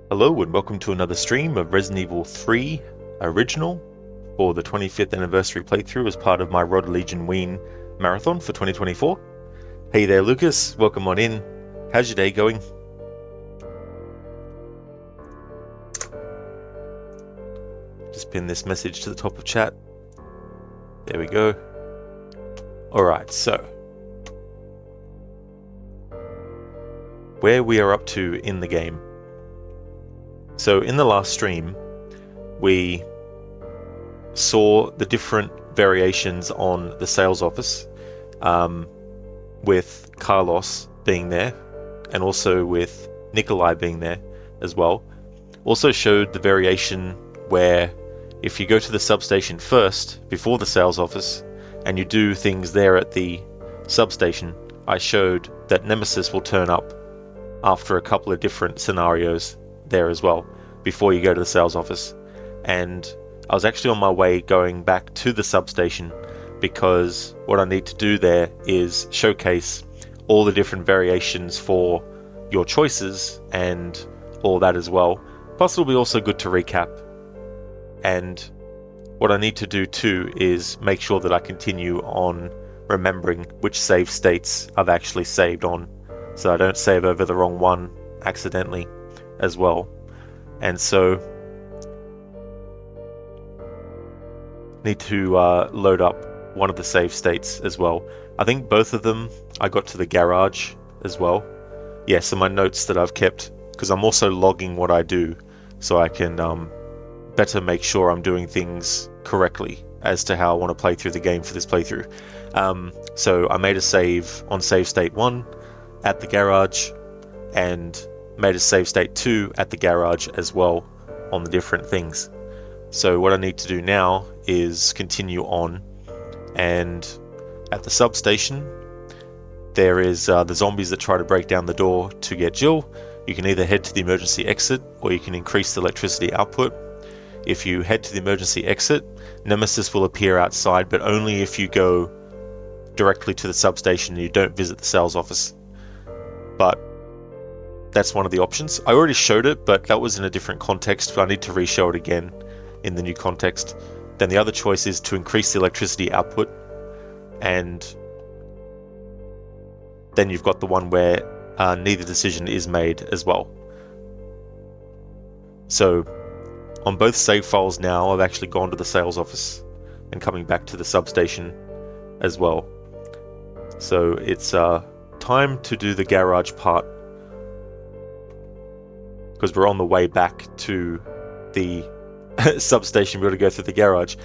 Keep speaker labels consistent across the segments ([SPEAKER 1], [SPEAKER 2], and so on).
[SPEAKER 1] Hello and welcome to another stream of Resident Evil 3 Original for the 25th anniversary playthrough as part of my Rod-Legion-Ween marathon for 2024. Hey there Lucas, welcome on in. How's your day going? Just pin this message to the top of chat. There we go. Alright, so where we are up to in the game. So in the last stream, we saw the different variations on the sales office, with Carlos being there, and also with Nikolai being there as well. Also showed the variation where if you go to the substation first, before the sales office, and you do things there at the substation, I showed that Nemesis will turn up after a couple of different scenarios there as well before you go to the sales office. And I was actually on my way going back to the substation because what I need to do there is showcase all the different variations for your choices and all that as well. Plus it'll be also good to recap, and what I need to do too is make sure that I continue on remembering which save states I've actually saved on, so I don't save over the wrong one accidentally as well. And so need to load up one of the save states as well. I think both of them I got to the garage as well. Yeah, so my notes that I've kept, because I'm also logging what I do so I can better make sure I'm doing things correctly as to how I want to play through the game for this playthrough. So I made a save on save state 1 at the garage, and made a save state 2 at the garage as well on the different things. So what I need to do now is continue on, and at the substation there is the zombies that try to break down the door to get Jill. You can either head to the emergency exit or you can increase the electricity output. If you head to the emergency exit, Nemesis will appear outside, but only if you go directly to the substation and you don't visit the sales office. But that's one of the options. I already showed it, but that was in a different context, but I need to re-show it again in the new context. Then the other choice is to increase the electricity output, and then you've got the one where neither decision is made as well. So on both save files now, I've actually gone to the sales office and coming back to the substation as well. So it's time to do the garage part, because we're on the way back to the substation. We've got to go through the garage.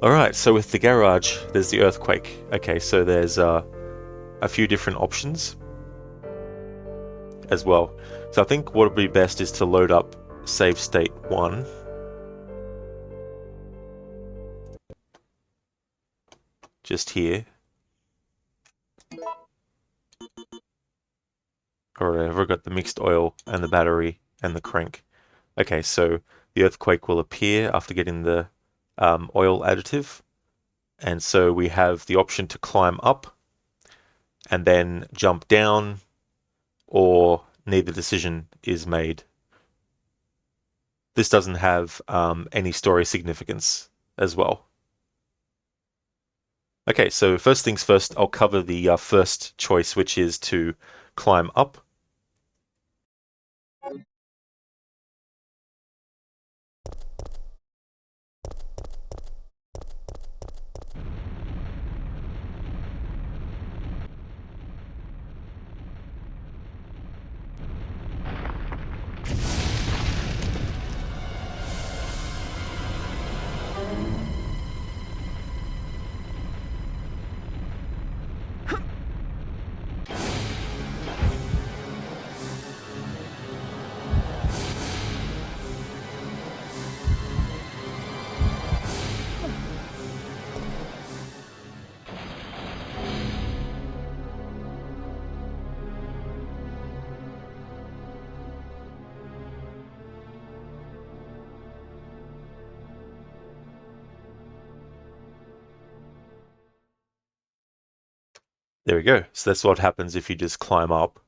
[SPEAKER 1] Alright, so with the garage, there's the earthquake. Okay, so there's a few different options as well. So I think what would be best is to load up save state 1 just here. Or I've got the mixed oil and the battery and the crank. Okay, so the earthquake will appear after getting the oil additive. And so we have the option to climb up and then jump down, or neither decision is made. This doesn't have any story significance as well. Okay, so first things first, I'll cover the first choice, which is to climb up. There we go. So that's what happens if you just climb up.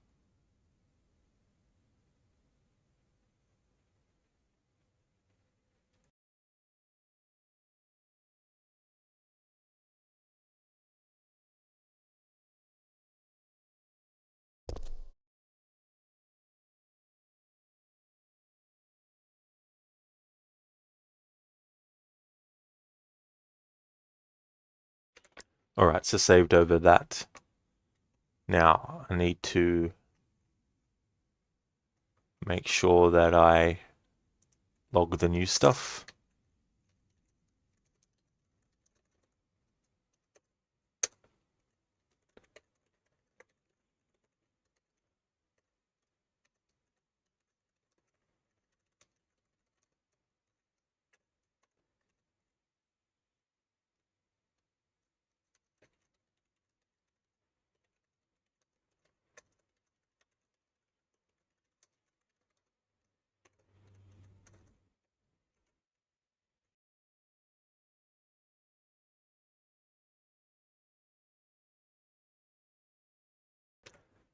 [SPEAKER 1] All right, so saved over that. Now I need to make sure that I log the new stuff.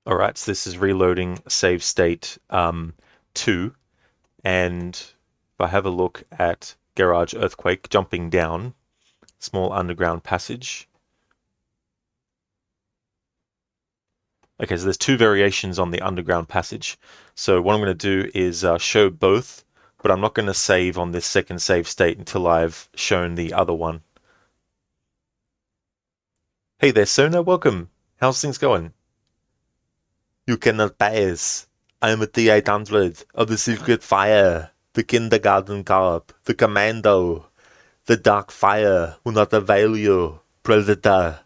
[SPEAKER 1] All right, so this is reloading save state 2. And if I have a look at Garage Earthquake, jumping down, small underground passage. Okay, so there's two variations on the underground passage. So what I'm going to do is show both, but I'm not going to save on this second save state until I've shown the other one. Hey there, Sona, welcome. How's things going? You cannot pass. I am a T-800 of the Secret Fire, the Kindergarten Corp, the Commando. The dark fire will not avail you, Predator.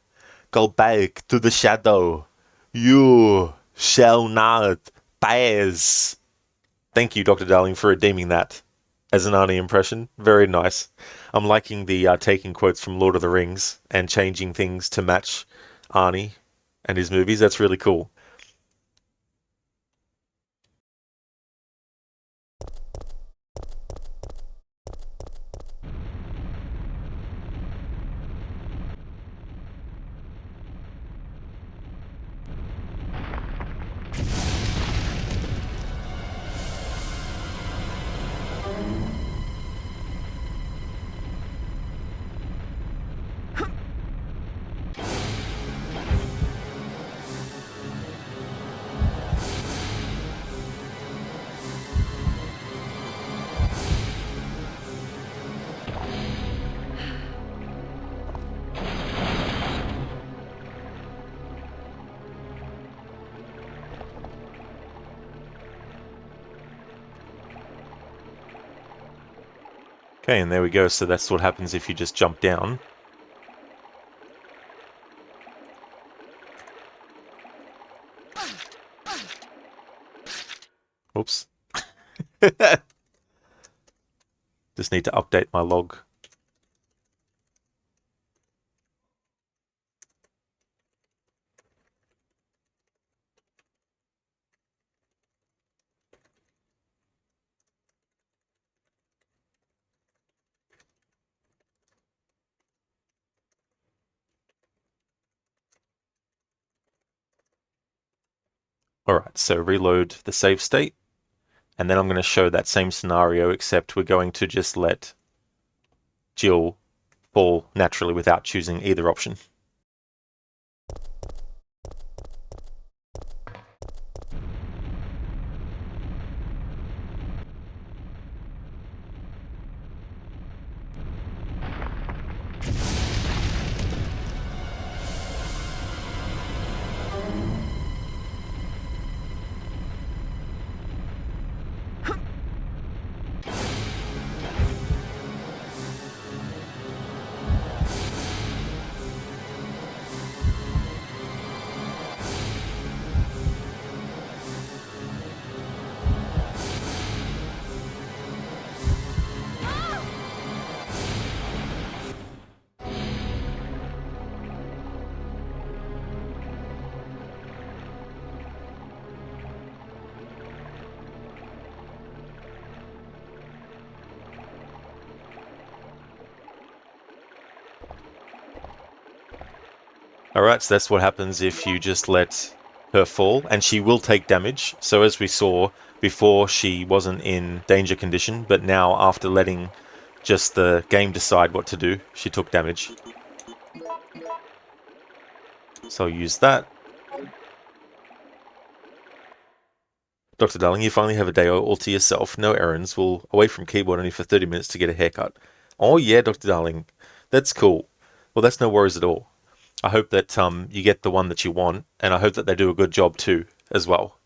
[SPEAKER 1] Go back to the shadow. You shall not pass. Thank you, Dr. Darling, for redeeming that as an Arnie impression. Very nice. I'm liking the taking quotes from Lord of the Rings and changing things to match Arnie and his movies. That's really cool. Okay, and there we go. So that's what happens if you just jump down. Oops. Just need to update my log. Alright, so reload the save state, and then I'm going to show that same scenario, except we're going to just let Jill fall naturally without choosing either option. Alright, so that's what happens if you just let her fall, and she will take damage. So as we saw before, she wasn't in danger condition, but now after letting just the game decide what to do, she took damage. So I'll use that. Dr. Darling, you finally have a day all to yourself. No errands. We'll away from keyboard only for 30 minutes to get a haircut. Oh yeah, Dr. Darling. That's cool. Well, that's no worries at all. I hope that you get the one that you want, and I hope that they do a good job too, as well.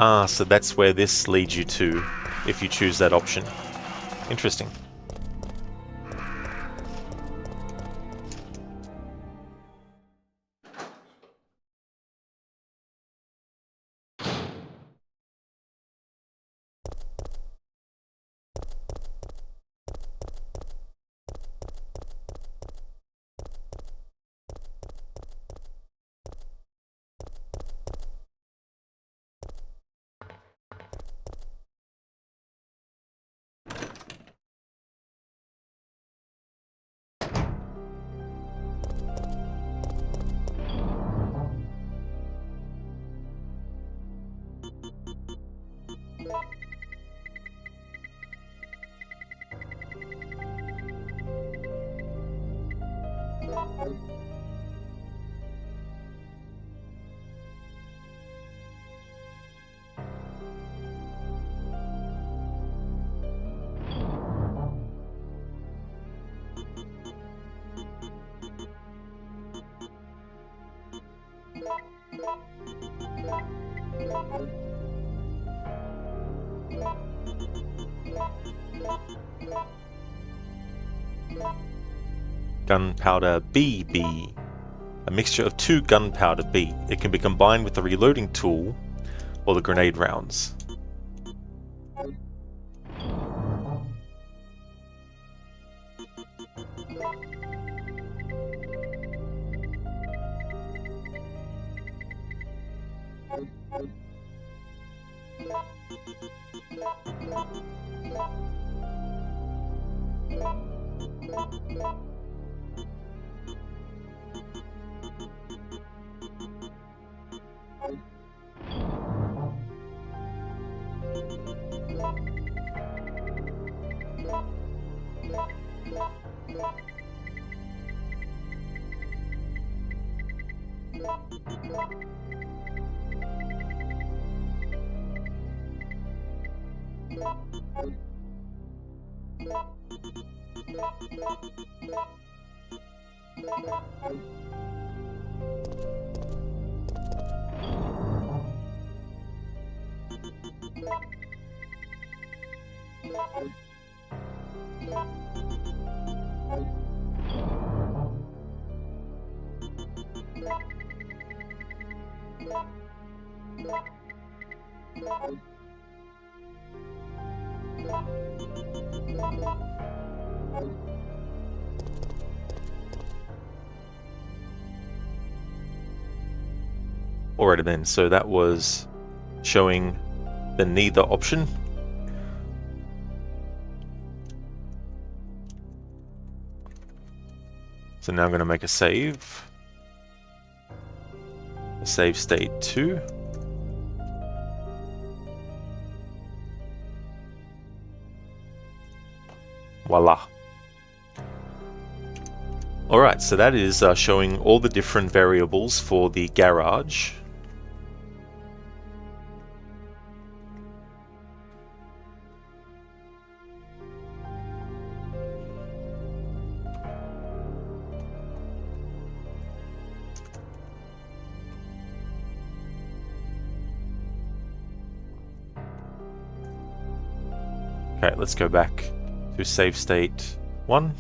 [SPEAKER 1] Ah, so that's where this leads you to, if you choose that option. Interesting. Gunpowder BB. A mixture of 2 gunpowder B. It can be combined with the reloading tool or the grenade rounds. Alrighty then, so that was showing the neither option. So now I'm going to make a save. Save state 2. Voila. Alright, so that is showing all the different variables for the garage. Okay, let's go back to save state 1.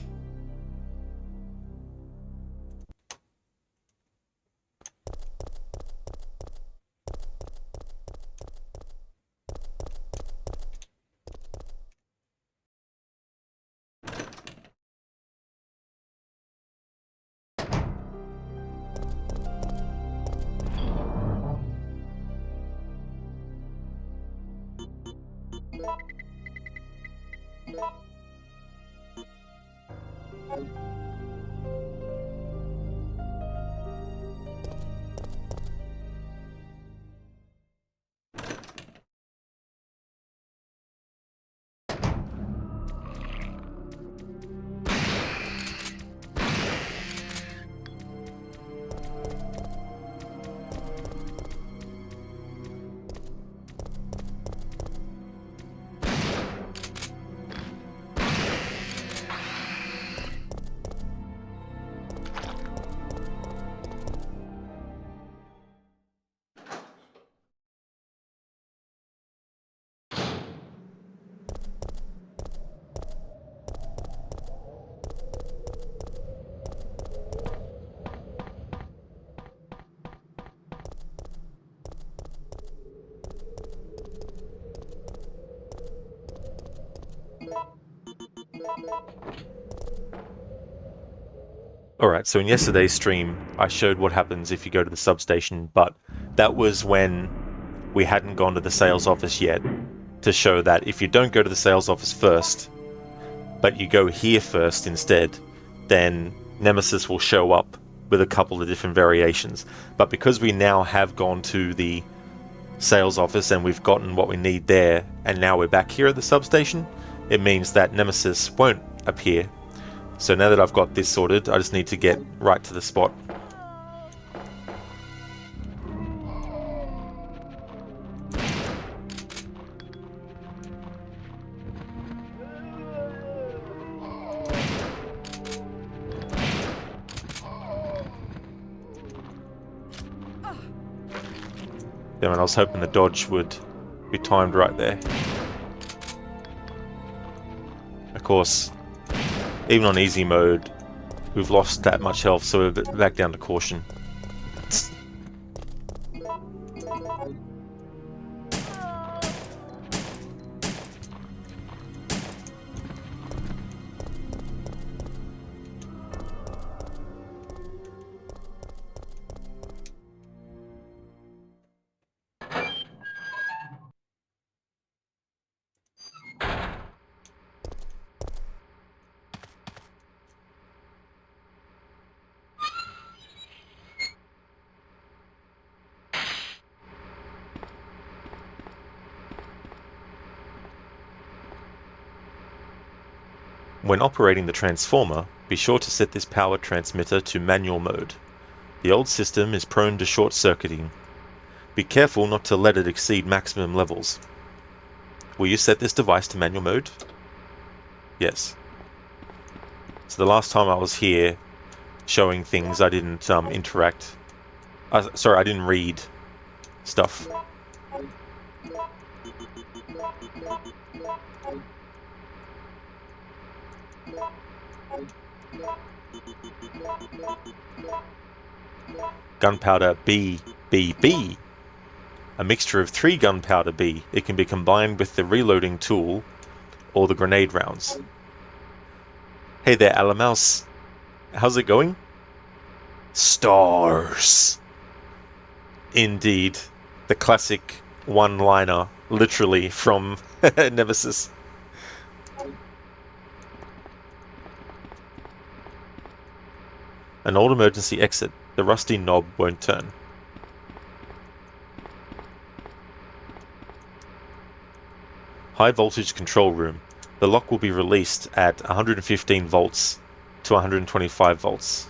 [SPEAKER 1] Alright, so in yesterday's stream, I showed what happens if you go to the substation, but that was when we hadn't gone to the sales office yet, to show that if you don't go to the sales office first, but you go here first instead, then Nemesis will show up with a couple of different variations. But because we now have gone to the sales office and we've gotten what we need there, and now we're back here at the substation, it means that Nemesis won't appear. So now that I've got this sorted, I just need to get right to the spot. Damn it, I was hoping the dodge would be timed right there. Of course, even on easy mode, we've lost that much health, so we're back down to caution. When operating the transformer, be sure to set this power transmitter to manual mode. The old system is prone to short-circuiting. Be careful not to let it exceed maximum levels. Will you set this device to manual mode? Yes. So the last time I was here showing things, I didn't interact. Sorry, I didn't read stuff. Gunpowder B, B, B. A mixture of 3 gunpowder B. It can be combined with the reloading tool or the grenade rounds. Hey there, Alamouse. How's it going? Stars. Indeed. The classic one-liner, literally, from Nemesis. An old emergency exit. The rusty knob won't turn. High voltage control room. The lock will be released at 115 volts to 125 volts.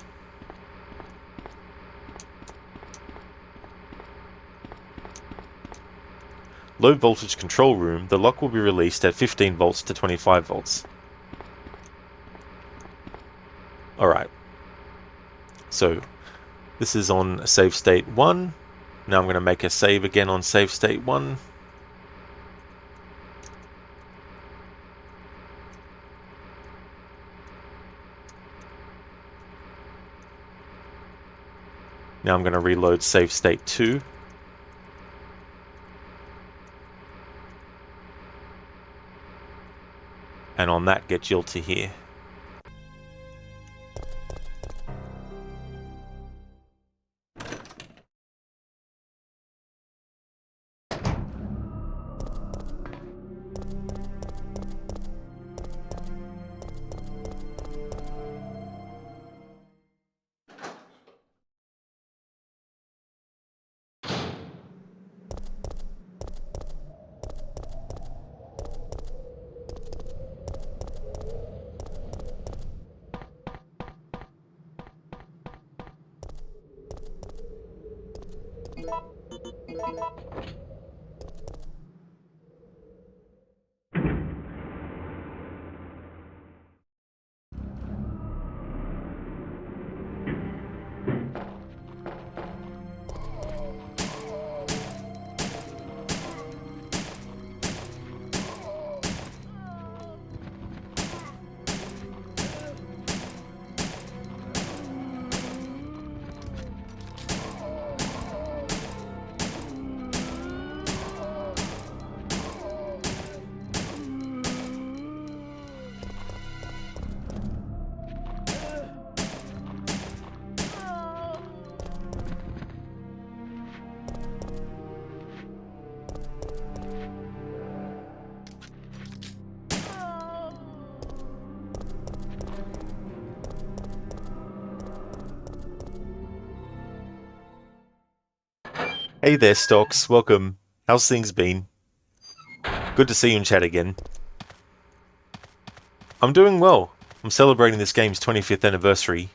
[SPEAKER 1] Low voltage control room. The lock will be released at 15 volts to 25 volts. Alright. So, this is on save state 1. Now I'm going to make a save again on save state 1. Now I'm going to reload save state 2. And on that, get Jill to here. Hey there, Stocks. Welcome. How's things been? Good to see you in chat again. I'm doing well. I'm celebrating this game's 25th anniversary,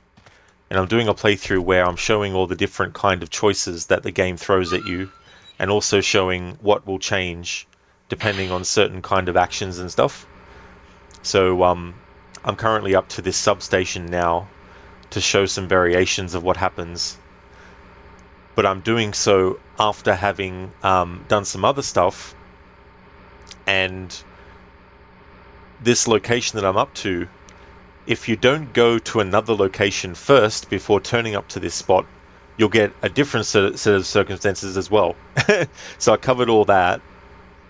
[SPEAKER 1] and I'm doing a playthrough where I'm showing all the different kind of choices that the game throws at you, and also showing what will change depending on certain kind of actions and stuff. So I'm currently up to this substation now to show some variations of what happens. But I'm doing so after having done some other stuff, and this location that I'm up to, if you don't go to another location first before turning up to this spot, you'll get a different set of circumstances as well. So I covered all that,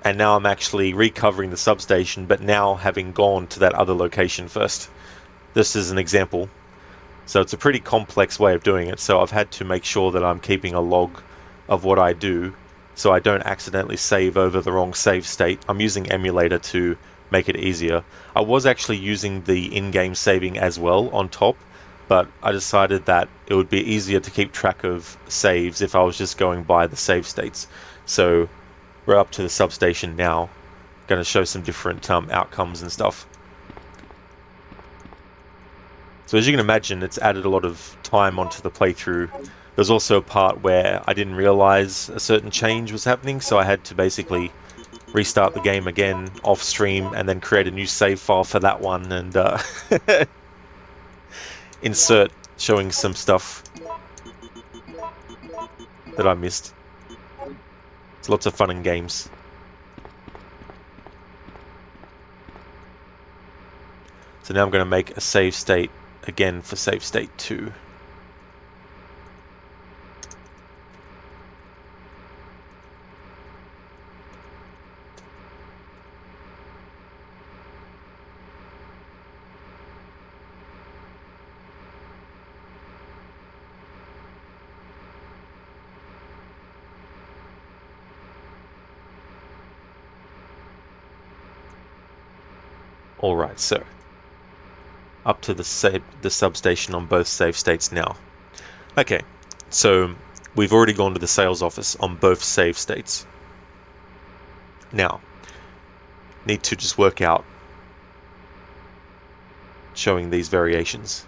[SPEAKER 1] and now I'm actually recovering the substation, but now having gone to that other location first. This is an example. So it's a pretty complex way of doing it, so I've had to make sure that I'm keeping a log of what I do so I don't accidentally save over the wrong save state. I'm using emulator to make it easier. I was actually using the in-game saving as well on top, but I decided that it would be easier to keep track of saves if I was just going by the save states. So we're up to the substation now. Going to show some different outcomes and stuff. So as you can imagine, it's added a lot of time onto the playthrough. There's also a part where I didn't realize a certain change was happening, so I had to basically restart the game again off stream and then create a new save file for that one and insert showing some stuff that I missed. It's lots of fun in games. So So now I'm going to make a save state again for save state 2. Alright, so up to the substation on both save states now. Okay, so we've already gone to the sales office on both save states. Now, need to just work out showing these variations.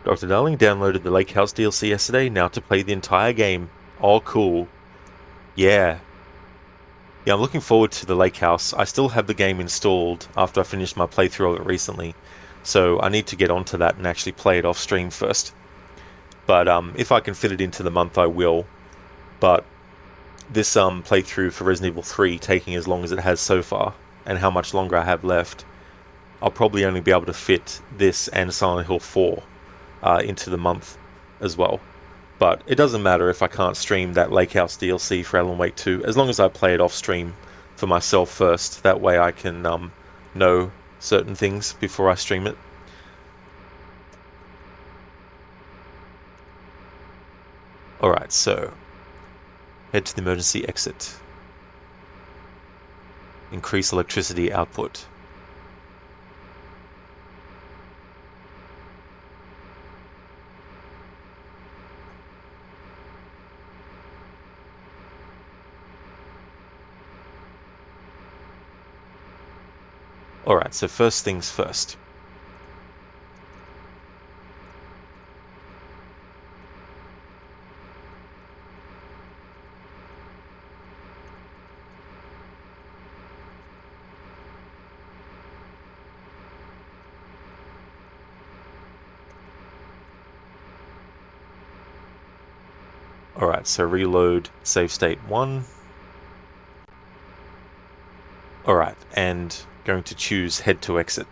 [SPEAKER 1] Dr. Darling downloaded the Lake House DLC yesterday, now to play the entire game. Oh, cool. Yeah. Yeah, I'm looking forward to the Lake House. I still have the game installed after I finished my playthrough of it recently, so I need to get onto that and actually play it off stream first. But if I can fit it into the month, I will. But this playthrough for Resident Evil 3 taking as long as it has so far, and how much longer I have left, I'll probably only be able to fit this and Silent Hill 4 into the month as well. But it doesn't matter if I can't stream that Lake House DLC for Alan Wake 2, as long as I play it off stream for myself first. That way I can know certain things before I stream it. Alright, so head to the emergency exit. Increase electricity output. Alright, so first things first. Alright, so reload save state 1. Alright, and going to choose head to exit.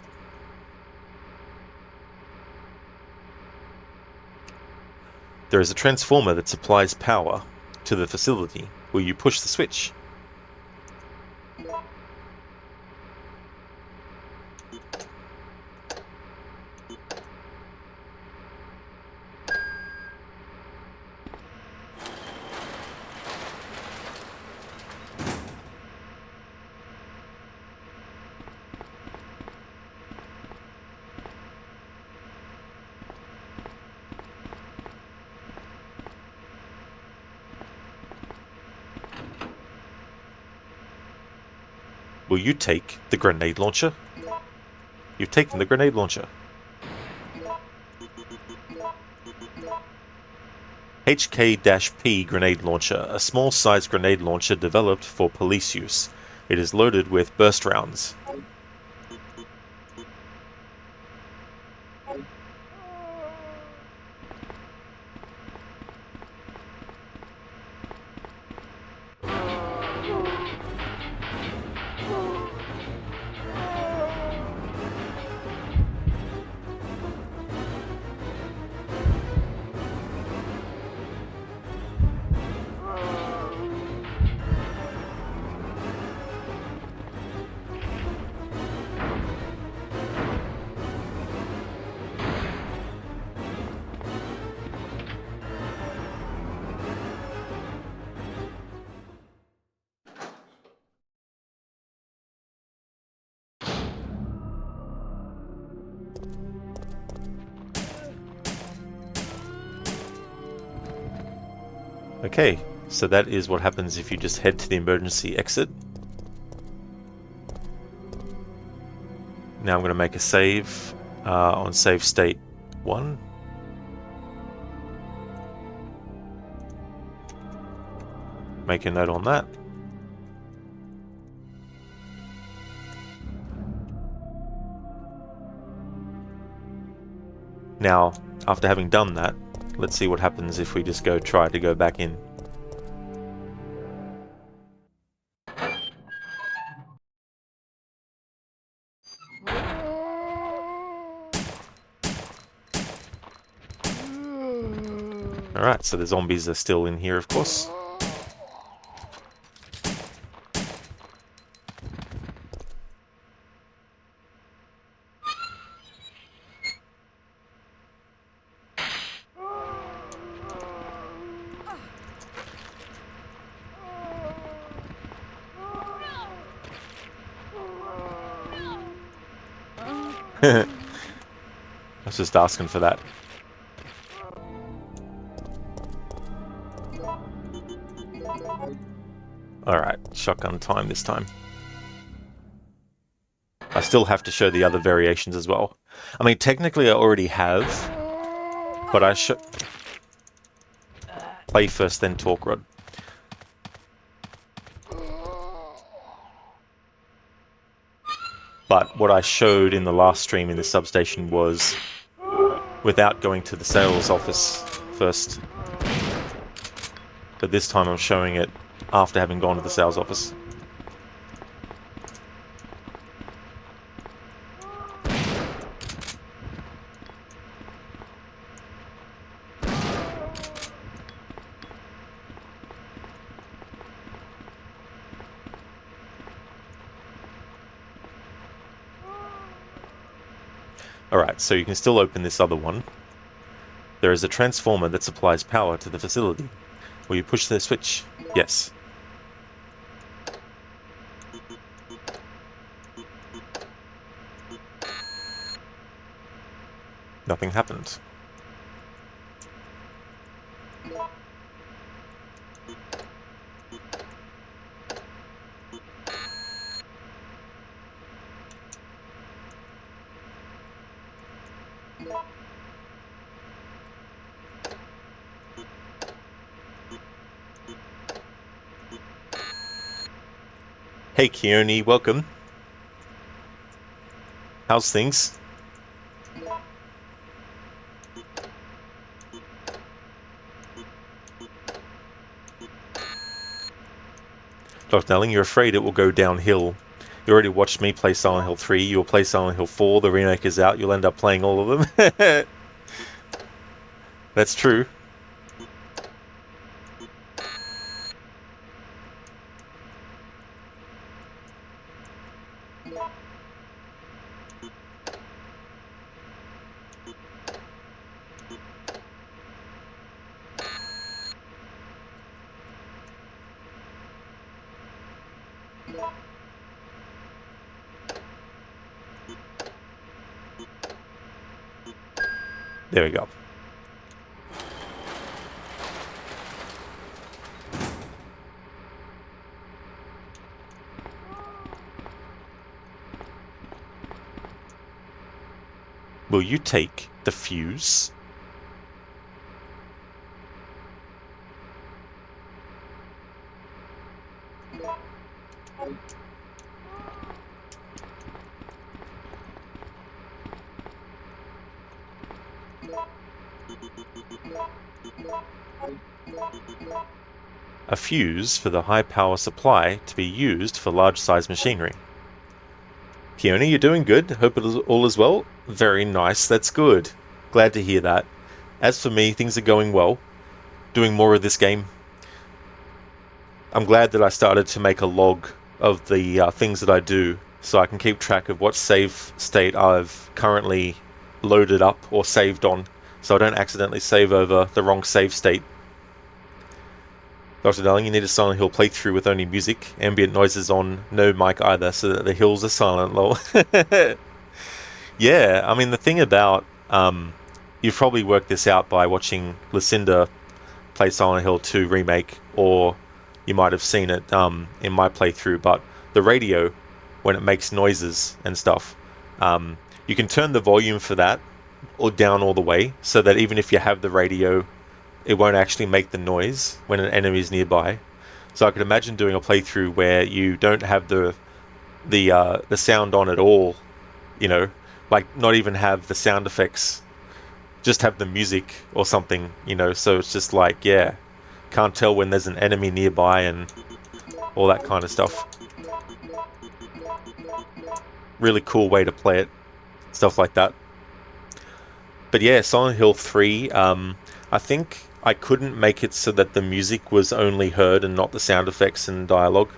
[SPEAKER 1] There is a transformer that supplies power to the facility. Will you push the switch? Will you take the grenade launcher? You've taken the grenade launcher. HK-P grenade launcher, a small-sized grenade launcher developed for police use. It is loaded with burst rounds. Okay, so that is what happens if you just head to the emergency exit. Now I'm going to make a save on save state 1. Make a note on that. Now, after having done that, let's see what happens if we just try to go back in. Alright, so the zombies are still in here, of course. I was just asking for that. Alright, shotgun time this time. I still have to show the other variations as well. I mean, technically I already have, but I should play first, then talk, Rod. But what I showed in the last stream in the substation was without going to the sales office first. But this time I'm showing it after having gone to the sales office. Alright, so you can still open this other one. There is a transformer that supplies power to the facility. Will you push the switch? Yes. Nothing happened. Hey Keone, welcome. How's things? Dr. Nelling, you're afraid it will go downhill. You already watched me play Silent Hill 3, you'll play Silent Hill 4, the remake is out, you'll end up playing all of them. That's true. There we go. Will you take the fuse? A fuse for the high power supply to be used for large size machinery. Keone, you're doing good. Hope it is all is well. Very nice. That's good. Glad to hear that. As for me, things are going well. Doing more of this game. I'm glad that I started to make a log of the things that I do, so I can keep track of what save state I've currently loaded up or saved on, so I don't accidentally save over the wrong save state. Dr. Darling, you need a Silent Hill playthrough with only music, ambient noises on, no mic either, so that the hills are silent, lol. Yeah, I mean, the thing about, you've probably worked this out by watching Lucinda play Silent Hill 2 Remake, or you might have seen it in my playthrough, but the radio, when it makes noises and stuff, um, you can turn the volume for that or down all the way, so that even if you have the radio, it won't actually make the noise when an enemy is nearby. So I could imagine doing a playthrough where you don't have the sound on at all, you know, like not even have the sound effects, just have the music or something, so it's just like, yeah, can't tell when there's an enemy nearby and all that kind of stuff. Really cool way to play it, stuff like that. But yeah, Silent Hill 3, I think I couldn't make it so that the music was only heard and not the sound effects and dialogue.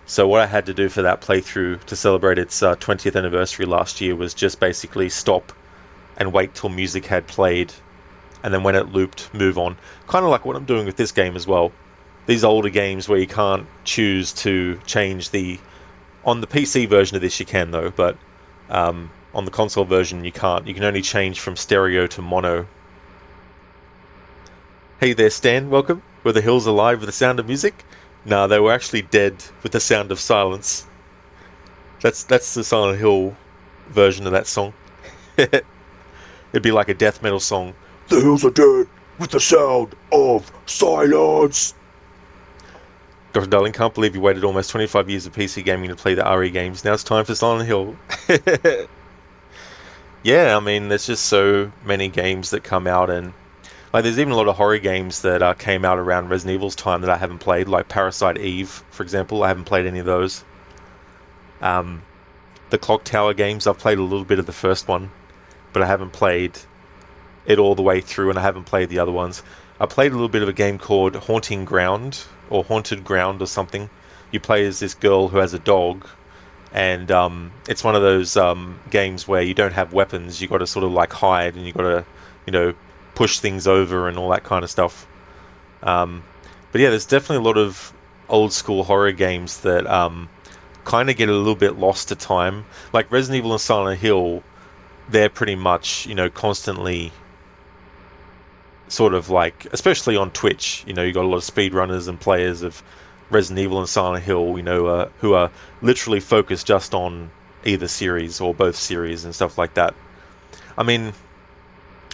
[SPEAKER 1] So what I had to do for that playthrough to celebrate its 20th anniversary last year was just basically stop and wait till music had played, and then when it looped, move on. Kind of like what I'm doing with this game as well. These older games where you can't choose to change the... On the PC version of this you can though, but on the console version you can't. You can only change from stereo to mono. Hey there, Stan, welcome. Were the hills alive with the sound of music? Nah, they were actually dead with the sound of silence. That's the Silent Hill version of that song. It'd be like a death metal song. The hills are dead with the sound of silence. Gosh, darling, can't believe you waited almost 25 years of PC gaming to play the RE games. Now it's time for Silent Hill. Yeah, I mean, there's just so many games that come out, and like there's even a lot of horror games that came out around Resident Evil's time that I haven't played, like Parasite Eve, for example. I haven't played any of those. Um, the Clock Tower games, I've played a little bit of the first one, but I haven't played it all the way through, and I haven't played the other ones. I played a little bit of a game called Haunting Ground, or Haunted Ground, or something. You play as this girl who has a dog, and it's one of those games where you don't have weapons. You got to sort of like hide, and you got to, push things over and all that kind of stuff. But yeah, there's definitely a lot of old school horror games that kind of get a little bit lost to time. Like Resident Evil and Silent Hill, they're pretty much, constantly sort of like, especially on Twitch, you got a lot of speedrunners and players of Resident Evil and Silent Hill, who are literally focused just on either series or both series and stuff like that. I mean,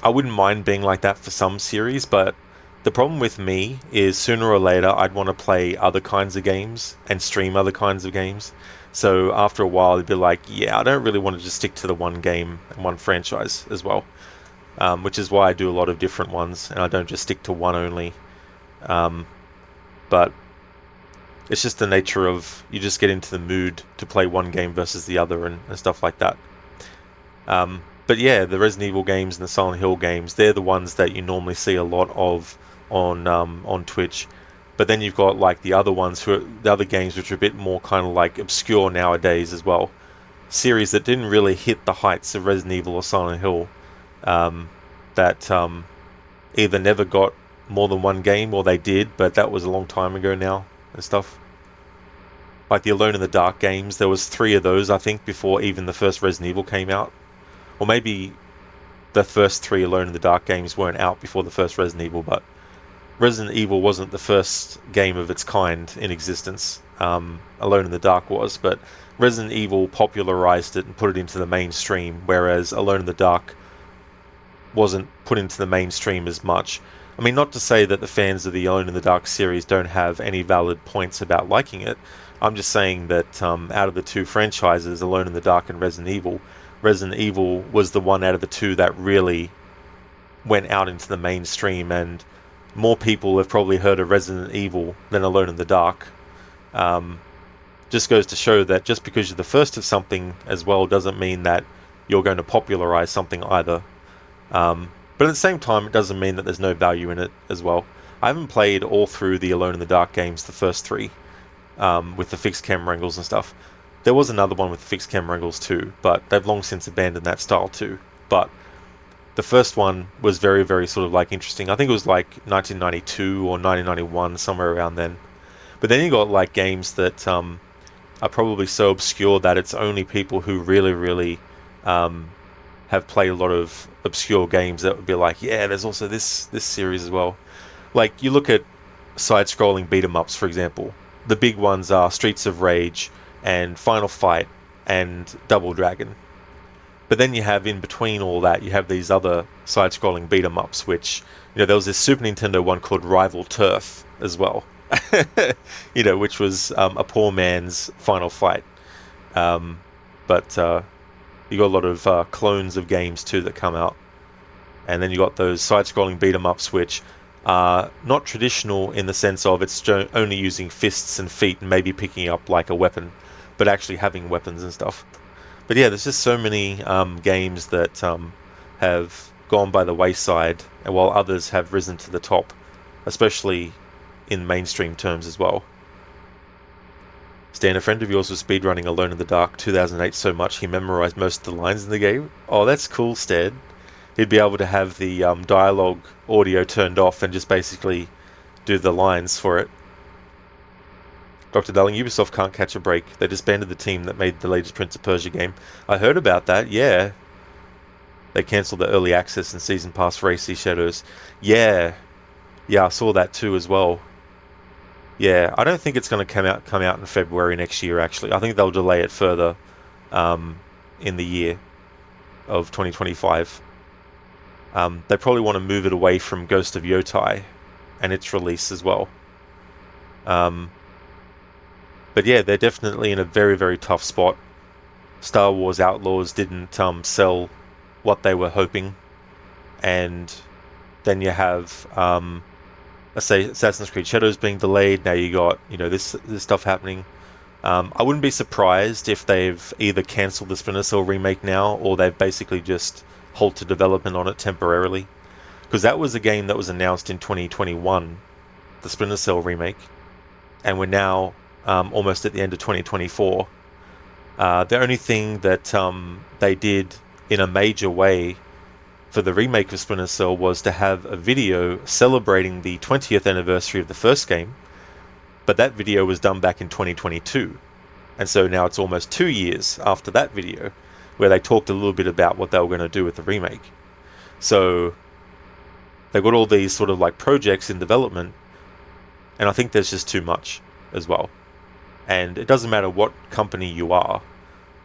[SPEAKER 1] I wouldn't mind being like that for some series, but the problem with me is sooner or later I'd want to play other kinds of games and stream other kinds of games. So after a while it'd be like, yeah, I don't really want to just stick to the one game and one franchise as well. Which is why I do a lot of different ones, and I don't just stick to one only. But it's just the nature of, you just get into the mood to play one game versus the other and stuff like that. But yeah, the Resident Evil games and the Silent Hill games, they're the ones that you normally see a lot of on Twitch. But then you've got like the other ones, the other games which are a bit more kind of like obscure nowadays as well. Series that didn't really hit the heights of Resident Evil or Silent Hill, that either never got more than one game, or they did, but that was a long time ago now and stuff. Like the Alone in the Dark games, there was 3 of those, I think, before even the first Resident Evil came out. Or maybe the first 3 Alone in the Dark games weren't out before the first Resident Evil, but Resident Evil wasn't the first game of its kind in existence. Alone in the Dark was, but Resident Evil popularized it and put it into the mainstream, whereas Alone in the Dark wasn't put into the mainstream as much. I mean, not to say that the fans of the Alone in the Dark series don't have any valid points about liking it. I'm just saying that out of the 2 franchises, Alone in the Dark and Resident Evil was the one out of the 2 that really went out into the mainstream, and more people have probably heard of Resident Evil than Alone in the Dark. Just goes to show that just because you're the first of something as well doesn't mean that you're going to popularize something either. But at the same time, it doesn't mean that there's no value in it as well. I haven't played all through the Alone in the Dark games, the first 3, with the fixed camera angles and stuff. There was another one with fixed camera angles too, but they've long since abandoned that style too. But the first one was very, very sort of like interesting. I think it was like 1992 or 1991, somewhere around then. But then you got like games that are probably so obscure that it's only people who really, really have played a lot of obscure games that would be like, yeah, there's also this series as well. Like, you look at side-scrolling beat-em-ups, for example. The big ones are Streets of Rage and Final Fight and Double Dragon. But then you have in between all that, you have these other side-scrolling beat-em-ups, which, there was this Super Nintendo one called Rival Turf as well, which was a poor man's Final Fight. Um, but you got a lot of clones of games too that come out, and then you got those side-scrolling beat-em-ups, which are not traditional in the sense of it's only using fists and feet and maybe picking up like a weapon, but actually having weapons and stuff. But yeah, there's just so many games that have gone by the wayside, and while others have risen to the top, especially in mainstream terms as well. Stan, a friend of yours was speedrunning Alone in the Dark 2008 so much he memorized most of the lines in the game. Oh, that's cool, Stan. He'd be able to have the dialogue audio turned off and just basically do the lines for it. Dr. Darling, Ubisoft can't catch a break. They disbanded the team that made the latest Prince of Persia game. I heard about that, yeah. They cancelled the early access and season pass for AC Shadows. Yeah, I saw that too as well. Yeah, I don't think it's going to come out in February next year, actually. I think they'll delay it further in the year of 2025. They probably want to move it away from Ghost of Yotai and its release as well. But yeah, they're definitely in a very, very tough spot. Star Wars Outlaws didn't sell what they were hoping. And then you have, let's say, Assassin's Creed Shadows being delayed. Now you got, this stuff happening. I wouldn't be surprised if they've either cancelled the Splinter Cell remake now, or they've basically just halted development on it temporarily. Because that was a game that was announced in 2021, the Splinter Cell remake. And we're now almost at the end of 2024. The only thing that they did in a major way for the remake of Splinter Cell was to have a video celebrating the 20th anniversary of the first game, but that video was done back in 2022. And so now it's almost 2 years after that video where they talked a little bit about what they were going to do with the remake. So they've got all these sort of like projects in development, and I think there's just too much as well. And it doesn't matter what company you are.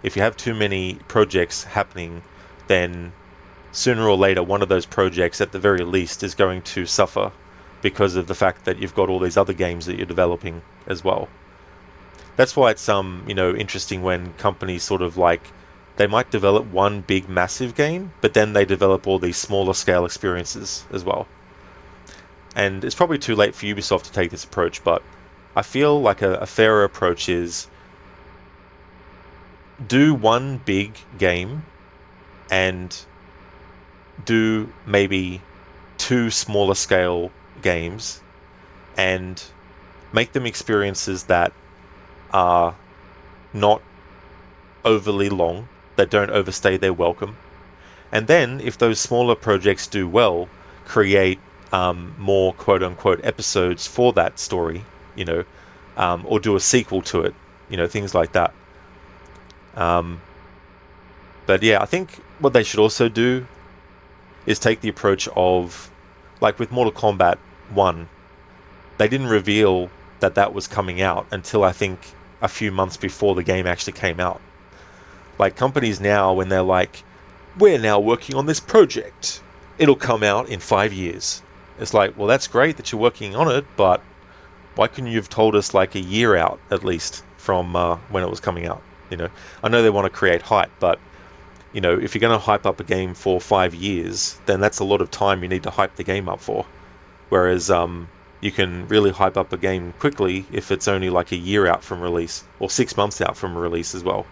[SPEAKER 1] If you have too many projects happening, then sooner or later one of those projects at the very least is going to suffer because of the fact that you've got all these other games that you're developing as well. That's why it's interesting when companies sort of like, they might develop one big massive game, but then they develop all these smaller scale experiences as well. And it's probably too late for Ubisoft to take this approach, but I feel like a fairer approach is do one big game and do maybe 2 smaller scale games and make them experiences that are not overly long, that don't overstay their welcome. And then if those smaller projects do well, create more quote-unquote episodes for that story, or do a sequel to it, things like that. But yeah, I think what they should also do is take the approach of, like with Mortal Kombat 1, they didn't reveal that that was coming out until I think a few months before the game actually came out. Like companies now, when they're like, we're now working on this project, it'll come out in 5 years. It's like, well, that's great that you're working on it, but why couldn't you have told us like a year out at least from when it was coming out? I know they want to create hype, but if you're going to hype up a game for 5 years, then that's a lot of time you need to hype the game up for. Whereas you can really hype up a game quickly if it's only like a year out from release, or 6 months out from release as well.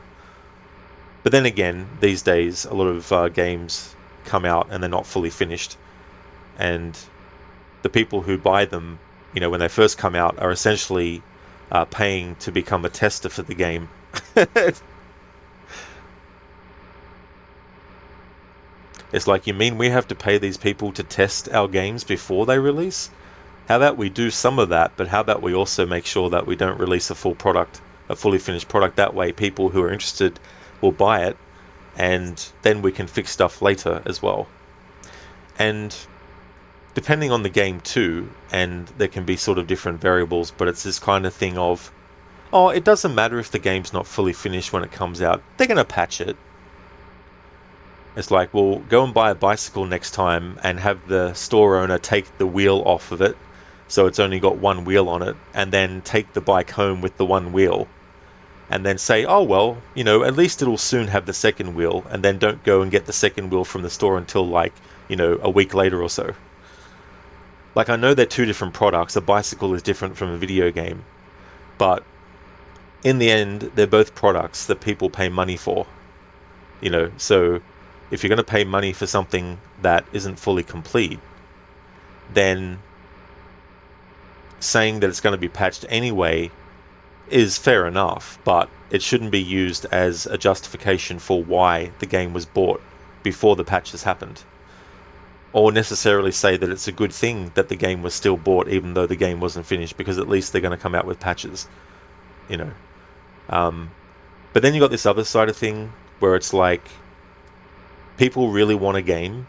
[SPEAKER 1] But then again, these days, a lot of games come out and they're not fully finished. And the people who buy them, when they first come out, are essentially paying to become a tester for the game. It's like, you mean we have to pay these people to test our games before they release? How about we do some of that, but how about we also make sure that we don't release a fully finished product? That way people who are interested will buy it, and then we can fix stuff later as well. And depending on the game too, and there can be sort of different variables, but it's this kind of thing of, oh, it doesn't matter if the game's not fully finished when it comes out. They're going to patch it. It's like, well, go and buy a bicycle next time and have the store owner take the wheel off of it, so it's only got one wheel on it, and then take the bike home with the one wheel, and then say, oh, well, at least it'll soon have the second wheel, and then don't go and get the second wheel from the store until, like, a week later or so. Like, I know they're two different products. A bicycle is different from a video game, but in the end, they're both products that people pay money for. So if you're going to pay money for something that isn't fully complete, then saying that it's going to be patched anyway is fair enough, but it shouldn't be used as a justification for why the game was bought before the patches happened. Or necessarily say that it's a good thing that the game was still bought even though the game wasn't finished, because at least they're going to come out with patches. But then you got this other side of thing where it's like, people really want a game,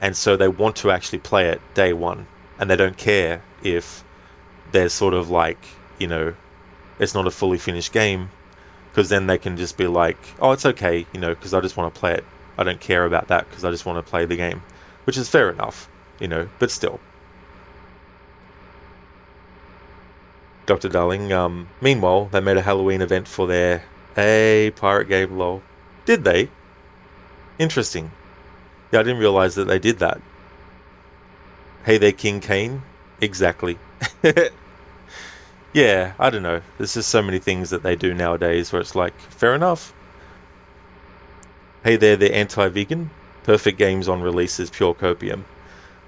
[SPEAKER 1] and so they want to actually play it day one, and they don't care if there's sort of like, it's not a fully finished game, because then they can just be like, oh, it's okay, because I just want to play it. I don't care about that because I just want to play the game, which is fair enough, but still. Dr. Darling, meanwhile, they made a Halloween event for their pirate game, lol. Did they? Interesting. Yeah, I didn't realize that they did that. Hey there, King Kane. Exactly. Yeah, I don't know. There's just so many things that they do nowadays where it's like, fair enough. Hey there, they're anti-vegan. Perfect games on release is pure copium.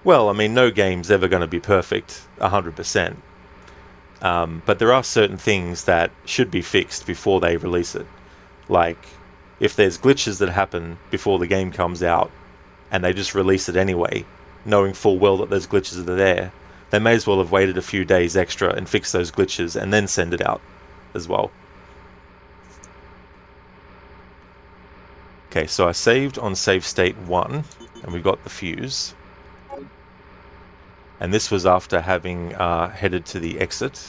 [SPEAKER 1] Well, I mean, no game's ever going to be perfect, 100%. But there are certain things that should be fixed before they release it. Like, if there's glitches that happen before the game comes out, and they just release it anyway, knowing full well that those glitches are there, they may as well have waited a few days extra and fixed those glitches and then send it out as well. Okay, so I saved on save state 1, and we got the fuse. And this was after having headed to the exit.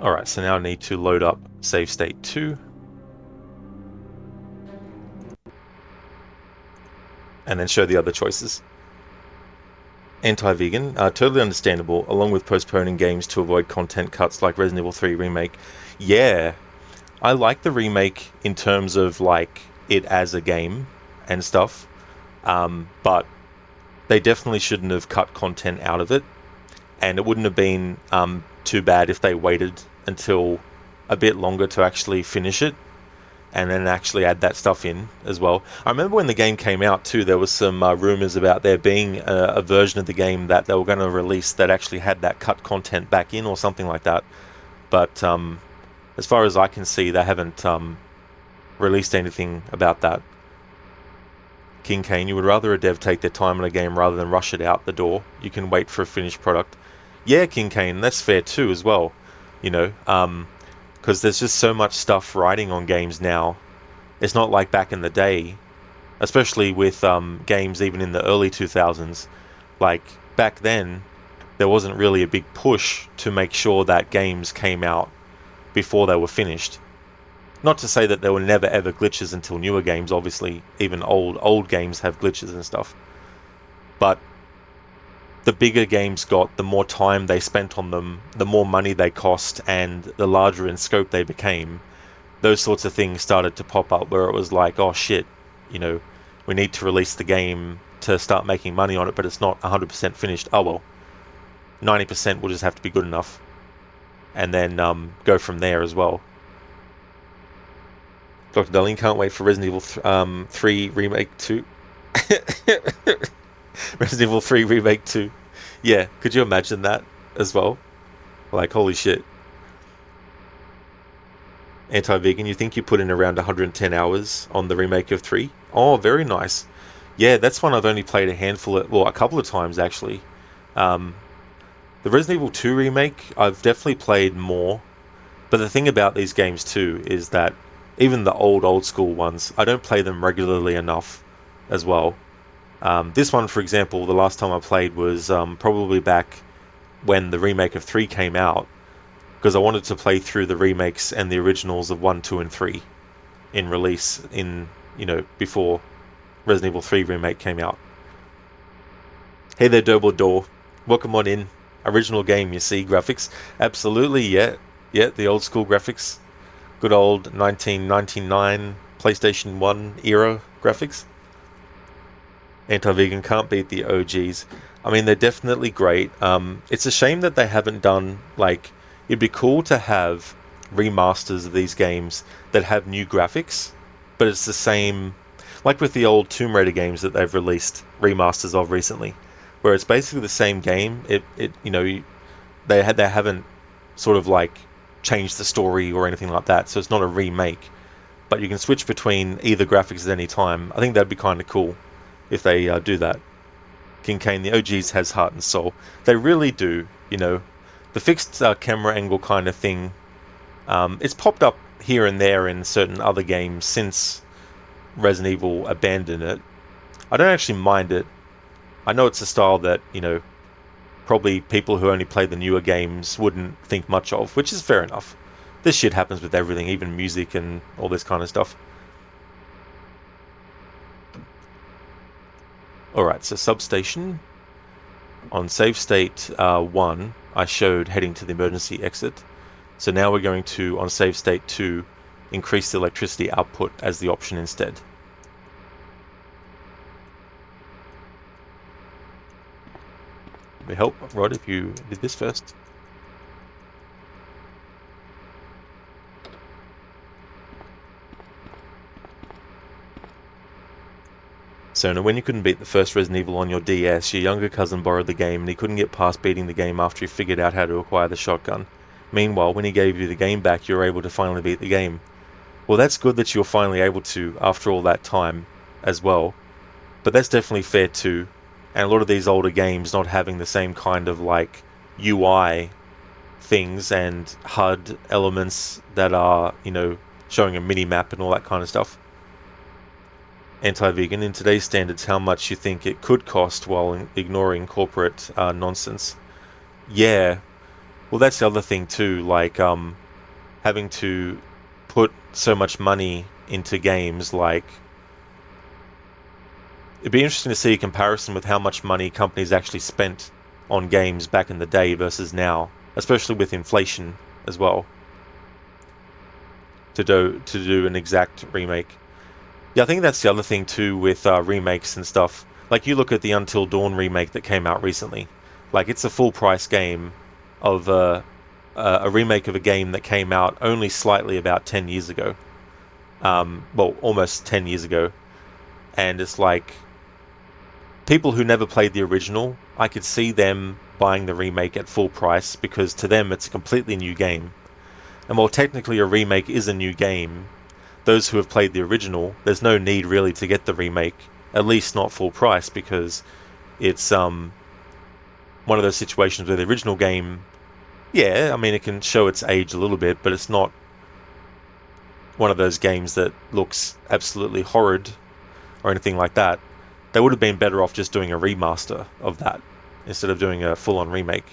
[SPEAKER 1] Alright, so now I need to load up save state 2. And then show the other choices. Anti-vegan, totally understandable, along with postponing games to avoid content cuts like Resident Evil 3 Remake. Yeah, I like the remake in terms of like it as a game and stuff, but they definitely shouldn't have cut content out of it, and it wouldn't have been too bad if they waited until a bit longer to actually finish it and then actually add that stuff in as well. I remember when the game came out too, there was some rumors about there being a version of the game that they were going to release that actually had that cut content back in or something like that. But as far as I can see, they haven't released anything about that. King Kane, you would rather a dev take their time on a game rather than rush it out the door. You can wait for a finished product. Yeah, King Kane, that's fair too as well. Because there's just so much stuff riding on games now. It's not like back in the day, especially with games even in the early 2000s. Like, back then, there wasn't really a big push to make sure that games came out before they were finished. Not to say that there were never ever glitches until newer games, obviously, even old games have glitches and stuff. But the bigger games got, the more time they spent on them, the more money they cost, and the larger in scope they became. Those sorts of things started to pop up where it was like, oh shit, you know, we need to release the game to start making money on it, but it's not 100% finished. Oh well, 90% will just have to be good enough, and then go from there as well. Dr. Darlene can't wait for Resident Evil 3 Remake 2. Resident Evil 3 Remake 2. Yeah, could you imagine that as well? Like, holy shit. Anti-vegan, you think you put in around 110 hours on the remake of 3? Oh, very nice. Yeah, that's one I've only played a handful of, well, a couple of times actually. Um, the Resident Evil 2 remake, I've definitely played more. But the thing about these games too is that even the old school ones, I don't play them regularly enough as well. This one, for example, the last time I played was probably back when the remake of 3 came out, because I wanted to play through the remakes and the originals of 1, 2, and 3 in release before Resident Evil 3 remake came out. Hey there, Dumbledore. Welcome on in. Original game, you see, graphics. Absolutely, yeah. Yeah, the old school graphics. Good old 1999 PlayStation 1 era graphics. Anti-vegan can't beat the OGs. I mean, they're definitely great. It's a shame that they haven't done, like, it'd be cool to have remasters of these games that have new graphics, but it's the same, like with the old Tomb Raider games that they've released remasters of recently, where it's basically the same game. They haven't sort of like changed the story or anything like that, so it's not a remake, but you can switch between either graphics at any time. I think that'd be kind of cool if they do that. King Kane, the OGs has heart and soul. They really do, The fixed camera angle kind of thing, it's popped up here and there in certain other games since Resident Evil abandoned it. I don't actually mind it. I know it's a style that, probably people who only play the newer games wouldn't think much of, which is fair enough. This shit happens with everything, even music and all this kind of stuff. Alright, so substation. On save state 1, I showed heading to the emergency exit. So now we're going to, on save state 2, increase the electricity output as the option instead. May help, Rod, if you did this first. So now when you couldn't beat the first Resident Evil on your DS, your younger cousin borrowed the game and he couldn't get past beating the game after he figured out how to acquire the shotgun. Meanwhile, when he gave you the game back, you were able to finally beat the game. Well, that's good that you're finally able to after all that time as well, but that's definitely fair too. And a lot of these older games not having the same kind of like UI things and HUD elements that are, showing a mini map and all that kind of stuff. Anti-vegan, in today's standards, how much you think it could cost while ignoring corporate nonsense. Yeah, well, that's the other thing too, like having to put so much money into games. Like, it'd be interesting to see a comparison with how much money companies actually spent on games back in the day versus now, especially with inflation as well, to do an exact remake. Yeah, I think that's the other thing too with remakes and stuff. Like, you look at the Until Dawn remake that came out recently. Like, it's a full price game of a remake of a game that came out only slightly about 10 years ago. Well, almost 10 years ago. And it's like, people who never played the original, I could see them buying the remake at full price because to them it's a completely new game. And while technically a remake is a new game, those who have played the original, there's no need really to get the remake, at least not full price, because it's one of those situations where the original game, yeah, I mean, it can show its age a little bit, but it's not one of those games that looks absolutely horrid or anything like that. They would have been better off just doing a remaster of that instead of doing a full-on remake.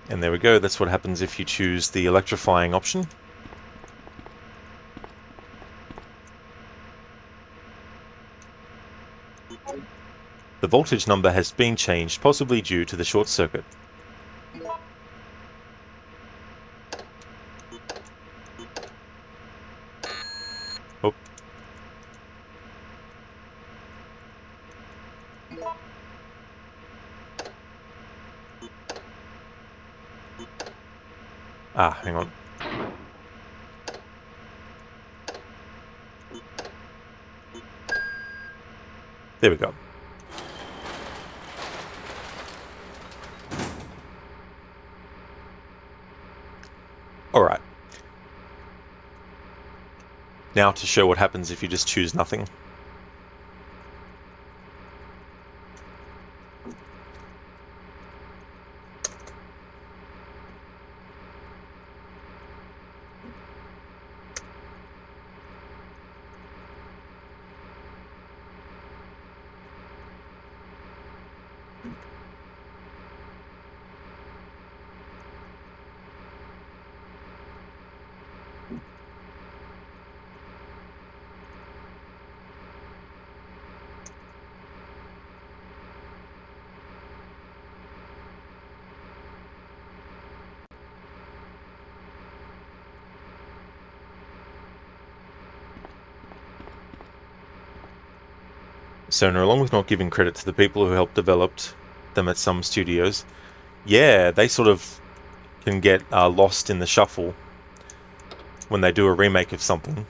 [SPEAKER 1] And there we go, that's what happens if you choose the electrifying option. The voltage number has been changed, possibly due to the short circuit. Oh. Ah, hang on. There we go. Alright. Now to show what happens if you just choose nothing. So, along with not giving credit to the people who helped develop them at some studios, yeah, they sort of can get lost in the shuffle when they do a remake of something.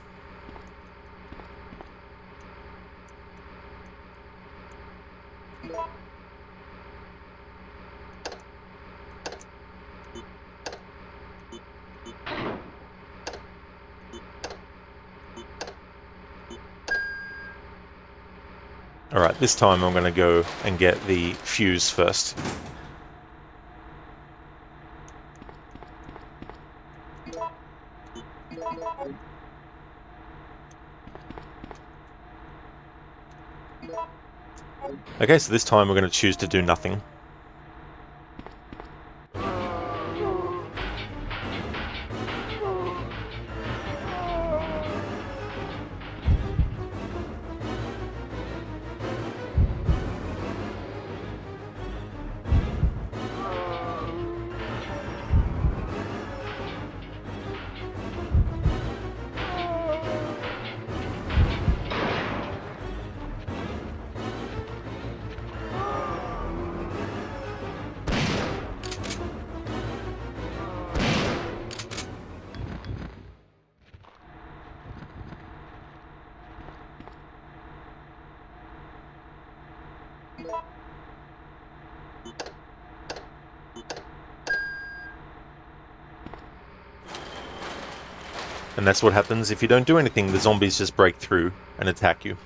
[SPEAKER 1] Alright, this time I'm going to go and get the fuse first. Okay, so this time we're going to choose to do nothing. And that's what happens if you don't do anything. The zombies just break through and attack you.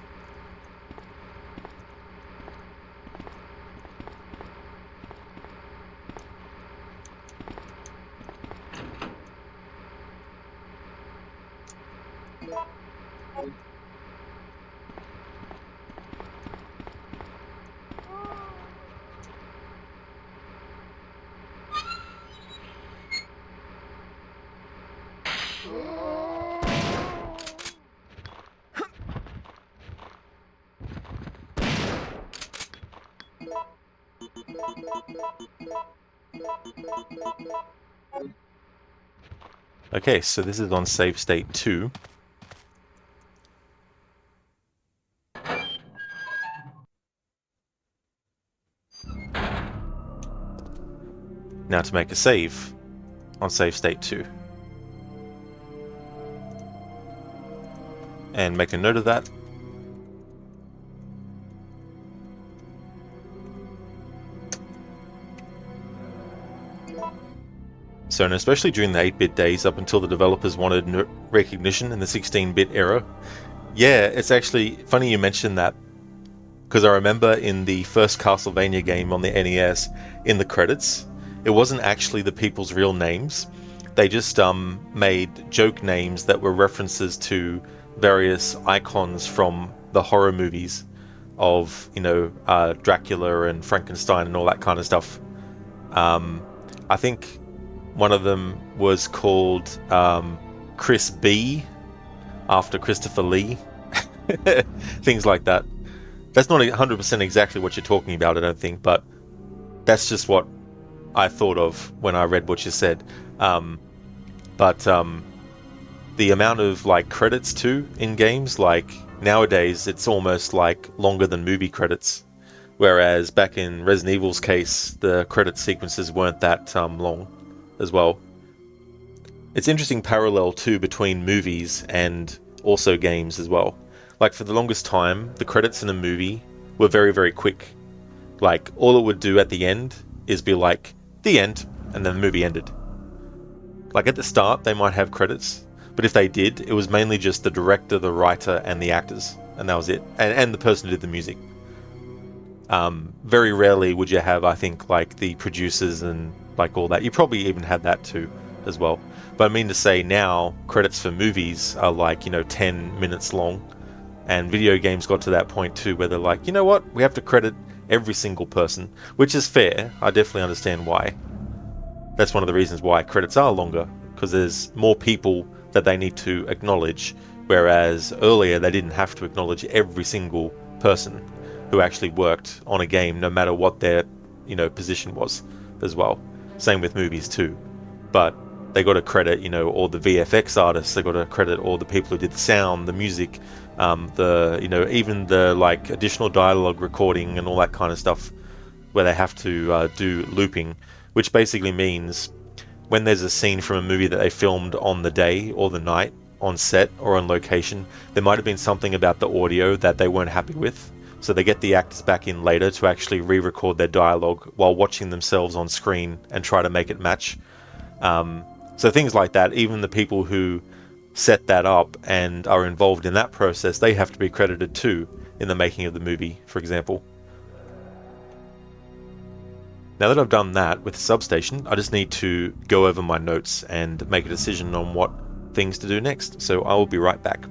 [SPEAKER 1] Okay, so this is on save state 2. Now to make a save on save state 2. And make a note of that. So, and especially during the 8-bit days, up until the developers wanted recognition in the 16-bit era. Yeah, it's actually funny you mentioned that, because I remember in the first Castlevania game on the NES, in the credits, it wasn't actually the people's real names. They just made joke names that were references to various icons from the horror movies of, Dracula and Frankenstein and all that kind of stuff. I think one of them was called Chris B after Christopher Lee. Things like that. That's not 100% exactly what you're talking about, I don't think, but that's just what I thought of when I read what you said. Um, but the amount of like credits too in games, like nowadays, it's almost like longer than movie credits. Whereas back in Resident Evil's case, the credit sequences weren't that long as well. It's interesting parallel too between movies and also games as well. Like for the longest time, the credits in a movie were very, very quick. Like all it would do at the end is be like the end, and then the movie ended. Like at the start, they might have credits, but if they did, it was mainly just the director, the writer, and the actors, and that was it, and the person who did the music. Very rarely would you have, I think, like the producers and like all that. You probably even had that too, as well. But I mean to say now, credits for movies are like 10 minutes long, and video games got to that point too, where they're like, you know what, we have to credit every single person, which is fair. I definitely understand why. That's one of the reasons why credits are longer, because there's more people that they need to acknowledge, whereas earlier they didn't have to acknowledge every single person who actually worked on a game, no matter what their position was as well. Same with movies too, but they got to credit all the VFX artists. They got to credit all the people who did the sound, the music, the even the like additional dialogue recording and all that kind of stuff, where they have to do looping, which basically means when there's a scene from a movie that they filmed on the day or the night on set or on location, there might have been something about the audio that they weren't happy with. So they get the actors back in later to actually re-record their dialogue while watching themselves on screen and try to make it match. So things like that, even the people who set that up and are involved in that process, they have to be credited too in the making of the movie, for example. Now that I've done that with the substation, I just need to go over my notes and make a decision on what things to do next. So I will be right back.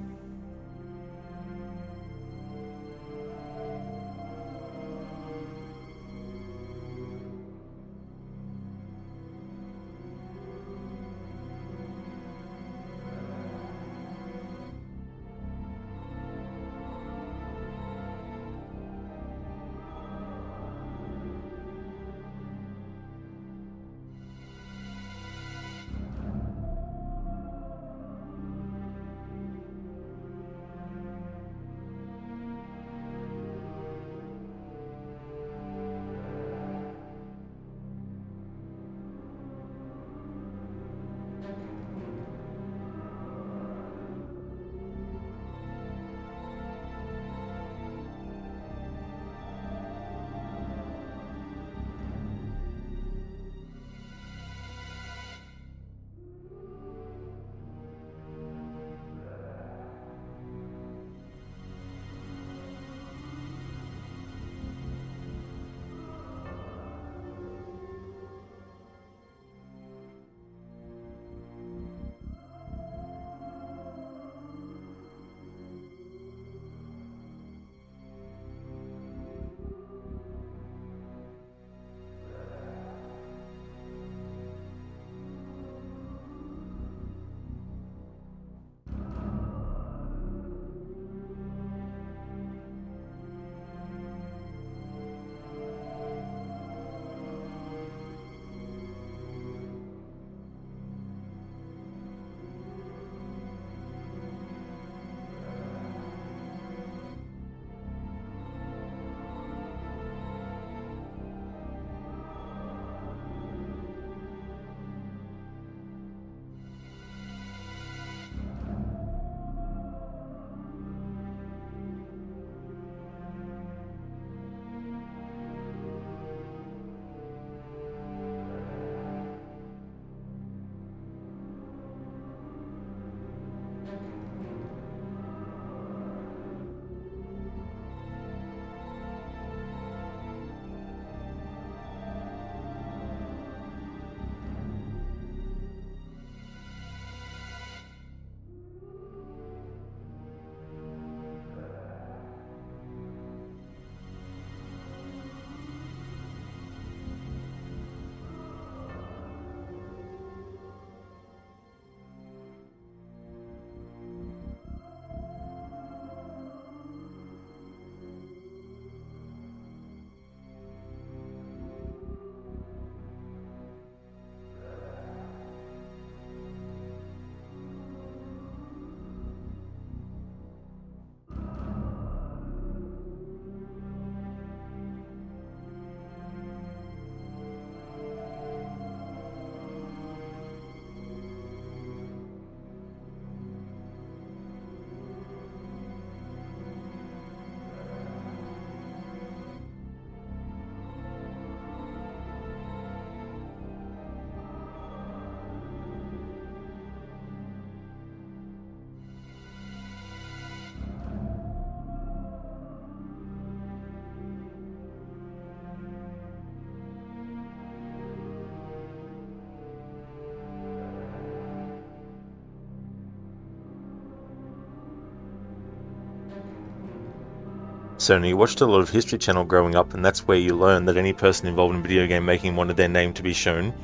[SPEAKER 1] Certainly, you watched a lot of History Channel growing up, and that's where you learn that any person involved in video game making wanted their name to be shown.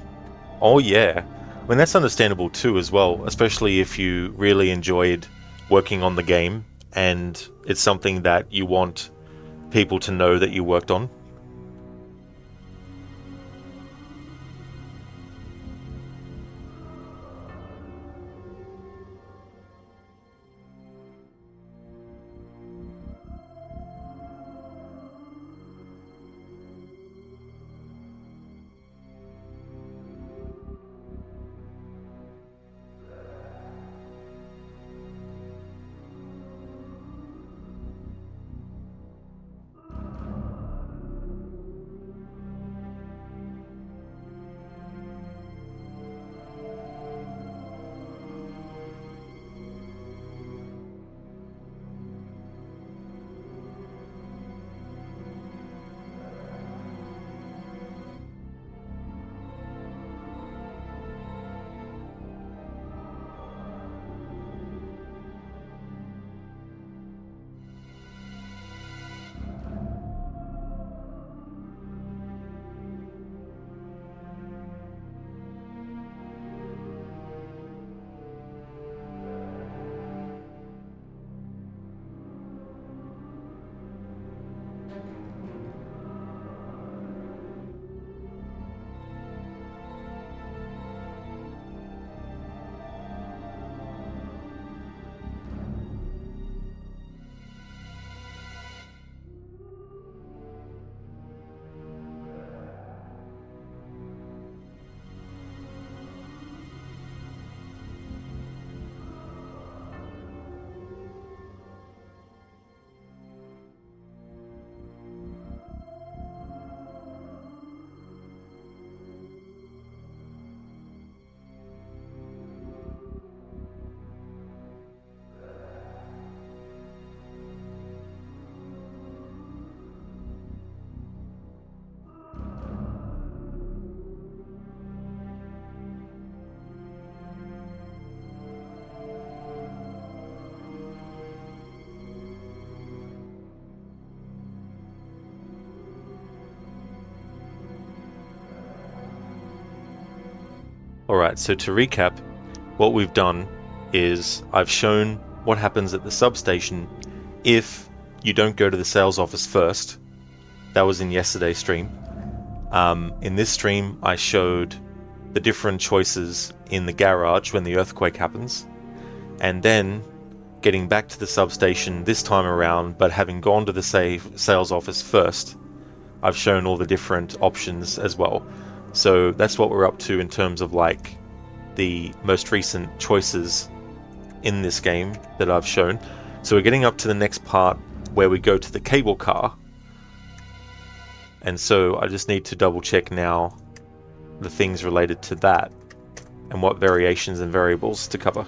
[SPEAKER 1] Oh yeah. I mean, that's understandable too as well, especially if you really enjoyed working on the game and it's something that you want people to know that you worked on. Alright, so to recap, what we've done is I've shown what happens at the substation if you don't go to the sales office first. That was in yesterday's stream. In this stream, I showed the different choices in the garage when the earthquake happens, and then getting back to the substation this time around, but having gone to the sales office first, I've shown all the different options as well. So that's what we're up to in terms of like the most recent choices in this game that I've shown. So we're getting up to the next part where we go to the cable car. And so I just need to double check now the things related to that and what variations and variables to cover.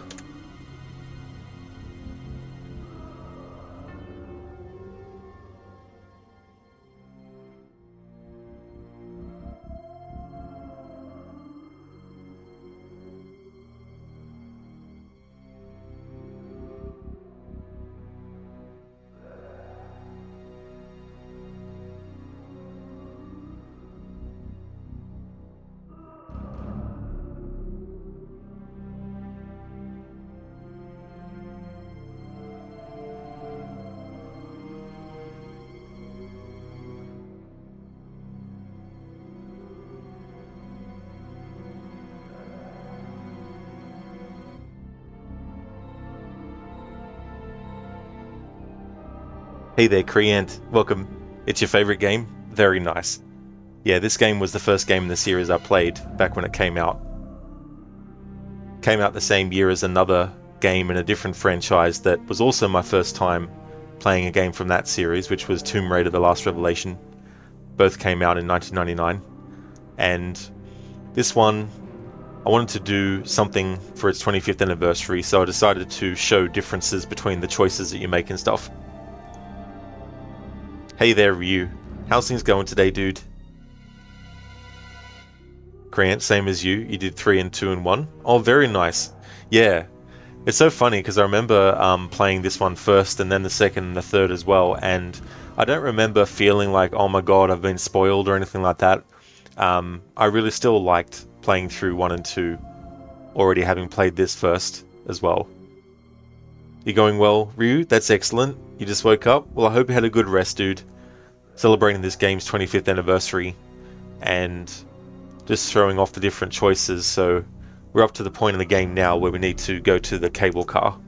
[SPEAKER 1] Hey there, Creant. Welcome. It's your favorite game? Very nice. Yeah, this game was the first game in the series I played back when it came out. Came out the same year as another game in a different franchise that was also my first time playing a game from that series, which was Tomb Raider: The Last Revelation. Both came out in 1999. And this one, I wanted to do something for its 25th anniversary, so I decided to show differences between the choices that you make and stuff. Hey there, Ryu. How's things going today, dude? Grant, same as you. You did 3 and 2 and 1. Oh, very nice. Yeah. It's so funny because I remember playing this one first and then the second and the third as well, and I don't remember feeling like, oh my god, I've been spoiled or anything like that. I really still liked playing through 1 and 2, already having played this first as well. You going well, Ryu? That's excellent. You just woke up? Well, I hope you had a good rest, dude. Celebrating this game's 25th anniversary and just throwing off the different choices, so we're up to the point in the game now where we need to go to the cable car.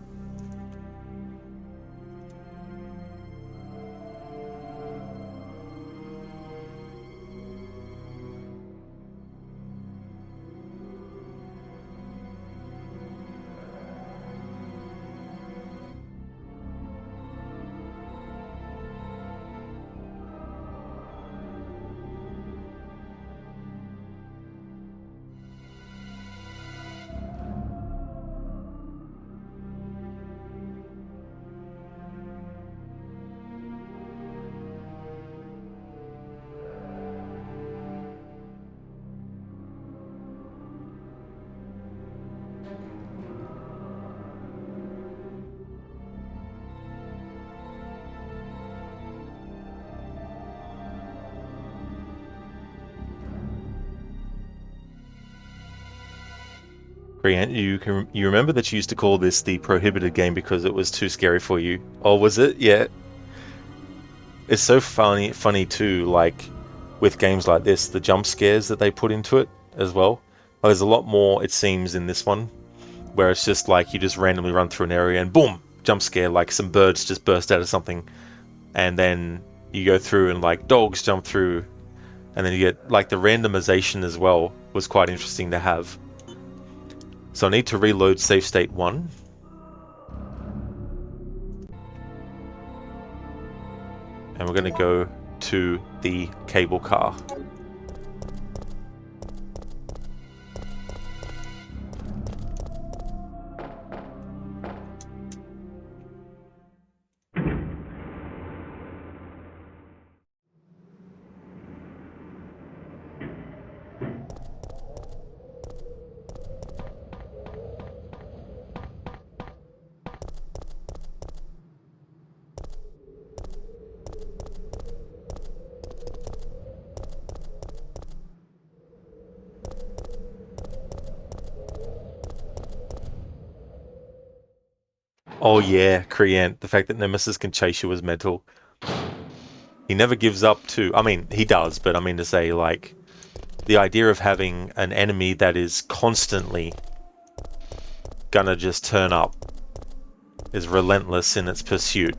[SPEAKER 1] Brian, you remember that you used to call this the prohibited game because it was too scary for you? Or was it? Yeah. It's so funny too, like with games like this, the jump scares that they put into it as well. There's a lot more, it seems, in this one, where it's just like you just randomly run through an area and boom, jump scare, like some birds just burst out of something, and then you go through and like dogs jump through, and then you get like the randomization as well was quite interesting to have. So I need to reload save state 1. And we're going to go to the cable car. Oh yeah, Kriant, the fact that Nemesis can chase you is mental. He never gives up to, I mean, he does, but I mean to say, like, the idea of having an enemy that is constantly gonna just turn up is relentless in its pursuit.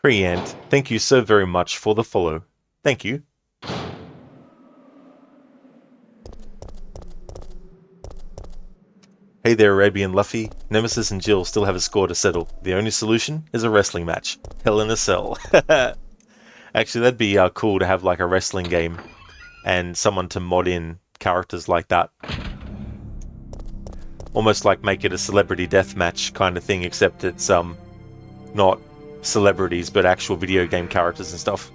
[SPEAKER 1] Kriant, thank you so very much for the follow. Thank you. Hey there, Arabian Luffy. Nemesis and Jill still have a score to settle. The only solution is a wrestling match. Hell in a Cell. Actually, that'd be cool to have like a wrestling game and someone to mod in characters like that. almost like make it a celebrity deathmatch kind of thing, except it's not celebrities but actual video game characters and stuff.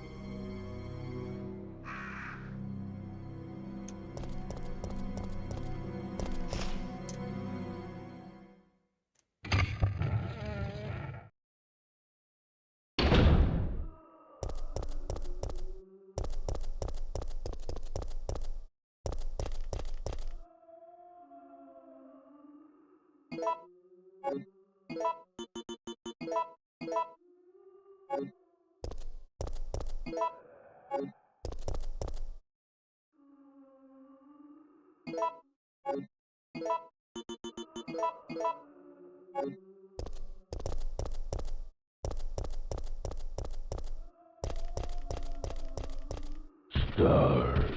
[SPEAKER 2] Stars.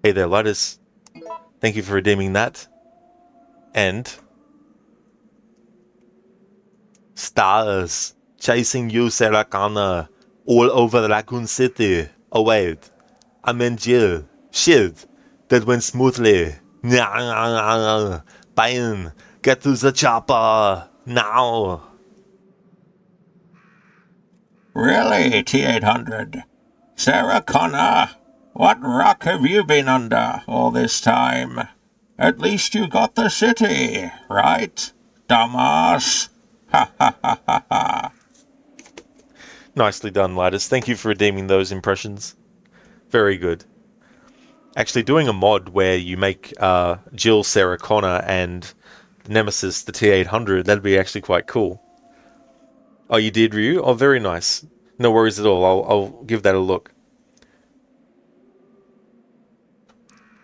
[SPEAKER 1] Hey there, Lidus. Thank you for redeeming that. And stars chasing you, Sarah Connor, all over Raccoon City. Oh wait, I'm in jail. Shit, that went smoothly. Bang, get to the chopper now.
[SPEAKER 3] Really, T-800? Sarah Connor? What rock have you been under all this time? At least you got the city, right, dumbass? Ha ha ha ha ha.
[SPEAKER 1] Nicely done, Lidus. Thank you for redeeming those impressions. Very good. Actually, doing a mod where you make Jill Sarah Connor and Nemesis the T-800, that'd be actually quite cool. Oh, you did, Ryu? Oh, very nice. No worries at all. I'll give that a look.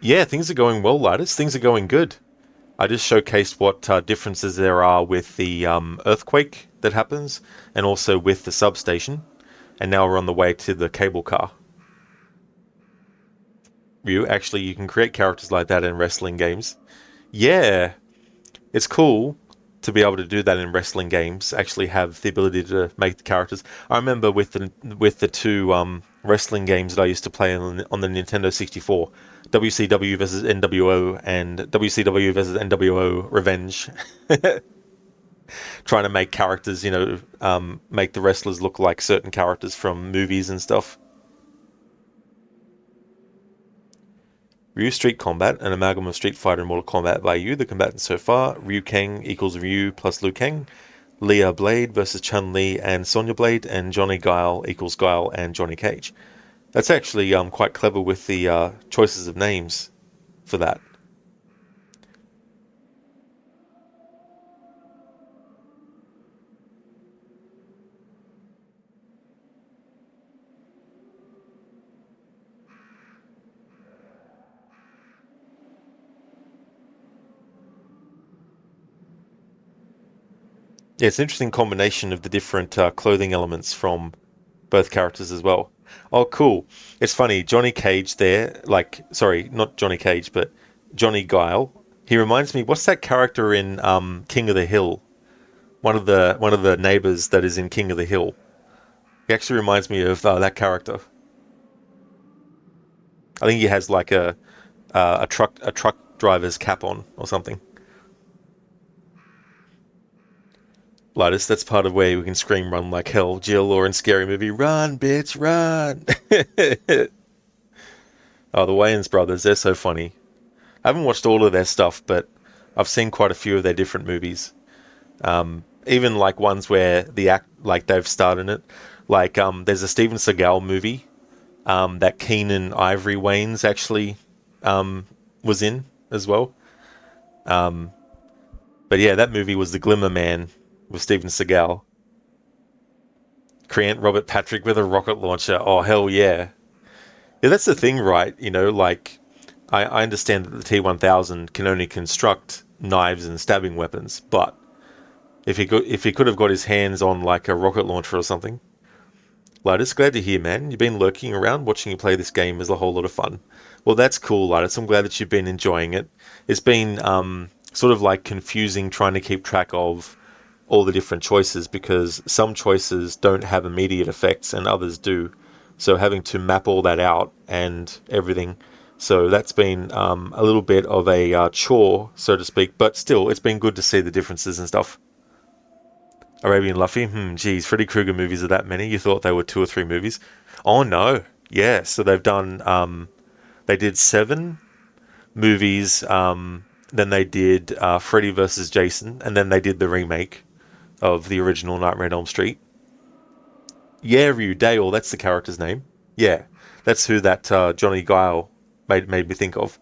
[SPEAKER 1] Yeah, things are going well, Lidus. Things are going good. I just showcased what differences there are with the earthquake that happens, and also with the substation. And now we're on the way to the cable car. Actually, you can create characters like that in wrestling games. Yeah, it's cool to be able to do that in wrestling games. Actually, have the ability to make the characters. I remember with the two wrestling games that I used to play on the Nintendo 64, WCW versus NWO and WCW versus NWO Revenge, trying to make characters, make the wrestlers look like certain characters from movies and stuff. Ryu Street Combat, an amalgam of Street Fighter and Mortal Kombat by you, the combatants so far. Ryu Kang equals Ryu plus Liu Kang. Leah Blade versus Chun-Li and Sonya Blade, and Johnny Guile equals Guile and Johnny Cage. That's actually quite clever with the choices of names for that. Yeah, it's an interesting combination of the different clothing elements from both characters as well. Oh, cool. It's funny, Johnny Cage there, sorry, not Johnny Cage, but Johnny Guile. He reminds me, what's that character in King of the Hill? One of the neighbors that is in King of the Hill. He actually reminds me of that character. I think he has like a truck driver's cap on or something. Linus, that's part of where we can scream run like hell. Jill or in Scary Movie, run, bitch, run. Oh, the Wayans brothers, they're so funny. I haven't watched all of their stuff, but I've seen quite a few of their different movies. Even like ones where the act like they've starred in it. Like there's a Steven Seagal movie that Keenan Ivory Wayans actually was in. as well. Um, but yeah, that movie was The Glimmer Man with Steven Seagal. Create Robert Patrick with a rocket launcher. Oh hell yeah! Yeah, that's the thing, right? Like I understand that the T-1000 can only construct knives and stabbing weapons, but if he could have got his hands on like a rocket launcher or something. Linus, glad to hear, man. You've been lurking around. Watching you play this game is a whole lot of fun. Well, that's cool, Linus. I'm glad that you've been enjoying it. It's been sort of like confusing trying to keep track of all the different choices because some choices don't have immediate effects and others do. So having to map all that out and everything. So that's been a little bit of a chore, so to speak. But still, it's been good to see the differences and stuff. Arabian Luffy? Geez, Freddy Krueger movies are that many? You thought they were 2 or 3 movies? Oh no. Yeah, so they've done they did 7 movies, then they did Freddy versus Jason, and then they did the remake of the original Nightmare on Elm Street. Yeah, Ryu Dale, that's the character's name. Yeah. That's who that Johnny Guile made me think of.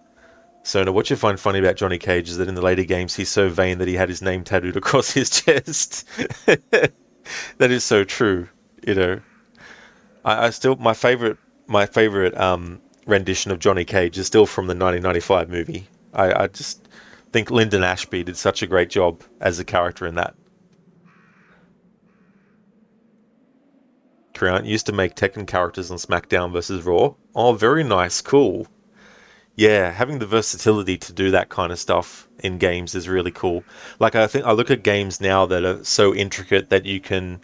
[SPEAKER 1] So now what you find funny about Johnny Cage is that in the later games he's so vain that he had his name tattooed across his chest. That is so true. You know, I still my favorite rendition of Johnny Cage is still from the 1995 movie. I just think Lyndon Ashby did such a great job as a character in that. Creant used to make Tekken characters on SmackDown versus Raw. Oh, very nice, cool. Yeah, having the versatility to do that kind of stuff in games is really cool. Like I think I look at games now that are so intricate that you can,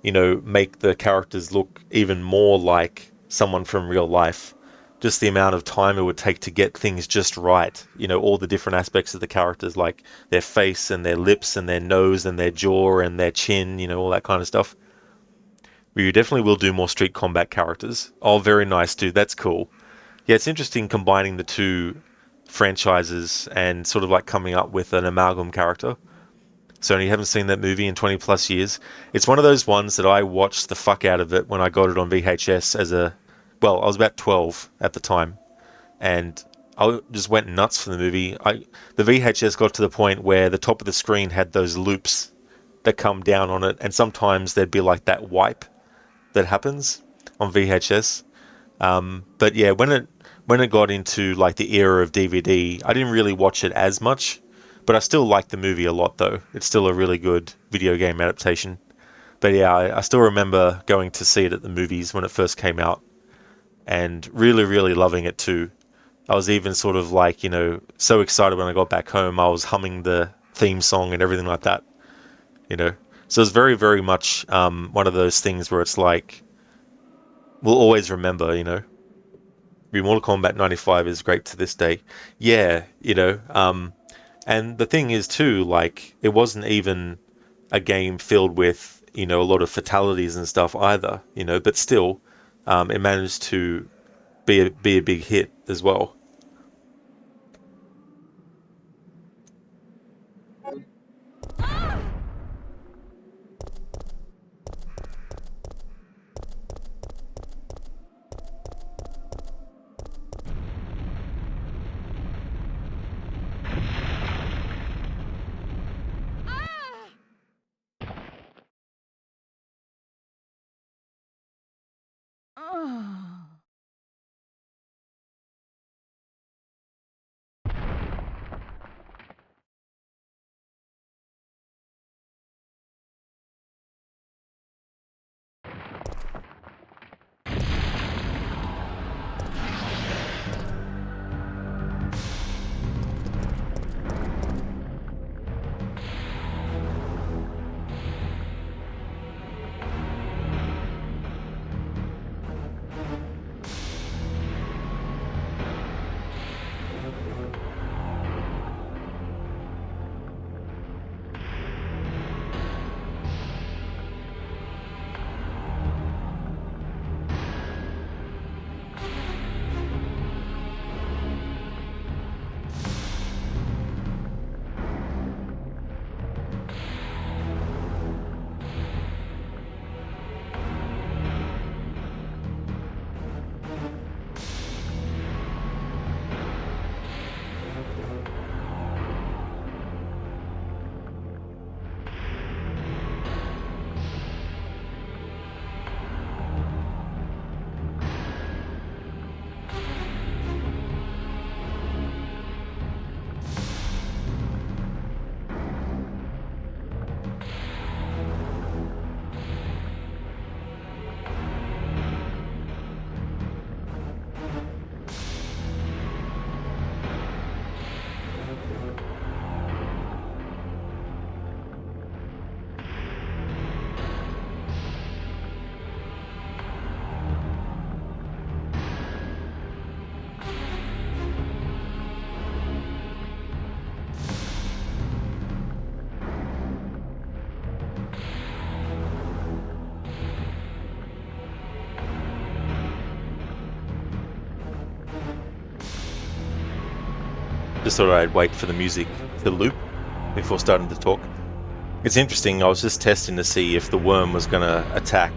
[SPEAKER 1] make the characters look even more like someone from real life. Just the amount of time it would take to get things just right. All the different aspects of the characters, like their face and their lips and their nose and their jaw and their chin, all that kind of stuff. We definitely will do more Street Combat characters. Oh, very nice, dude. That's cool. Yeah, it's interesting combining the two franchises and sort of like coming up with an amalgam character. So you haven't seen that movie in 20 plus years. It's one of those ones that I watched the fuck out of it when I got it on VHS I was about 12 at the time, and I just went nuts for the movie. The VHS got to the point where the top of the screen had those loops that come down on it, and sometimes there'd be like that wipe that happens on VHS. But yeah, when it got into like the era of DVD, I didn't really watch it as much, but I still like the movie a lot though. It's still a really good video game adaptation. But yeah, I still remember going to see it at the movies when it first came out and really, really loving it too. I was even sort of like, so excited when I got back home. I was humming the theme song and everything like that, you know. So it's very, very much one of those things where it's like, we'll always remember. Mortal Kombat 95 is great to this day. Yeah, and the thing is too, like, it wasn't even a game filled with, a lot of fatalities and stuff either, but still, it managed to be a big hit as well. Just thought I'd wait for the music to loop before starting to talk. It's interesting, I was just testing to see if the worm was going to attack.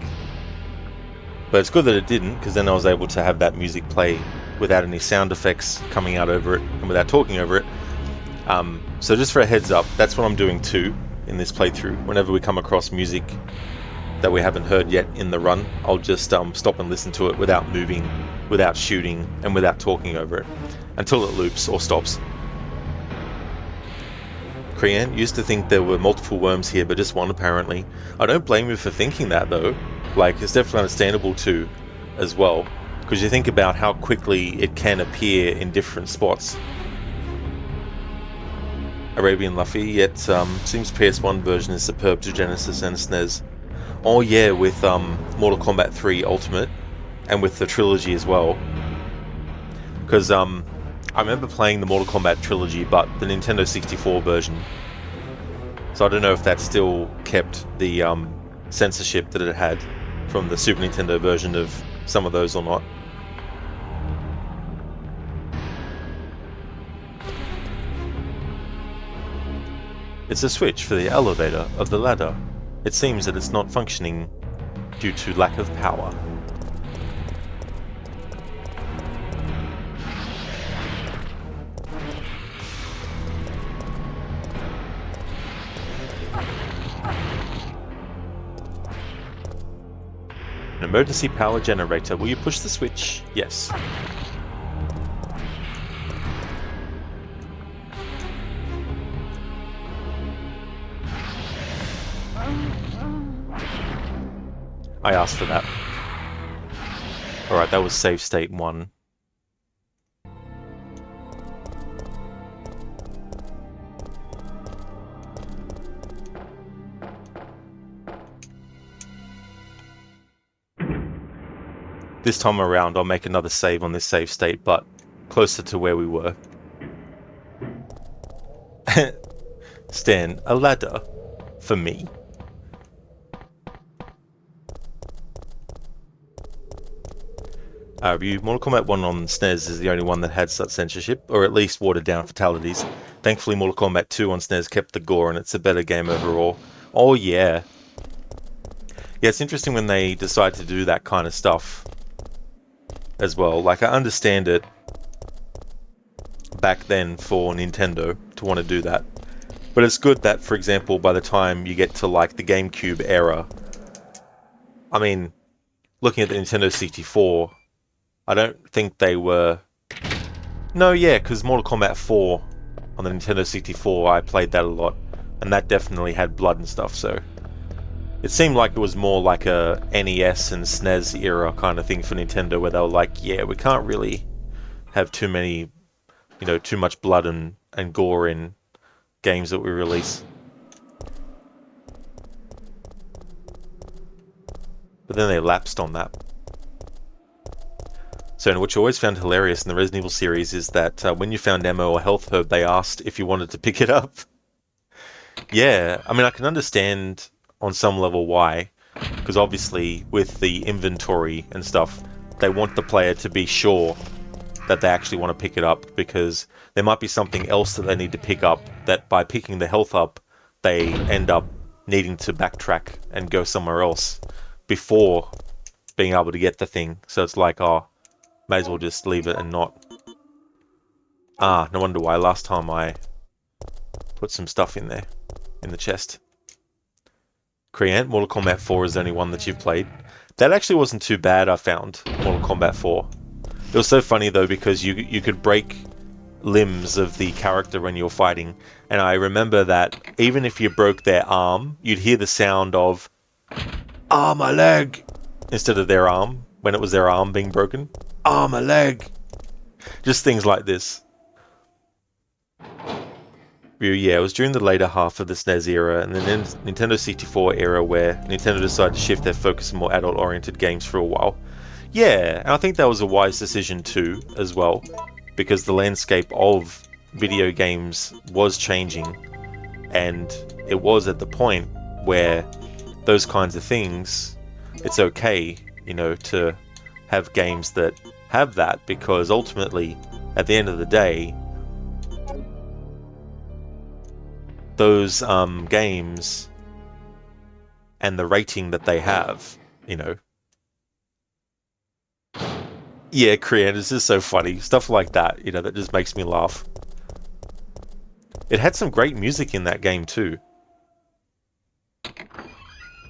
[SPEAKER 1] But it's good that it didn't, because then I was able to have that music play without any sound effects coming out over it and without talking over it. So just for a heads up, that's what I'm doing too in this playthrough. Whenever we come across music that we haven't heard yet in the run, I'll just stop and listen to it without moving, without shooting, and without talking over it, until it loops or stops. Crean used to think there were multiple worms here, but just one apparently. I don't blame you for thinking that though. Like, it's definitely understandable too, as well, because you think about how quickly it can appear in different spots. Arabian Luffy, yet seems PS1 version is superb to Genesis and SNES. Oh yeah, with Mortal Kombat 3 Ultimate, and with the trilogy as well. Because I remember playing the Mortal Kombat trilogy, but the Nintendo 64 version. So I don't know if that still kept the censorship that it had from the Super Nintendo version of some of those or not. It's a switch for the elevator of the ladder. It seems that it's not functioning due to lack of power. An emergency power generator. Will you push the switch? Yes. I asked for that. Alright, that was save state 1. This time around I'll make another save on this save state, but closer to where we were. Stan, a ladder? For me? Review. Mortal Kombat 1 on SNES is the only one that had such censorship, or at least watered down fatalities. Thankfully Mortal Kombat 2 on SNES kept the gore and it's a better game overall. Oh yeah. Yeah, it's interesting when they decide to do that kind of stuff as well. Like, I understand it back then for Nintendo to want to do that. But it's good that, for example, by the time you get to like the GameCube era, I mean, looking at the Nintendo 64, I don't think they were... No, yeah, because Mortal Kombat 4 on the Nintendo 64, I played that a lot, and that definitely had blood and stuff, so... It seemed like it was more like a NES and SNES era kind of thing for Nintendo, where they were like, yeah, we can't really have too many, you know, too much blood and gore in games that we release. But then they lapsed on that. So, what you always found hilarious in the Resident Evil series is that when you found ammo or health herb, they asked if you wanted to pick it up. Yeah, I mean, I can understand on some level why, because obviously with the inventory and stuff, they want the player to be sure that they actually want to pick it up, because there might be something else that they need to pick up that by picking the health up, they end up needing to backtrack and go somewhere else before being able to get the thing. So it's like, oh, may as well just leave it and not. Ah, no wonder why last time I put some stuff in there, in the chest. Creant, Mortal Kombat 4 is the only one that you've played. That actually wasn't too bad, I found, Mortal Kombat 4. It was so funny though, because you could break limbs of the character when you were fighting, and I remember that even if you broke their arm, you'd hear the sound of, "Ah, my leg!" instead of their arm, when it was their arm being broken. "Ah, my leg!" Just things like this. Yeah, it was during the later half of the SNES era and the Nintendo 64 era where Nintendo decided to shift their focus to more adult-oriented games for a while. Yeah, and I think that was a wise decision too, as well, because the landscape of video games was changing, and it was at the point where those kinds of things, it's okay, to have games that have that, because ultimately, at the end of the day, those games and the rating that they have, you know. Yeah, Korean is just so funny. Stuff like that, that just makes me laugh. It had some great music in that game too.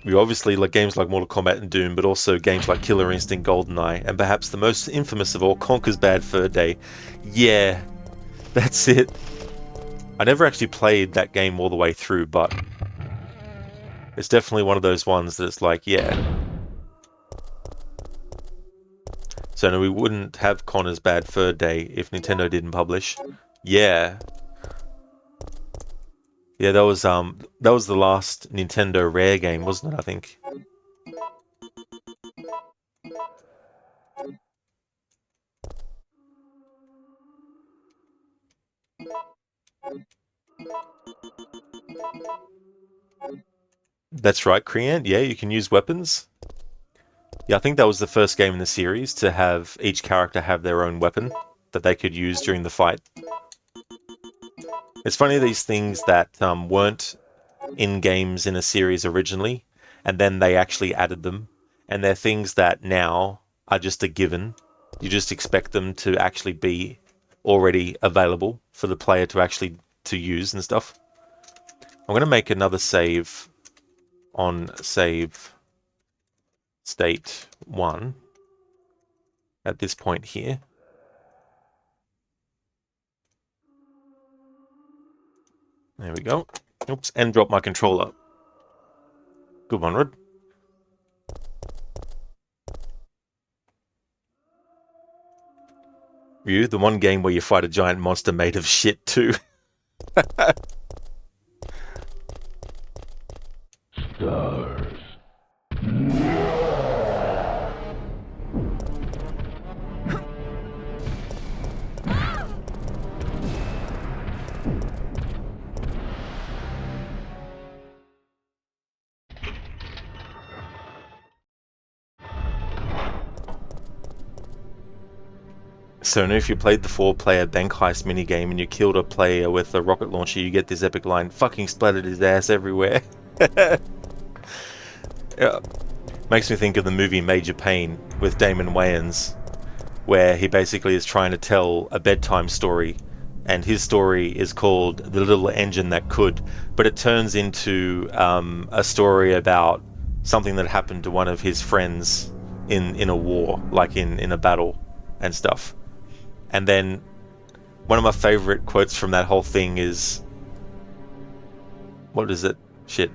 [SPEAKER 1] We obviously like games like Mortal Kombat and Doom, but also games like Killer Instinct, GoldenEye, and perhaps the most infamous of all, Conker's Bad Fur Day. Yeah, that's it. I never actually played that game all the way through, but it's definitely one of those ones that it's like, yeah. So no, we wouldn't have Conker's Bad Fur Day if Nintendo didn't publish. Yeah. Yeah, that was the last Nintendo Rare game, wasn't it, I think? That's right, Kriant. Yeah, you can use weapons. Yeah, I think that was the first game in the series to have each character have their own weapon that they could use during the fight. It's funny, these things that weren't in games in a series originally, and then they actually added them, and they're things that now are just a given. You just expect them to actually be already available for the player to actually to use and stuff. I'm going to make another save on save state 1 at this point here. There we go. Oops, and drop my controller. Good one, Rod. You, the one game where you fight a giant monster made of shit too.
[SPEAKER 2] Stars.
[SPEAKER 1] So now if you played the 4-player bank heist minigame and you killed a player with a rocket launcher, you get this epic line, fucking splattered his ass everywhere. Yeah. Makes me think of the movie Major Payne with Damon Wayans, where he basically is trying to tell a bedtime story, and his story is called The Little Engine That Could, but it turns into a story about something that happened to one of his friends in a war, like in a battle and stuff. And then one of my favorite quotes from that whole thing is, what is it? Shit.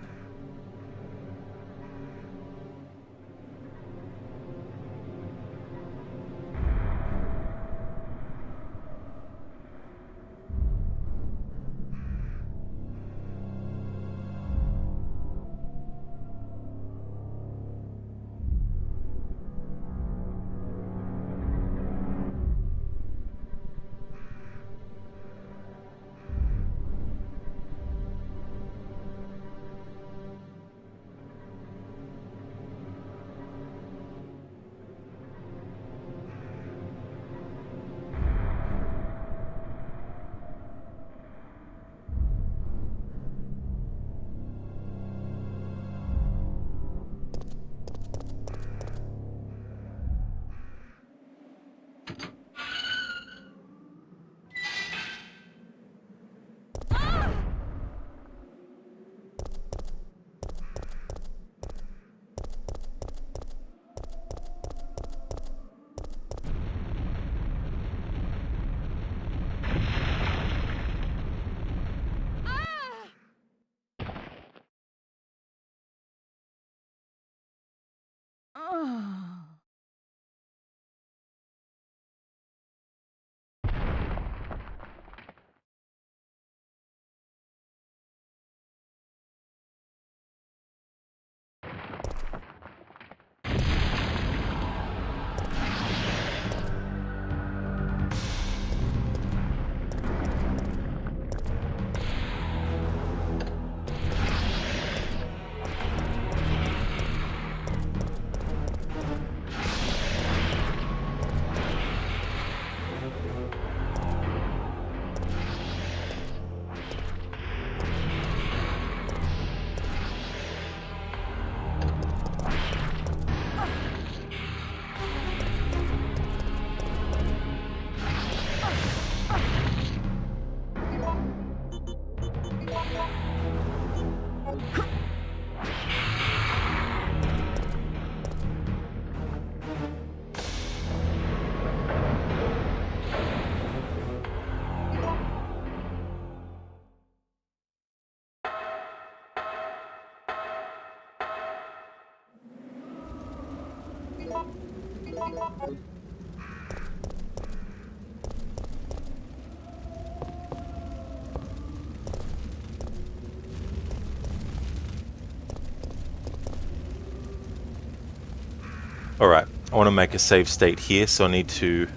[SPEAKER 1] Alright, I want to make a save state here, so I need to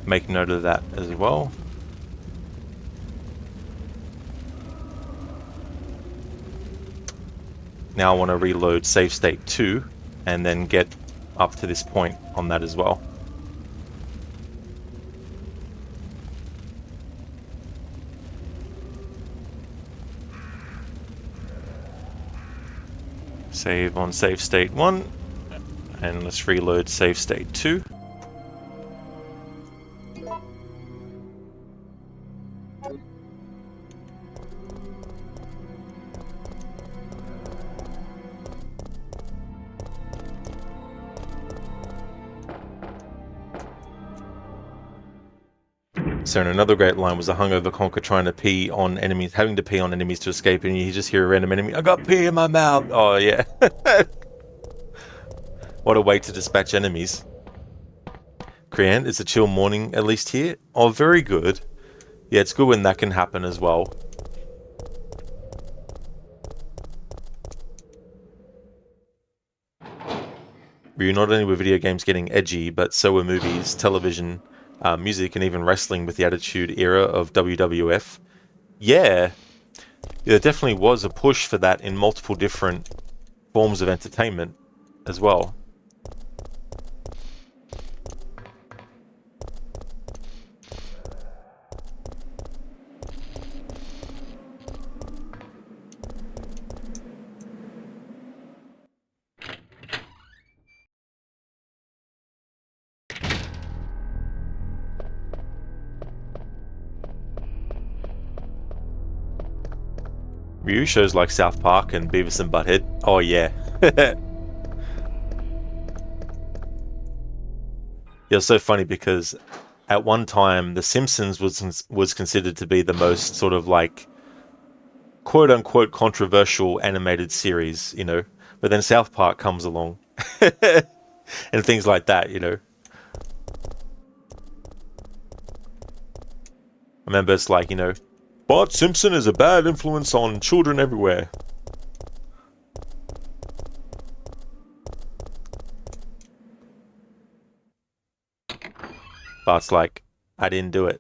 [SPEAKER 1] make note of that as well. Now I want to reload save state 2 and then get up to this point on that as well. Save on save state 1, and let's reload save state 2. So another great line was a hungover conker trying to pee on enemies, having to pee on enemies to escape, and you just hear a random enemy, I got pee in my mouth! Oh yeah. What a way to dispatch enemies. Krian, it's a chill morning, at least here. Oh, very good. Yeah, it's good when that can happen as well. Not only were video games getting edgy, but so were movies, television, music, and even wrestling with the Attitude Era of WWF. Yeah, there definitely was a push for that in multiple different forms of entertainment as well. Ryu shows like South Park and Beavis and Butthead. Oh yeah. Yeah, it's so funny because at one time The Simpsons was considered to be the most sort of like quote unquote controversial animated series, you know. But then South Park comes along and things like that, you know. I remember it's like, you know, Bart Simpson is a bad influence on children everywhere. Bart's like, I didn't do it.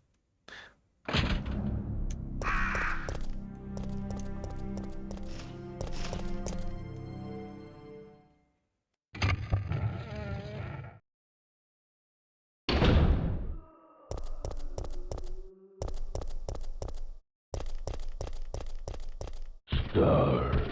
[SPEAKER 2] Stars.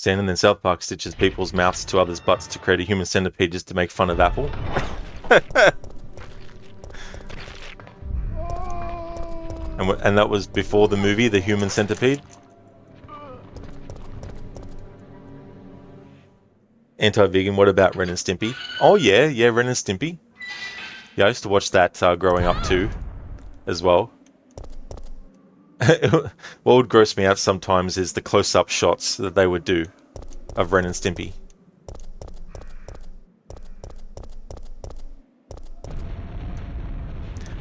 [SPEAKER 1] And then South Park stitches people's mouths to others' butts to create a human centipede just to make fun of Apple. And that was before the movie, The Human Centipede. Anti-vegan, what about Ren and Stimpy? Oh yeah, Ren and Stimpy. Yeah, I used to watch that growing up too, as well. What would gross me out sometimes is the close-up shots that they would do of Ren and Stimpy.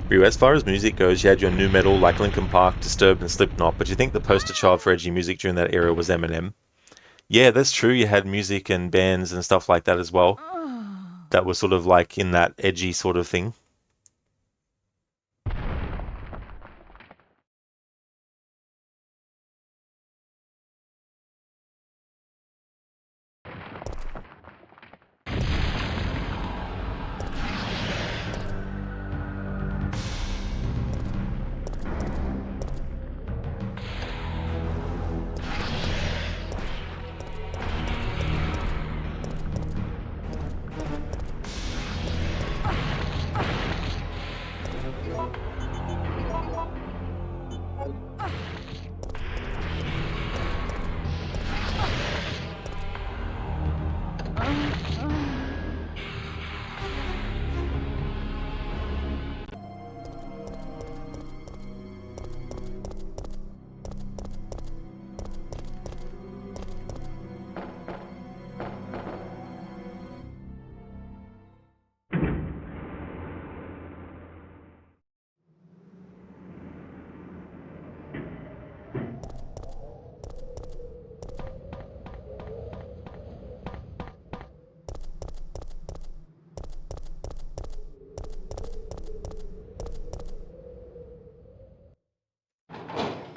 [SPEAKER 1] Ryu, as far as music goes, you had your nu metal like Linkin Park, Disturbed, and Slipknot, but you think the poster child for edgy music during that era was Eminem? Yeah, that's true. You had music and bands and stuff like that as well. That was sort of like in that edgy sort of thing.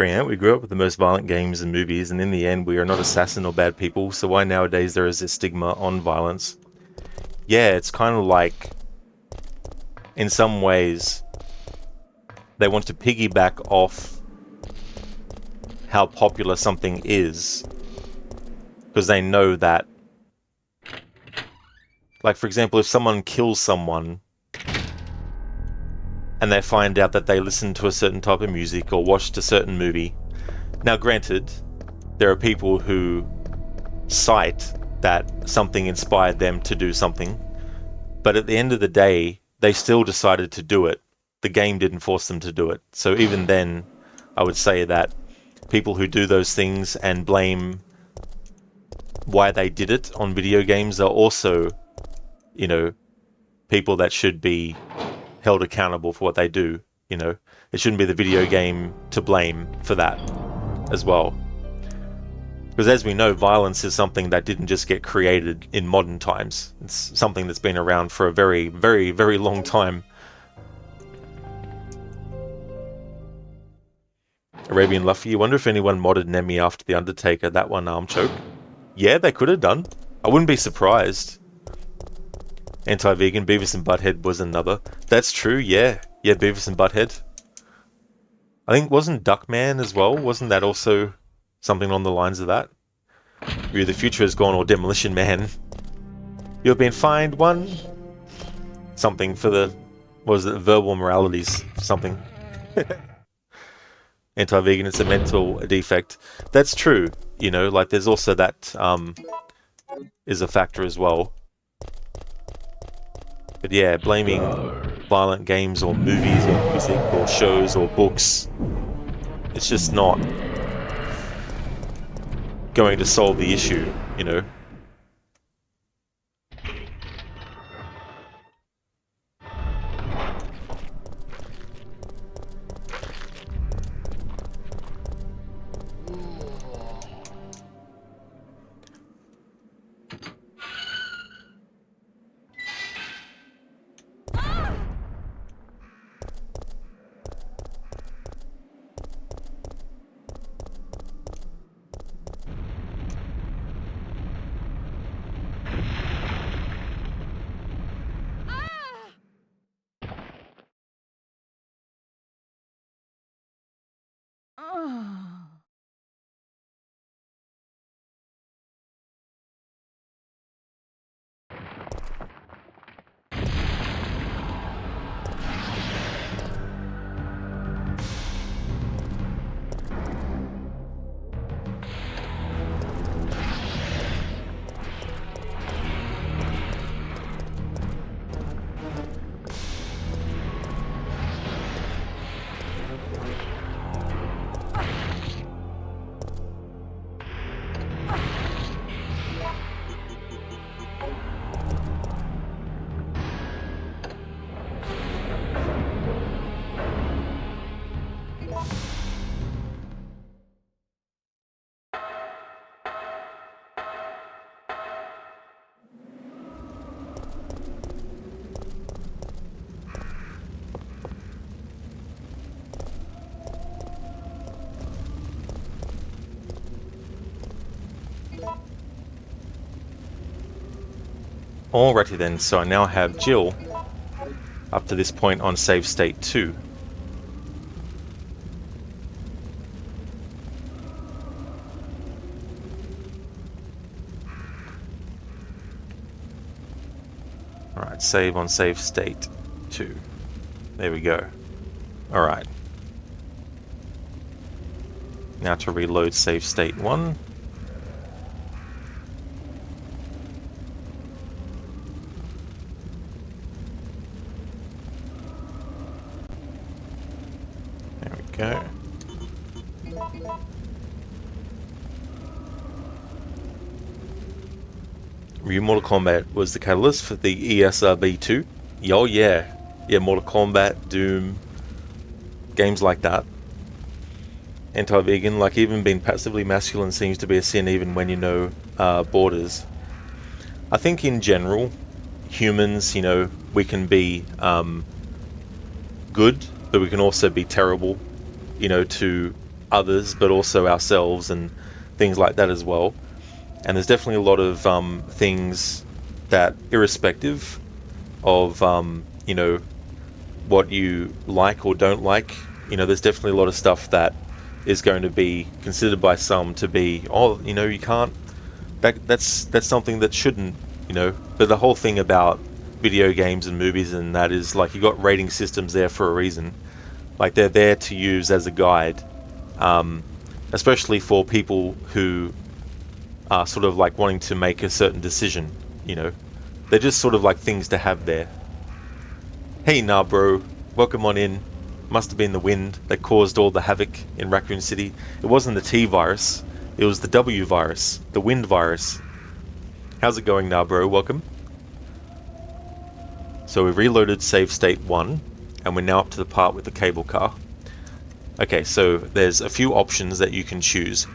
[SPEAKER 1] Yeah, we grew up with the most violent games and movies, and in the end, we are not assassin or bad people. So why nowadays there is a stigma on violence? Yeah, it's kind of like, in some ways, they want to piggyback off how popular something is, because they know that, like, for example, if someone kills someone and they find out that they listened to a certain type of music or watched a certain movie. Now, granted, there are people who cite that something inspired them to do something, but at the end of the day, they still decided to do it. The game didn't force them to do it. So even then, I would say that people who do those things and blame why they did it on video games are also, you know, people that should be held accountable for what they do. You know, it shouldn't be the video game to blame for that as well. Because as we know, violence is something that didn't just get created in modern times. It's something that's been around for a very, very, very long time. Arabian Luffy, you wonder if anyone modded Nemi after the Undertaker, that one arm choke? Yeah, they could have done. I wouldn't be surprised. Anti-vegan, Beavis and Butthead was another. That's true, yeah. Yeah, Beavis and Butthead. I think, wasn't Duckman as well? Wasn't that also something on the lines of that? Either the future has gone or Demolition Man. You've been fined one... something for the... what was it? Verbal moralities. Something. Anti-vegan, it's a mental defect. That's true. You know, like there's also that is a factor as well. But yeah, blaming violent games or movies or music or shows or books, it's just not going to solve the issue, you know. Alrighty then, so I now have Jill up to this point on save state 2. Alright, save on save state 2. There we go. Alright. Now to reload save state 1. There we go. Mortal Kombat was the catalyst for the ESRB2. Oh yeah. Yeah, Mortal Kombat, Doom, games like that. Anti-vegan, like even being passively masculine seems to be a sin even when you know borders. I think in general, humans, you know, we can be good, but we can also be terrible, you know, to others, but also ourselves and things like that as well. And there's definitely a lot of things that, irrespective of what you like or don't like, there's definitely a lot of stuff that is going to be considered by some to be, oh, you can't. That's something that shouldn't, But the whole thing about video games and movies and that is like you got rating systems there for a reason. Like they're there to use as a guide, um, especially for people who are sort of like wanting to make a certain decision. You know, they're just sort of like things to have there. Hey, nah, bro, welcome on in. Must have been the wind that caused all the havoc in Raccoon City. It wasn't the T virus, it was the W virus, the wind virus. How's it going now, bro? Welcome. So we've reloaded save state 1, and we're now up to the part with the cable car. Okay, so there's a few options that you can choose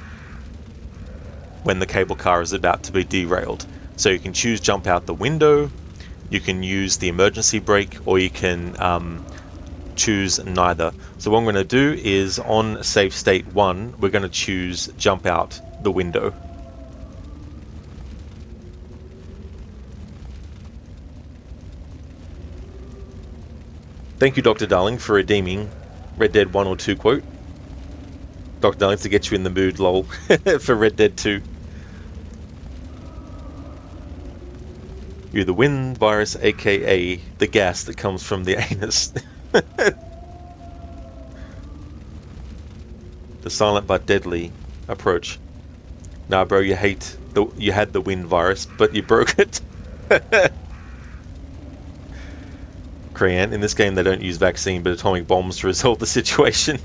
[SPEAKER 1] when the cable car is about to be derailed. So you can choose jump out the window, you can use the emergency brake, or you can choose neither. So what I'm going to do is on save state 1, we're going to choose jump out the window. Thank you, Dr. Darling, for redeeming Red Dead 1 or 2 quote. Dr. Darling, to get you in the mood, lol, for Red Dead 2. You're the wind virus, aka the gas that comes from the anus. The silent but deadly approach. Nah, bro, you had the wind virus, but you broke it. Crayan, in this game they don't use vaccine but atomic bombs to resolve the situation.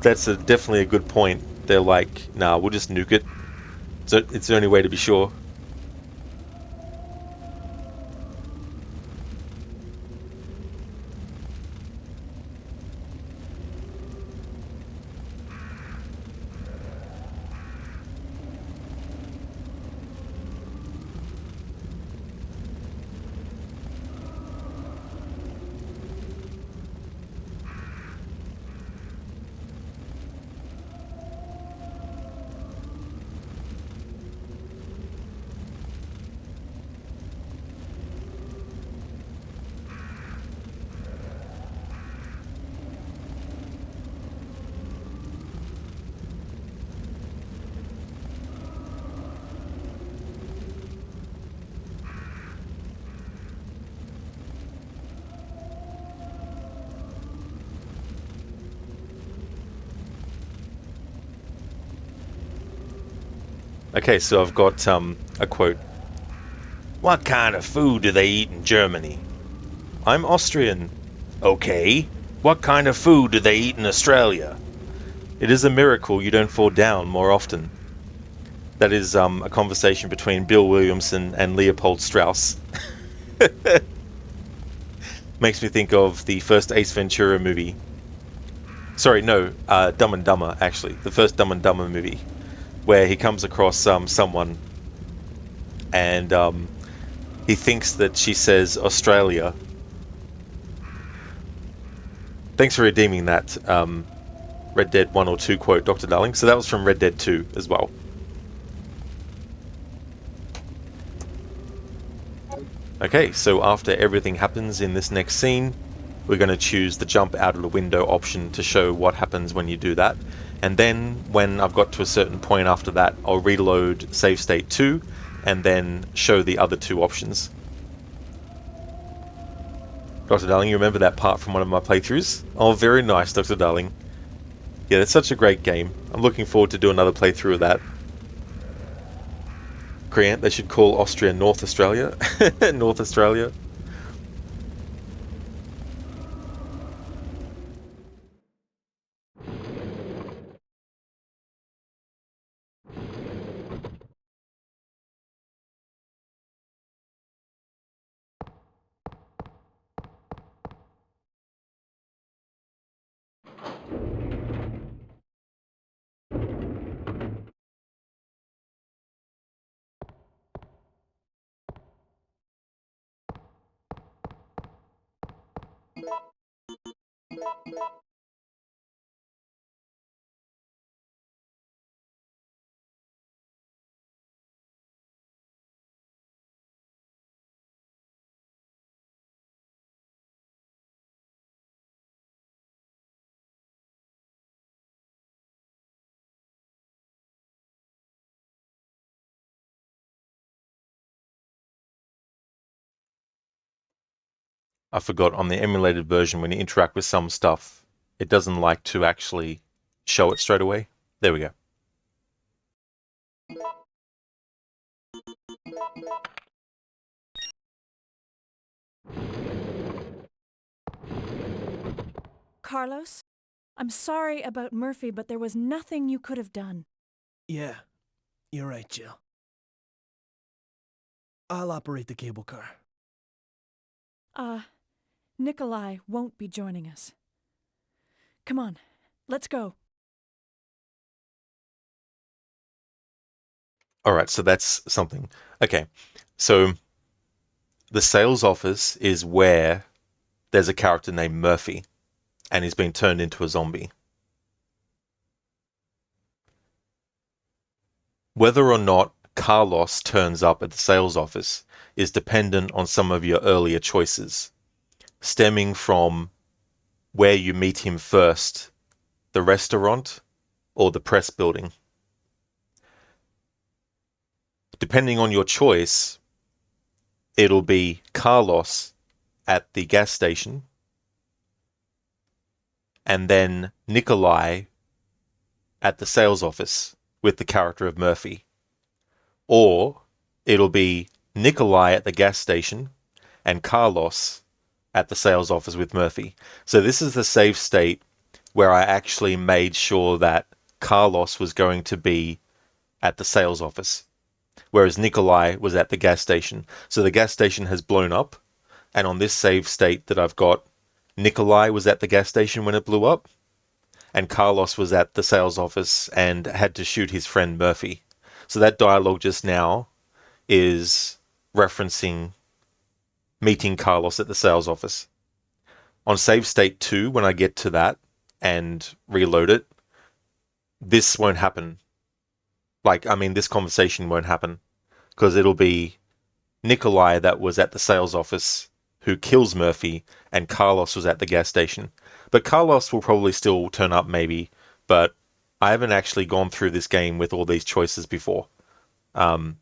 [SPEAKER 1] That's definitely a good point. They're like, nah, we'll just nuke it. So it's the only way to be sure. Okay, so I've got a quote. What kind of food do they eat in Germany? I'm Austrian. Okay. What kind of food do they eat in Australia? It is a miracle you don't fall down more often. That is a conversation between Bill Williamson and Leopold Strauss. Makes me think of the first Ace Ventura movie. Sorry, no, Dumb and Dumber, actually. The first Dumb and Dumber movie, where he comes across someone and he thinks that she says Australia. Thanks for redeeming that Red Dead 1 or 2 quote, Dr. Darling. So that was from Red Dead 2 as well. Okay, so after everything happens in this next scene, we're going to choose the jump out of the window option to show what happens when you do that. And then when I've got to a certain point after that, I'll reload save state 2 and then show the other two options. Dr. Darling, you remember that part from one of my playthroughs? Oh, very nice, Dr. Darling. Yeah, it's such a great game. I'm looking forward to do another playthrough of that. Grant, they should call Austria North Australia. North Australia. I forgot on the emulated version, when you interact with some stuff, it doesn't like to actually show it straight away. There we go.
[SPEAKER 4] Carlos, I'm sorry about Murphy, but there was nothing you could have done.
[SPEAKER 5] Yeah, you're right, Jill. I'll operate the cable car.
[SPEAKER 4] Nikolai won't be joining us. Come on, let's go.
[SPEAKER 1] Alright, so that's something. Okay, so the sales office is where there's a character named Murphy, and he's been turned into a zombie. Whether or not Carlos turns up at the sales office is dependent on some of your earlier choices, stemming from where you meet him first, the restaurant or the press building. Depending on your choice, it'll be Carlos at the gas station, and then Nikolai at the sales office with the character of Murphy. Or it'll be Nikolai at the gas station and Carlos at the sales office with Murphy. So this is the save state where I actually made sure that Carlos was going to be at the sales office, whereas Nikolai was at the gas station. So the gas station has blown up, and on this save state that I've got, Nikolai was at the gas station when it blew up, and Carlos was at the sales office and had to shoot his friend Murphy. So that dialogue just now is referencing meeting Carlos at the sales office. On save state 2, when I get to that and reload it, this won't happen. This conversation won't happen, because it'll be Nikolai that was at the sales office who kills Murphy, and Carlos was at the gas station. But Carlos will probably still turn up maybe, but I haven't actually gone through this game with all these choices before.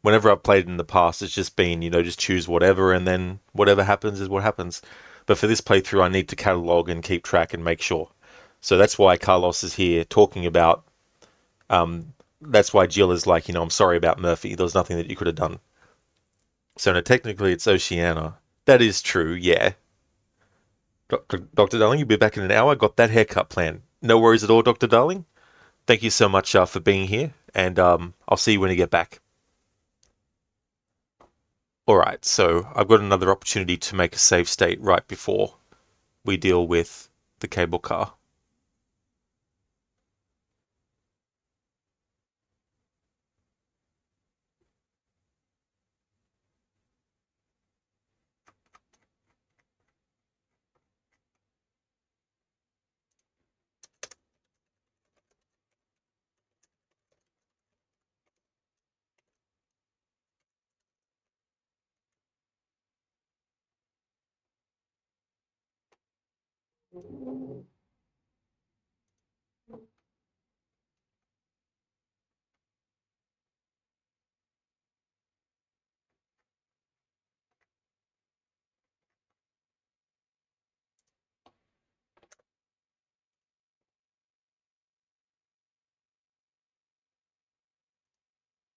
[SPEAKER 1] Whenever I've played in the past, it's just been, just choose whatever, and then whatever happens is what happens. But for this playthrough, I need to catalog and keep track and make sure. So that's why Carlos is here talking about, that's why Jill is like, I'm sorry about Murphy. There was nothing that you could have done. So no, technically it's Oceania. That is true, yeah. Dr. Darling, you'll be back in an hour. Got that haircut plan. No worries at all, Dr. Darling. Thank you so much for being here, and I'll see you when you get back. Alright, so I've got another opportunity to make a save state right before we deal with the cable car.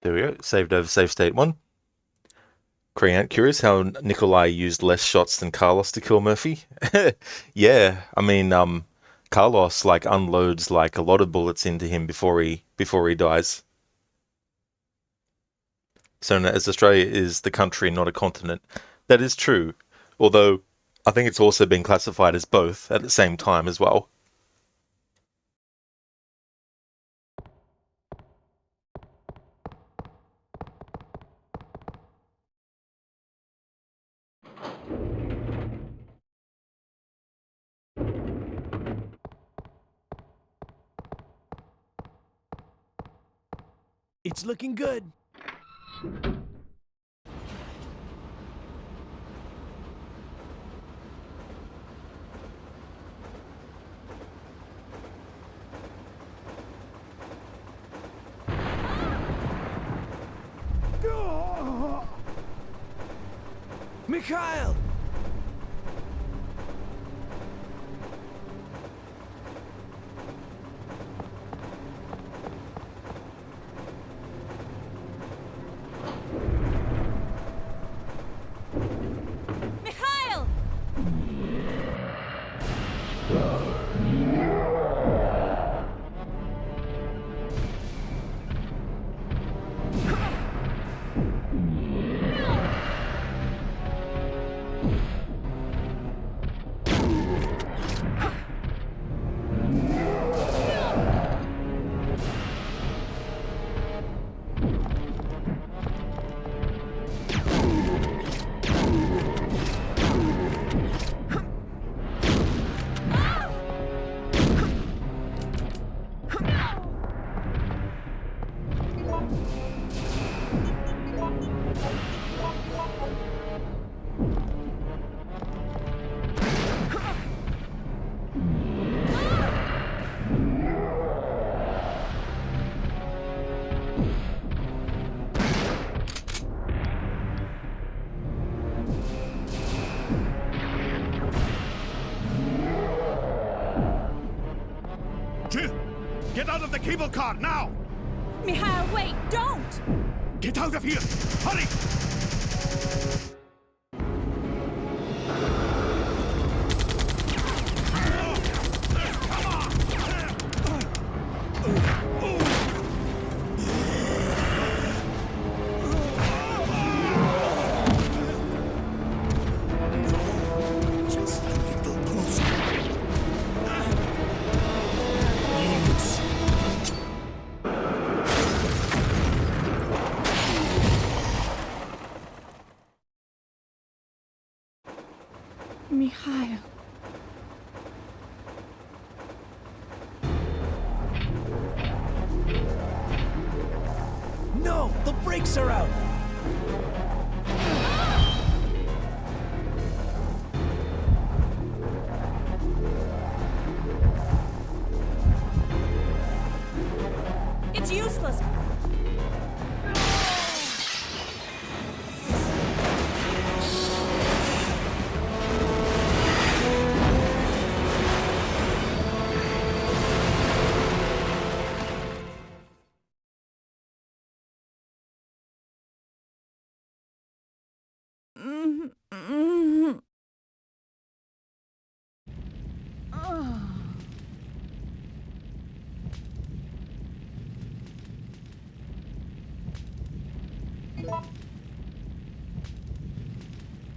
[SPEAKER 1] There we go, saved over save state 1. Curious how Nikolai used less shots than Carlos to kill Murphy? Yeah, Carlos unloads a lot of bullets into him before he dies. So as Australia is the country, not a continent. That is true, although I think it's also been classified as both at the same time as well.
[SPEAKER 5] It's looking good. Mikhail!
[SPEAKER 6] Jill! Get out of the cable car, now!
[SPEAKER 4] Mikhail, wait, don't!
[SPEAKER 6] Get out of here! Hurry!
[SPEAKER 5] Just a little closer.
[SPEAKER 4] Mikhail.
[SPEAKER 5] No, the brakes are out.
[SPEAKER 4] It's useless.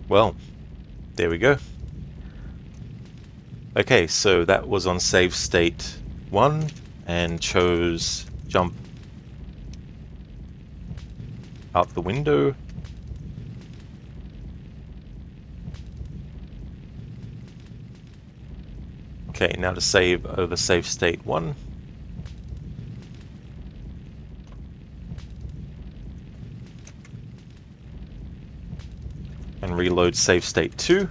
[SPEAKER 1] Well, there we go. Okay, so that was on save state 1 and chose jump out the window. Okay, now to save over save state 1. And reload save state 2.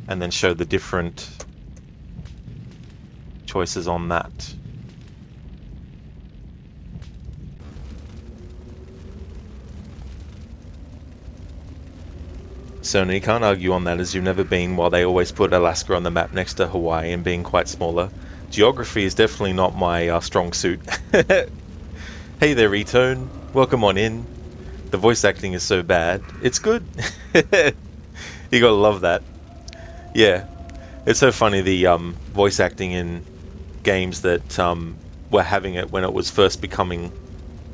[SPEAKER 1] And then show the different choices on that. So you can't argue on that, as you've never been, while they always put Alaska on the map next to Hawaii and being quite smaller. Geography is definitely not my strong suit. Hey there, Etone. Welcome on in. The voice acting is so bad. It's good. You gotta love that. Yeah. It's so funny, the voice acting in games that were having it when it was first becoming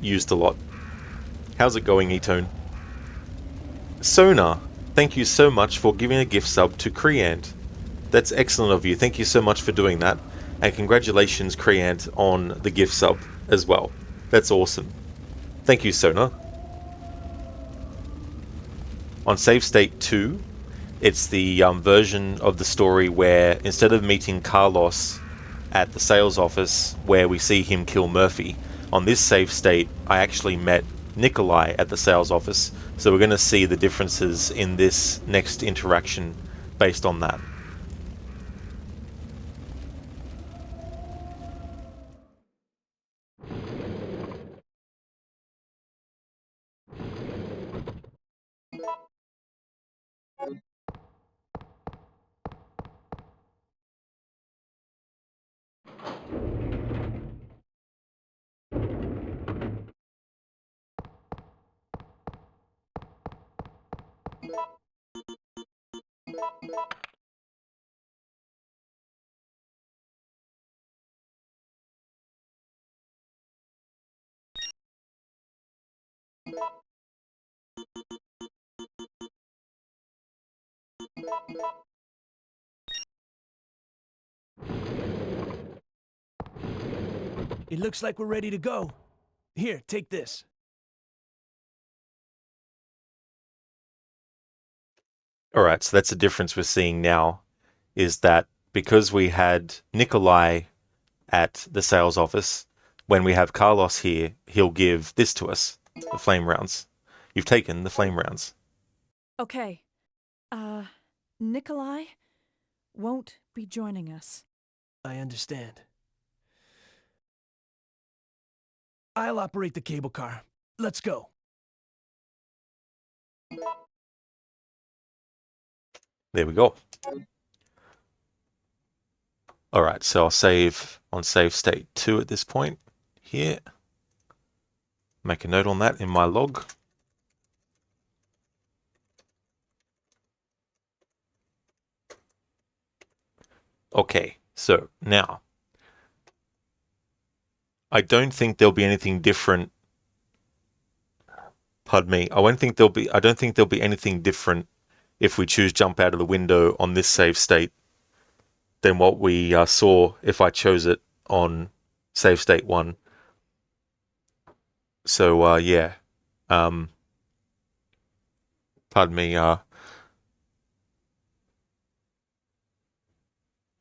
[SPEAKER 1] used a lot. How's it going, Etone? Sonar, thank you so much for giving a gift sub to Creant. That's excellent of you. Thank you so much for doing that. And congratulations, Creant, on the gift sub as well. That's awesome. Thank you, Sonar. On save state 2, it's the version of the story where instead of meeting Carlos at the sales office where we see him kill Murphy, on this save state I actually met Nikolai at the sales office, so we're going to see the differences in this next interaction based on that.
[SPEAKER 5] It looks like we're ready to go. Here, take this.
[SPEAKER 1] Alright, so that's the difference we're seeing now, is that because we had Nikolai at the sales office, when we have Carlos here, he'll give this to us, the flame rounds. You've taken the flame rounds.
[SPEAKER 4] Okay. Nikolai won't be joining us.
[SPEAKER 5] I understand. I'll operate the cable car. Let's go.
[SPEAKER 1] There we go. Alright, so I'll save on save state 2 at this point here. Make a note on that in my log. Okay, so now I don't think there'll be anything different. Pardon me. I don't think there'll be anything different if we choose jump out of the window on this save state than what we saw if I chose it on save state 1. So yeah. Pardon me.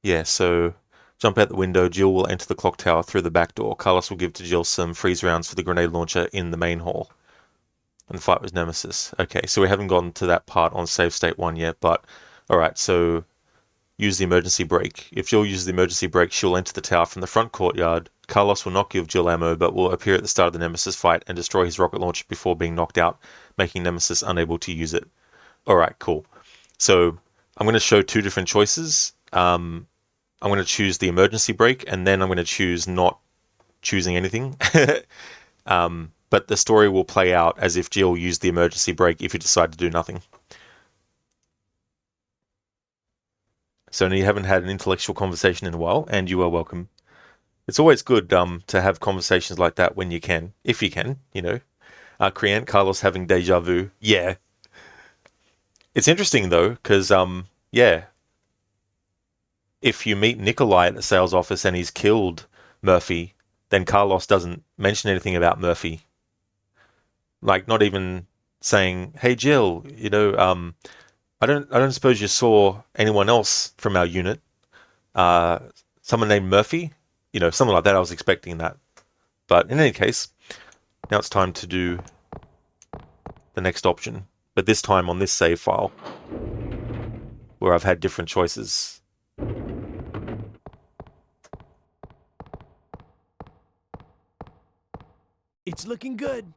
[SPEAKER 1] Yeah, so jump out the window. Jill will enter the clock tower through the back door. Carlos will give to Jill some freeze rounds for the grenade launcher in the main hall. And the fight was Nemesis. Okay, so we haven't gotten to that part on save state 1 yet, but alright, so use the emergency brake. If Jill uses the emergency brake, she'll enter the tower from the front courtyard. Carlos will not give Jill ammo, but will appear at the start of the Nemesis fight and destroy his rocket launcher before being knocked out, making Nemesis unable to use it. Alright, cool. So I'm going to show 2 different choices. I'm going to choose the emergency brake, and then I'm going to choose not choosing anything. But the story will play out as if Jill used the emergency brake if you decide to do nothing. So you haven't had an intellectual conversation in a while, and you are welcome. It's always good to have conversations like that when you can, if you can, you know. Creant, Carlos having deja vu. Yeah. It's interesting, though, because, yeah, if you meet Nikolai at the sales office and he's killed Murphy, then Carlos doesn't mention anything about Murphy. Like, not even saying, "Hey, Jill, you know, I don't suppose you saw anyone else from our unit, someone named Murphy?" You know, something like that. I was expecting that. But in any case, now it's time to do the next option, but this time on this save file, where I've had different choices.
[SPEAKER 5] It's looking good.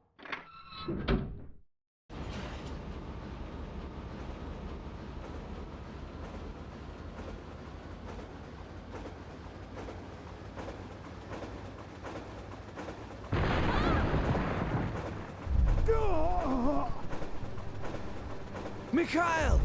[SPEAKER 5] Mikhail!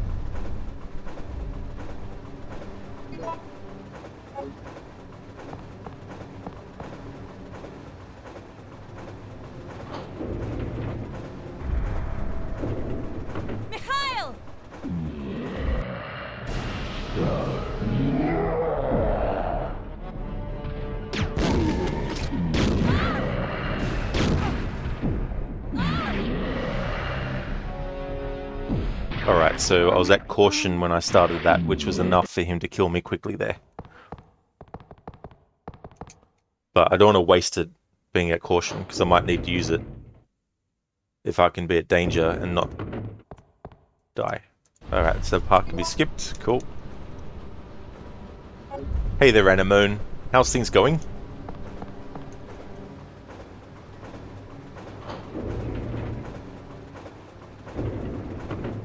[SPEAKER 4] Mikhail!
[SPEAKER 1] Alright, so I was at caution when I started that, which was enough for him to kill me quickly there. But I don't want to waste it being at caution, because I might need to use it if I can be at danger and not die. Alright, so the part can be skipped. Cool. Hey there, Anemone. How's things going?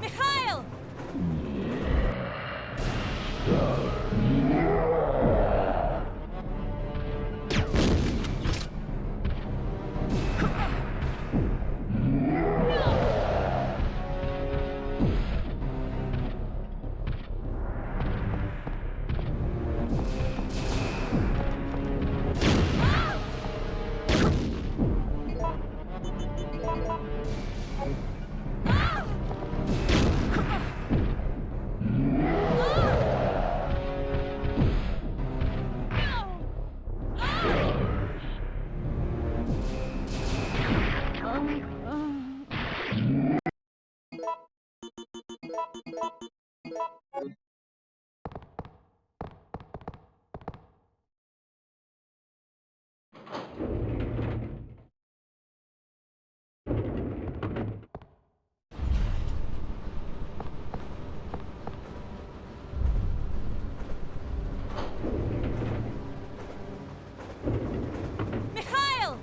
[SPEAKER 4] Mikhail! Mikhail!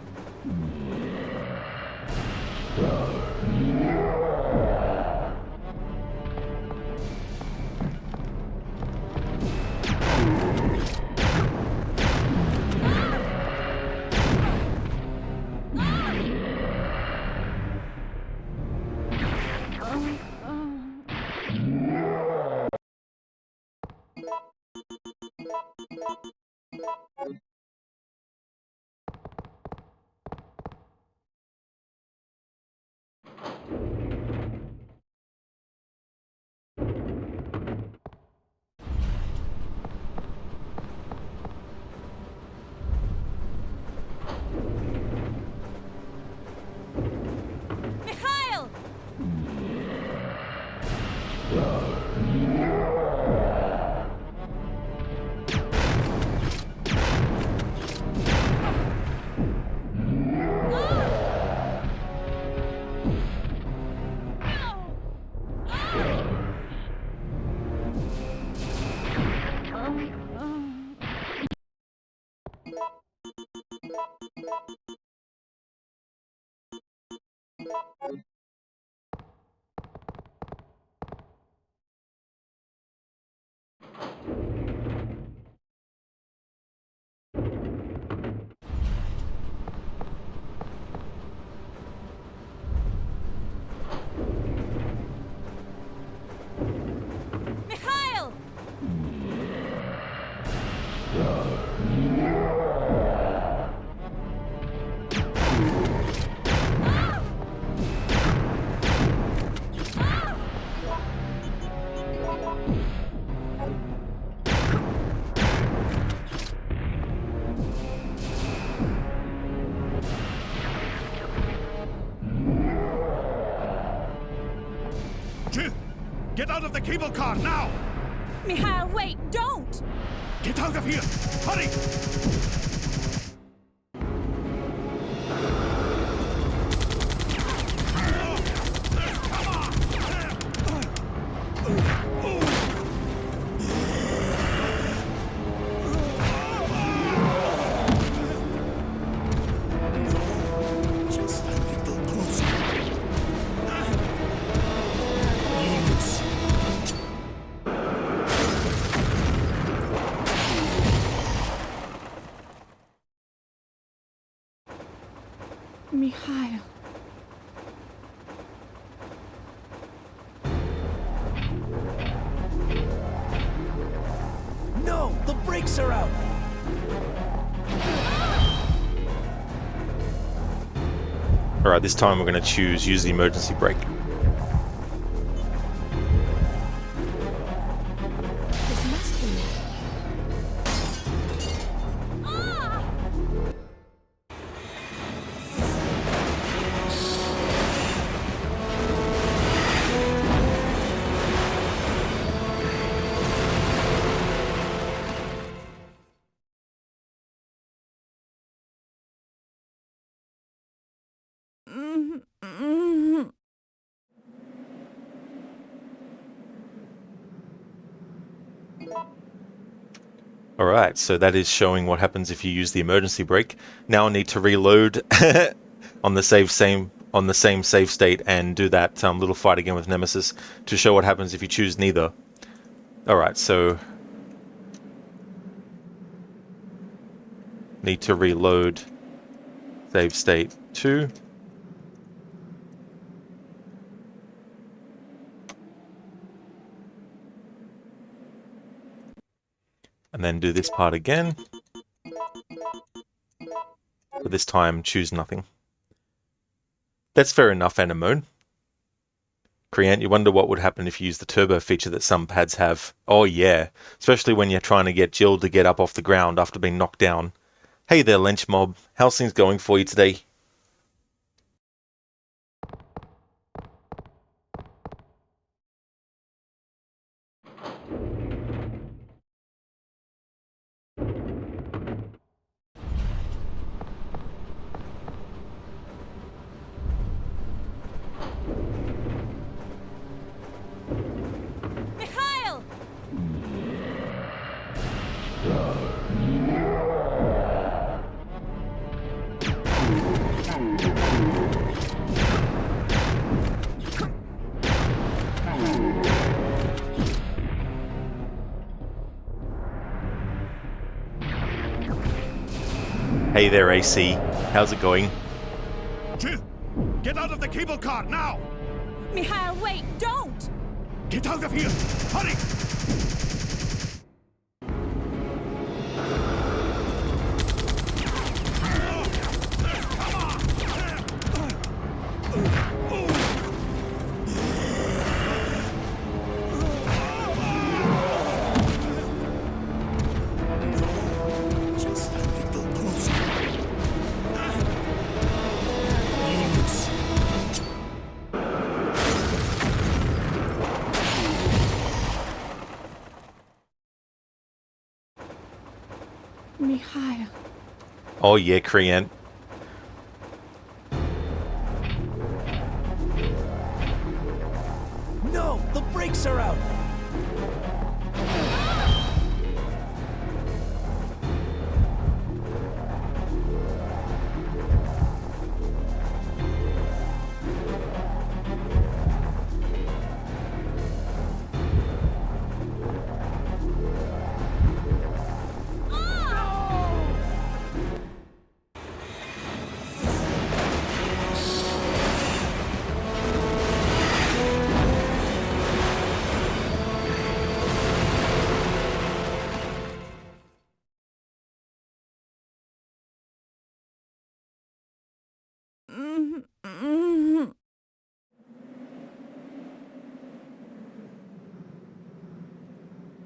[SPEAKER 4] Mikhail!
[SPEAKER 6] Jill, get out of the cable car now!
[SPEAKER 4] Mikhail, wait, don't!
[SPEAKER 6] Get out of here! Hurry! Just a little closer. Yes.
[SPEAKER 4] Mikhail.
[SPEAKER 5] No, the brakes are out.
[SPEAKER 1] Alright, this time we're going to use the emergency brake.
[SPEAKER 4] This must be it.
[SPEAKER 1] Alright, so that is showing what happens if you use the emergency brake. Now I need to reload on the same save state and do that little fight again with Nemesis to show what happens if you choose neither. Alright, so need to reload save state 2. And then do this part again. But this time choose nothing. That's fair enough, Anemone. Creant, you wonder what would happen if you use the turbo feature that some pads have. Oh yeah, especially when you're trying to get Jill to get up off the ground after being knocked down. Hey there, Lynch Mob. How's things going for you today?
[SPEAKER 4] Mikhail!
[SPEAKER 1] Hey there, AC. How's it going?
[SPEAKER 6] Jill, get out of the cable car now!
[SPEAKER 4] Mikhail, wait, don't!
[SPEAKER 6] Get out of here! Hurry! Just a little closer. Yes.
[SPEAKER 4] higher.
[SPEAKER 1] Oh yeah, Kriant.
[SPEAKER 5] No, the brakes are out.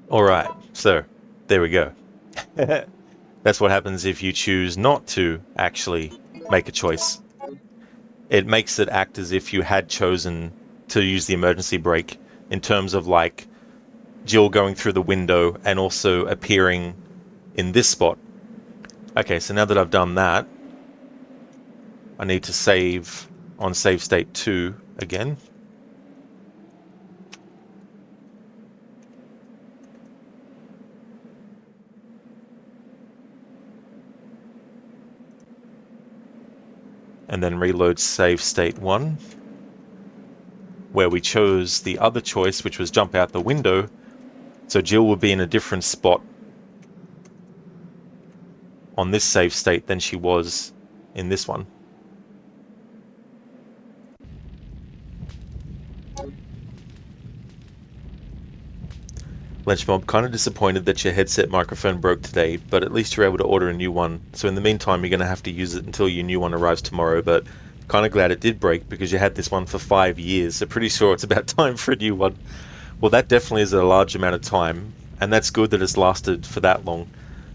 [SPEAKER 1] Alright, so there we go. That's what happens if you choose not to actually make a choice. It makes it act as if you had chosen to use the emergency brake in terms of like Jill going through the window and also appearing in this spot. Okay, so now that I've done that, I need to save on save state 2 again. And then reload save state 1, where we chose the other choice, which was jump out the window. So Jill will be in a different spot on this save state than she was in this one. Lynchmob, kind of disappointed that your headset microphone broke today, but at least you're able to order a new one. So in the meantime, you're going to have to use it until your new one arrives tomorrow, but kind of glad it did break because you had this one for 5 years, so pretty sure it's about time for a new one. Well, that definitely is a large amount of time, and that's good that it's lasted for that long.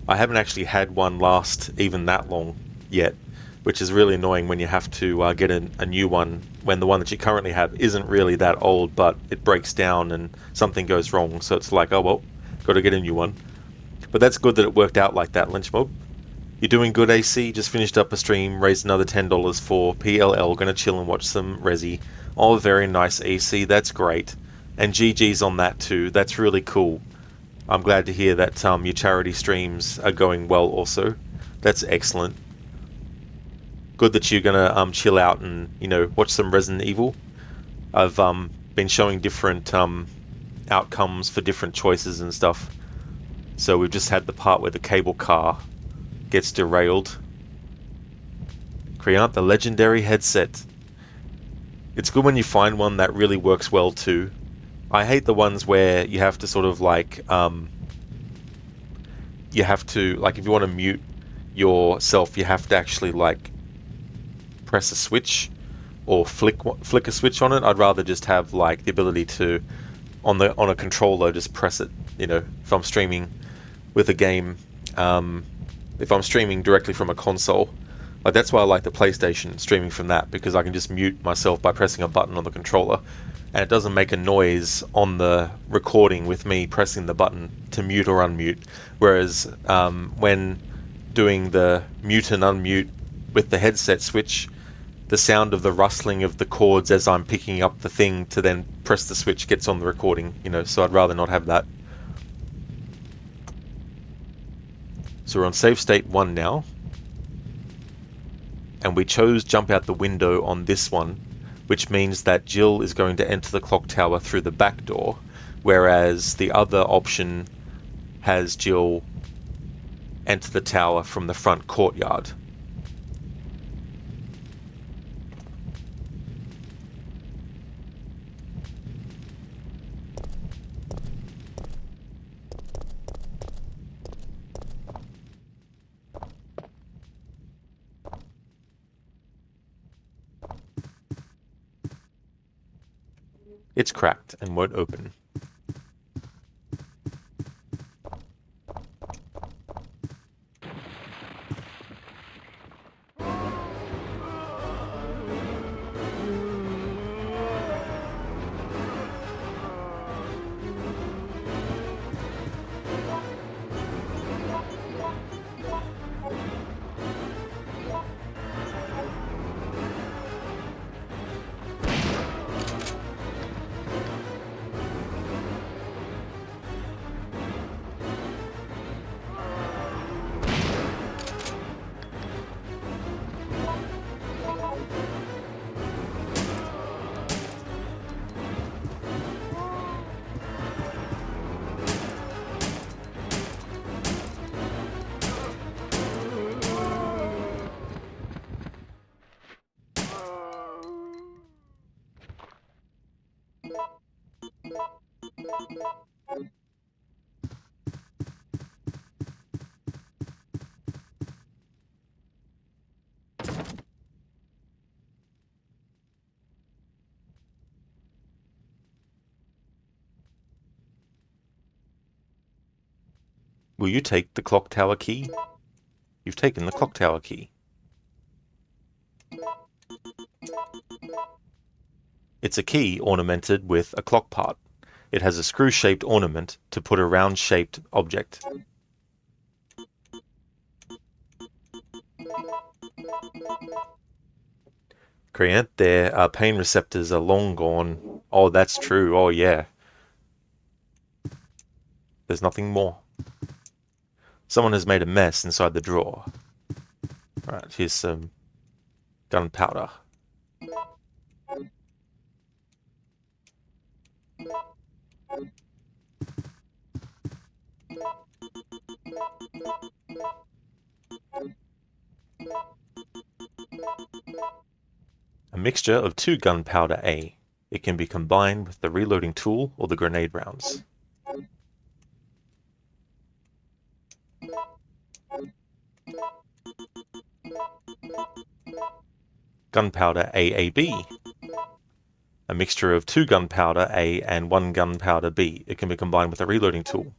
[SPEAKER 1] I haven't actually had one last even that long yet, which is really annoying when you have to get a new one when the one that you currently have isn't really that old, but it breaks down and something goes wrong. So it's like, oh well, got to get a new one. But that's good that it worked out like that, Lynchmob. You're doing good, AC. Just finished up a stream, raised another $10 for PLL. Gonna chill and watch some Resi. Oh, very nice, AC. That's great. And GG's on that too. That's really cool. I'm glad to hear that your charity streams are going well also. That's excellent. Good that you're gonna chill out and watch some Resident Evil. I've been showing different outcomes for different choices and stuff. So we've just had the part where the cable car gets derailed. Create the legendary headset. It's good when you find one that really works well too. I hate the ones where you have to sort of like you have to, like, if you want to mute yourself, you have to actually like press a switch or flick a switch on it. I'd rather just have like the ability to on a controller just press it. If I'm streaming with a game, if I'm streaming directly from a console, like that's why I like the PlayStation streaming from that, because I can just mute myself by pressing a button on the controller, and it doesn't make a noise on the recording with me pressing the button to mute or unmute. Whereas when doing the mute and unmute with the headset switch, the sound of the rustling of the cords as I'm picking up the thing to then press the switch gets on the recording, so I'd rather not have that. So we're on save state 1 now, and we chose jump out the window on this one, which means that Jill is going to enter the clock tower through the back door, whereas the other option has Jill enter the tower from the front courtyard. It's cracked and won't open. Will you take the clock tower key? You've taken the clock tower key. It's a key ornamented with a clock part. It has a screw-shaped ornament to put a round-shaped object. Creant, their pain receptors are long gone. Oh, that's true. Oh, yeah. There's nothing more. Someone has made a mess inside the drawer. Right, here's some gunpowder. A mixture of 2 gunpowder A. It can be combined with the reloading tool or the grenade rounds. Gunpowder AAB. A mixture of 2 gunpowder A and 1 gunpowder B. It can be combined with a reloading tool.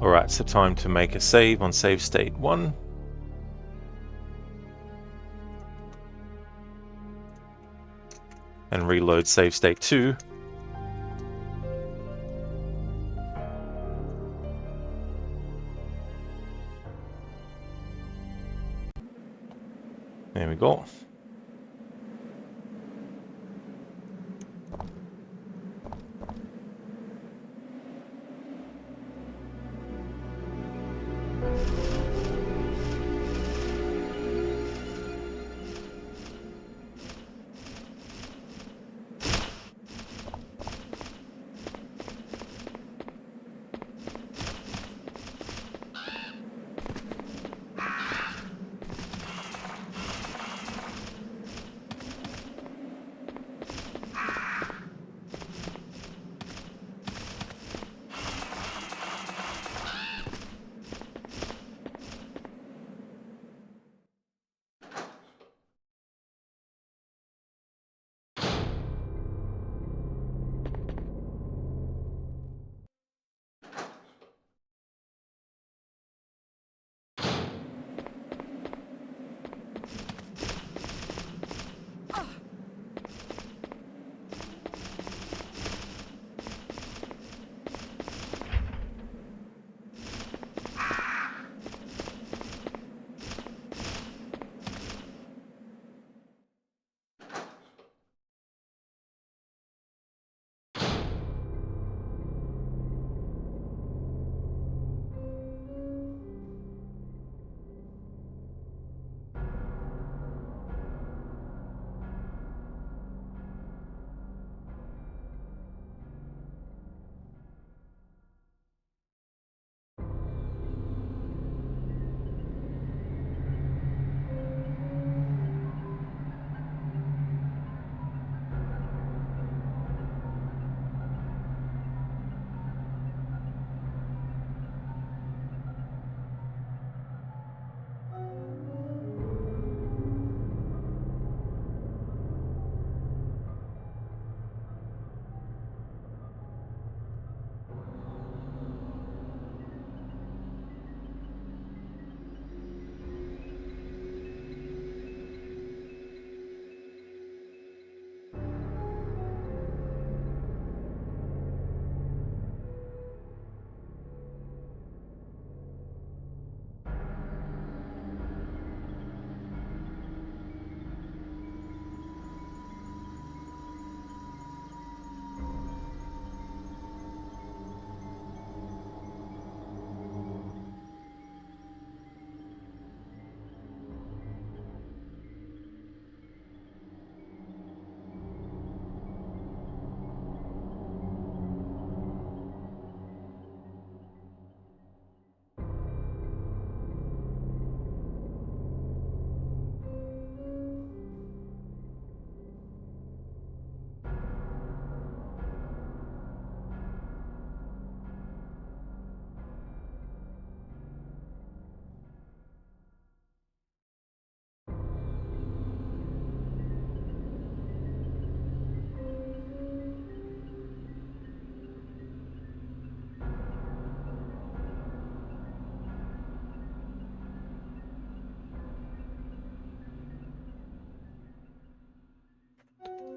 [SPEAKER 1] Alright, so time to make a save on save state 1. And reload save state 2. There we go.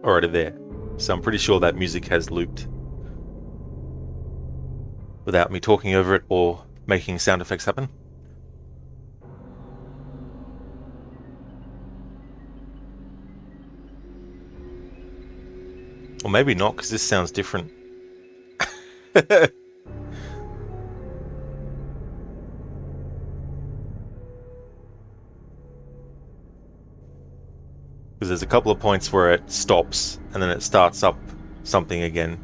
[SPEAKER 1] already there. So I'm pretty sure that music has looped without me talking over it or making sound effects happen. Or maybe not, because this sounds different. Because there's a couple of points where it stops and then it starts up something again.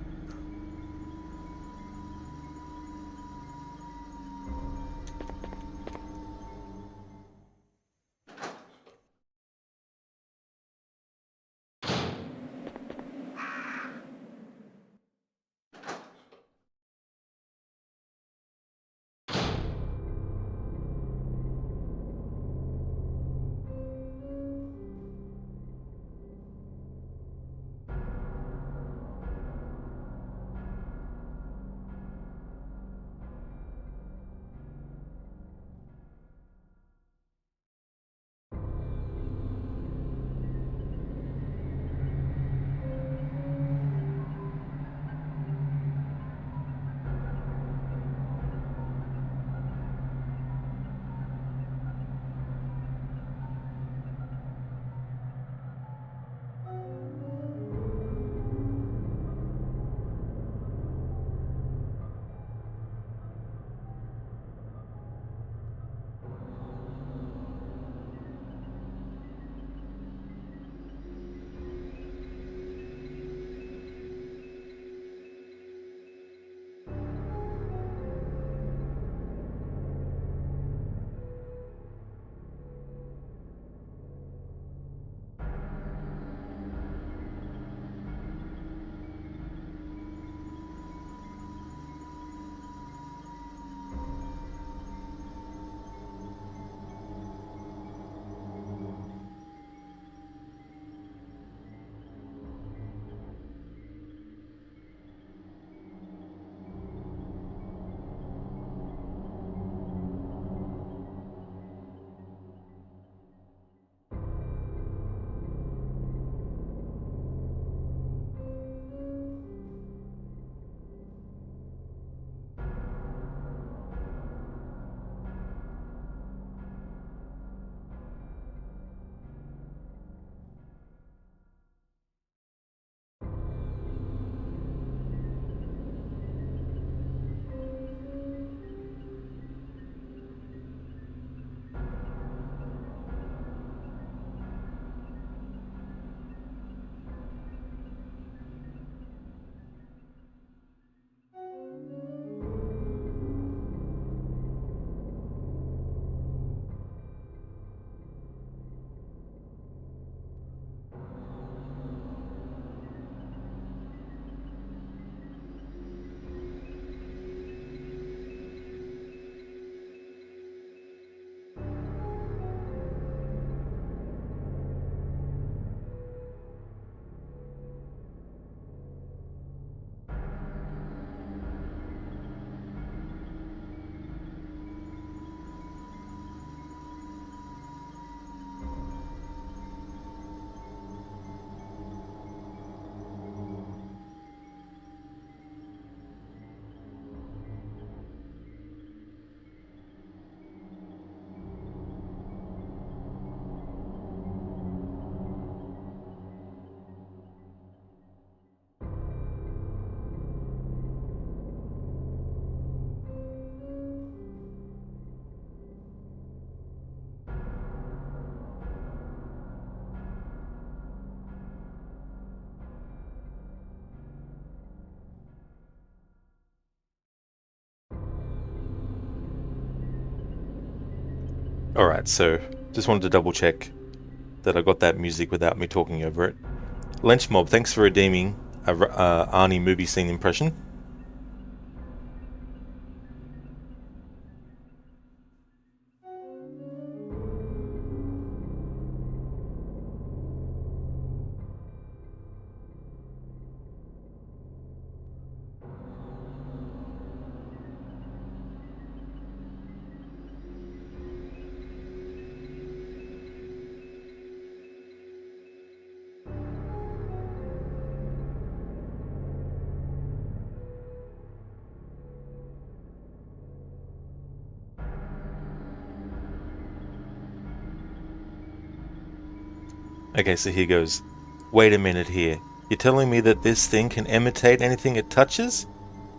[SPEAKER 1] Alright, so just wanted to double check that I got that music without me talking over it. Lenchmob, thanks for redeeming a Arnie movie scene impression. Okay, so here goes. Wait a minute here. You're telling me that this thing can imitate anything it touches?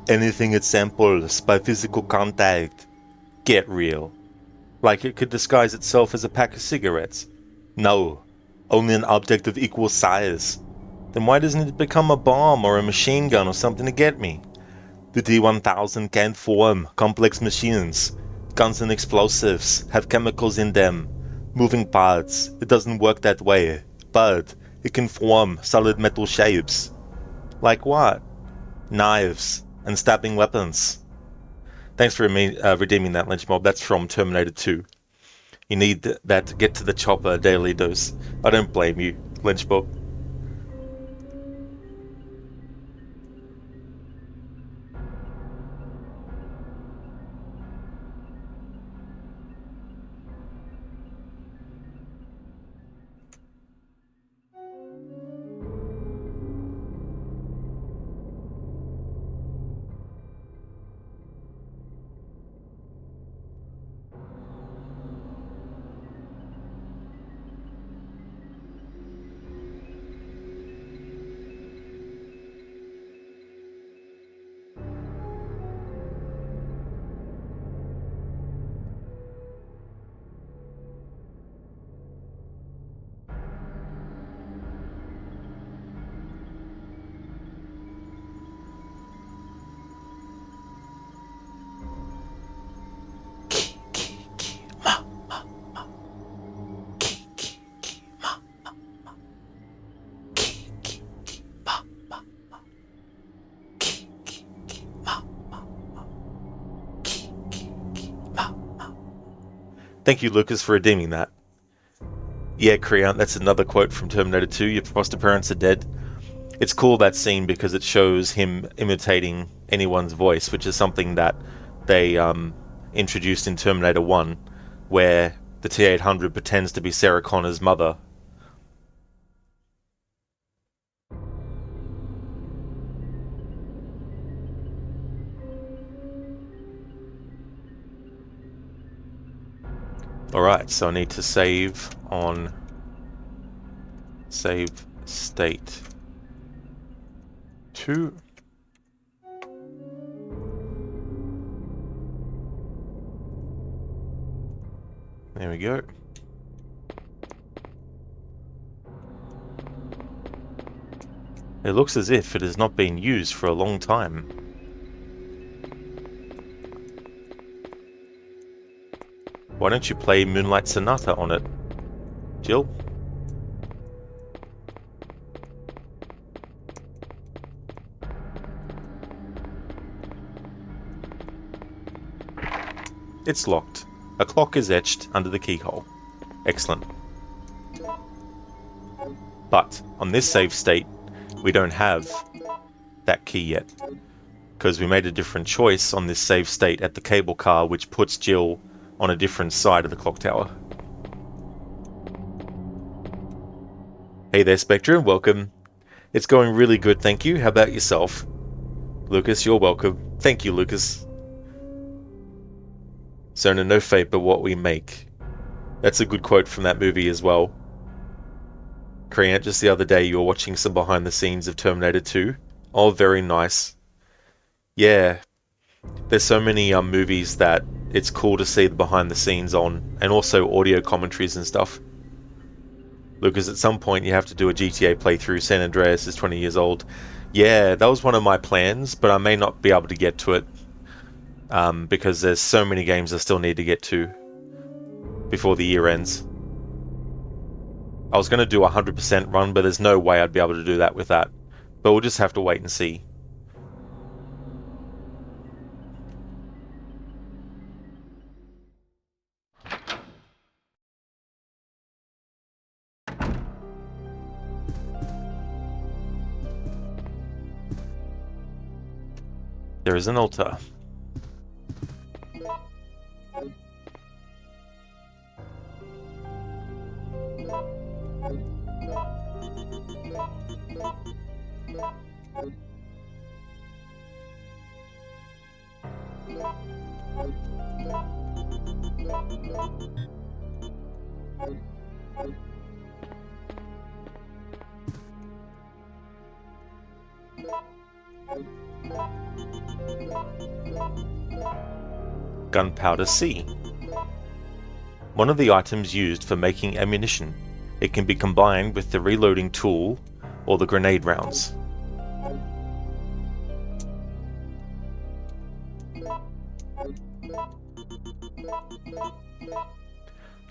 [SPEAKER 1] Anything it samples by physical contact. Get real. Like it could disguise itself as a pack of cigarettes? No. Only an object of equal size. Then why doesn't it become a bomb or a machine gun or something to get me? The D-1000 can't form complex machines. Guns and explosives have chemicals in them. Moving parts. It doesn't work that way. But it can form solid metal shapes. Like what? Knives and stabbing weapons. Thanks for redeeming that, Lynch Mob. That's from Terminator 2. You need that to get to the chopper daily dose. I don't blame you, Lynch Mob. Thank you, Lucas, for redeeming that. Yeah, Creant, that's another quote from Terminator 2. Your foster parents are dead. It's cool, that scene, because it shows him imitating anyone's voice, which is something that they introduced in Terminator 1, where the T-800 pretends to be Sarah Connor's mother. Alright, so I need to save on save state 2. There we go. It looks as if it has not been used for a long time. Why don't you play Moonlight Sonata on it, Jill? It's locked. A clock is etched under the keyhole. Excellent. But on this save state, we don't have that key yet, because we made a different choice on this save state at the cable car, which puts Jill on a different side of the clock tower. Hey there, Spectre, welcome. It's going really good, thank you. How about yourself? Lucas, you're welcome. Thank you, Lucas. Sona, no fate but what we make. That's a good quote from that movie as well. Creant, just the other day you were watching some behind the scenes of Terminator 2. Oh, very nice. Yeah, there's so many movies that it's cool to see the behind the scenes on, and also audio commentaries and stuff. Lucas, at some point you have to do a GTA playthrough. San Andreas is 20 years old. Yeah, that was one of my plans, but I may not be able to get to it, because there's so many games I still need to get to before the year ends. I was going to do a 100% run, but there's no way I'd be able to do that with that. But we'll just have to wait and see. There is an altar. Gunpowder C. One of the items used for making ammunition. It can be combined with the reloading tool or the grenade rounds.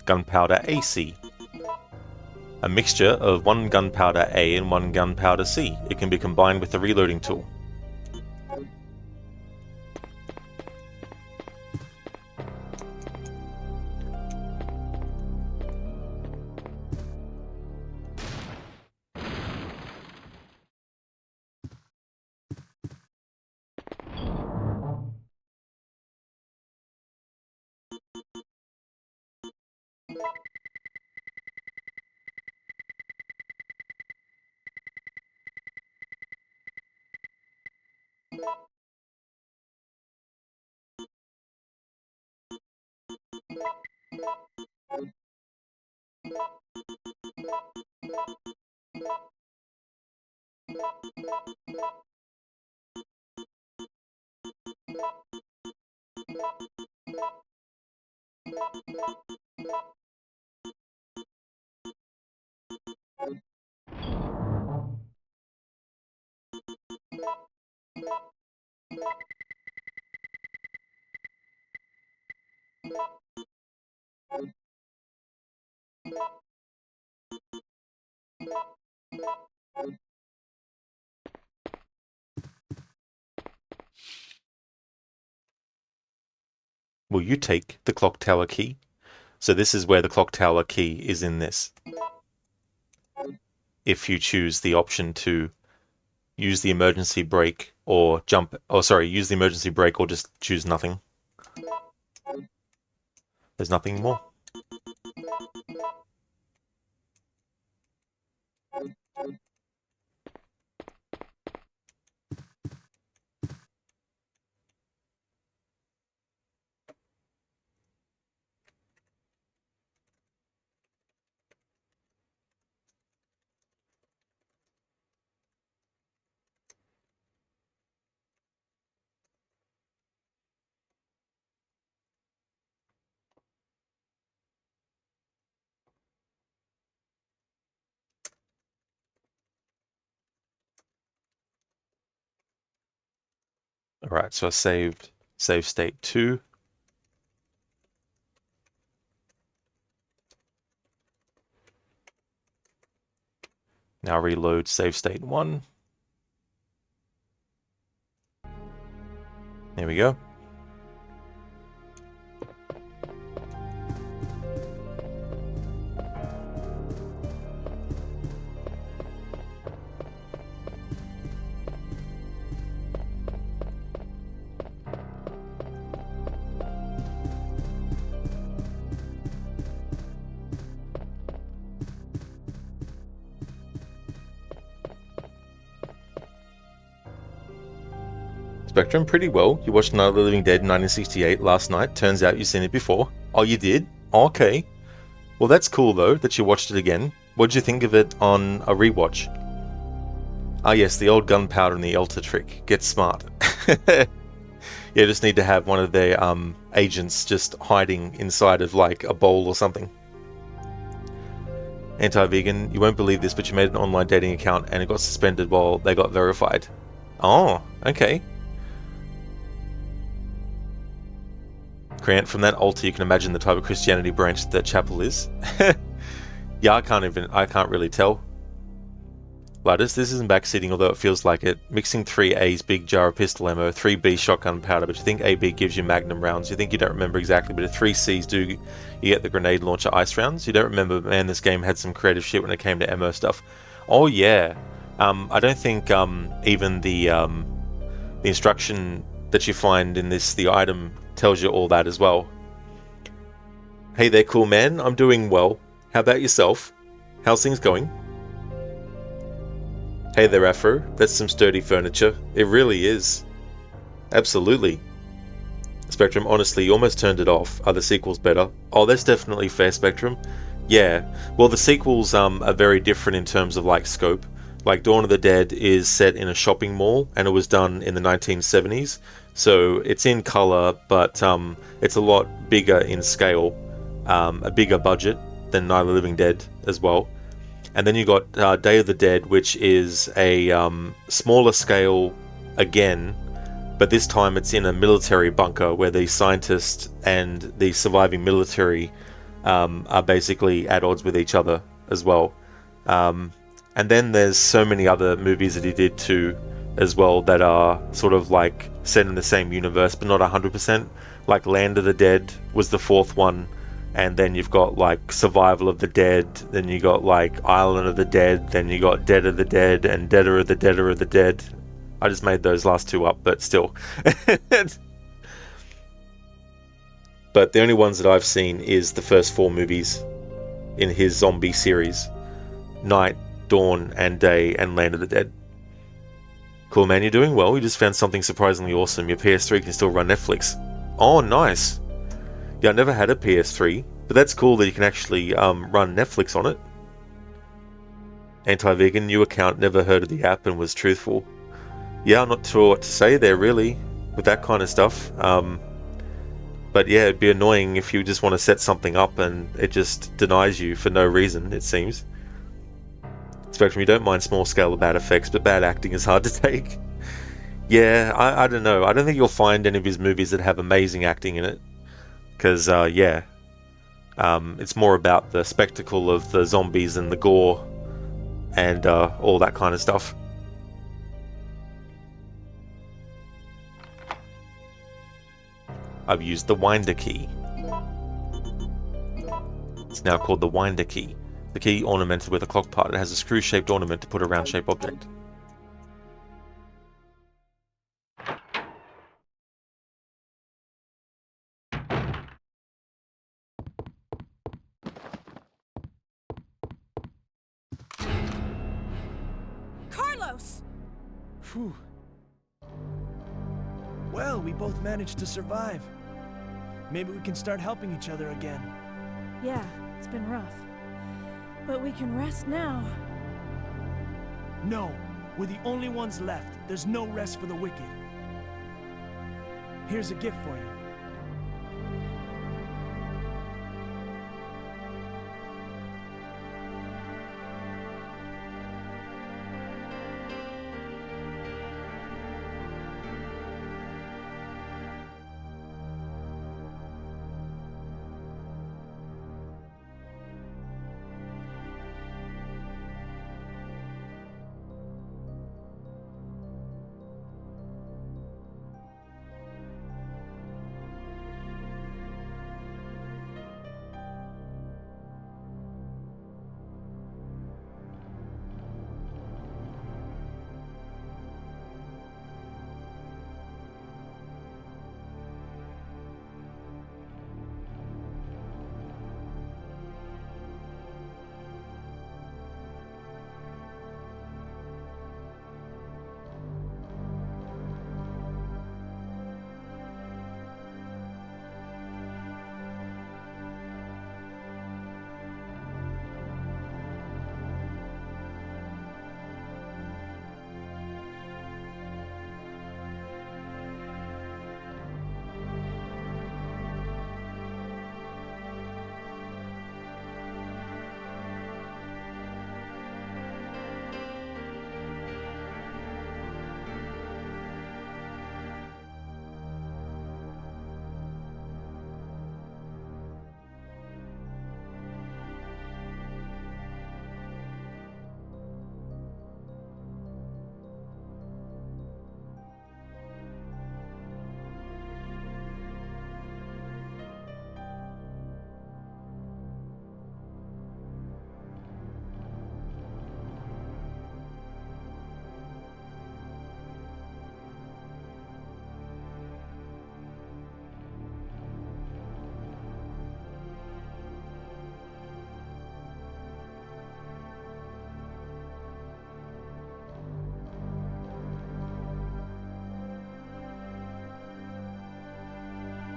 [SPEAKER 1] Gunpowder AC. A mixture of one gunpowder A and one gunpowder C. It can be combined with the reloading tool. Will you take the clock tower key? So this is where the clock tower key is in this. If you choose the option to use the emergency brake or use the emergency brake or just choose nothing. There's nothing more. Alright, so I saved save state 2. Now reload save state 1. There we go. Spectrum, pretty well. You watched Night of the Living Dead in 1968 last night. Turns out you've seen it before. Oh, you did? Okay. Well, that's cool, though, that you watched it again. What did you think of it on a rewatch? Ah, yes, the old gunpowder and the Elter trick. Get smart. You just need to have one of their agents just hiding inside of, like, a bowl or something. Anti-vegan, you won't believe this, but you made an online dating account and it got suspended while they got verified. Oh, okay. Grant, from that altar you can imagine the type of Christianity branch that chapel is. Yeah, I can't really tell. Gladys, this isn't backseating, although it feels like it. Mixing 3A's big jar of pistol ammo, 3B shotgun powder, but you think AB gives you magnum rounds. You think you don't remember exactly, but if 3Cs do, you get the grenade launcher ice rounds. You don't remember, but man, this game had some creative shit when it came to ammo stuff. Oh yeah. I don't think even the instruction that you find in this, the item, tells you all that as well. Hey there, cool man. I'm doing well. How about yourself? How's things going? Hey there, Afro. That's some sturdy furniture. It really is. Absolutely. Spectrum, honestly, you almost turned it off. Are the sequels better? Oh, that's definitely fair, Spectrum. Yeah. Well, the sequels are very different in terms of, like, scope. Like Dawn of the Dead is set in a shopping mall, and it was done in the 1970s. So it's in color, but it's a lot bigger in scale, a bigger budget than Night of the Living Dead as well. And then you got Day of the Dead, which is a smaller scale again, but this time it's in a military bunker where the scientists and the surviving military are basically at odds with each other as well. Um, and then there's so many other movies that he did too, as well, that are sort of like set in the same universe, but not 100%. Like Land of the Dead was the fourth one, and then you've got like Survival of the Dead, then you got like Island of the Dead, then you got Dead of the Dead, and Deader of the Deader of the Dead. I just made those last two up, but still. But the only ones that I've seen is the first four movies in his zombie series: Night, Dawn, and Day, and Land of the Dead. Cool, man, you're doing well. You just found something surprisingly awesome. Your PS3 can still run Netflix. Oh, nice. Yeah, I never had a PS3, but that's cool that you can actually run Netflix on it. Anti-vegan, new account, never heard of the app and was truthful. Yeah, I'm not sure what to say there, really, with that kind of stuff. But yeah, it'd be annoying if you just want to set something up and it just denies you for no reason, it seems. Spectrum, you don't mind small-scale bad effects, but bad acting is hard to take. Yeah, I don't know. I don't think you'll find any of his movies that have amazing acting in it. Because, it's more about the spectacle of the zombies and the gore and all that kind of stuff. I've used the winder key. It's now called the winder key. The key ornamented with a clock part. It has a screw-shaped ornament to put a round-shaped object.
[SPEAKER 4] Carlos!
[SPEAKER 5] Phew. Well, we both managed to survive. Maybe we can start helping each other again.
[SPEAKER 4] Yeah, it's been rough. But we can rest now.
[SPEAKER 5] No, we're the only ones left. There's no rest for the wicked. Here's a gift for you.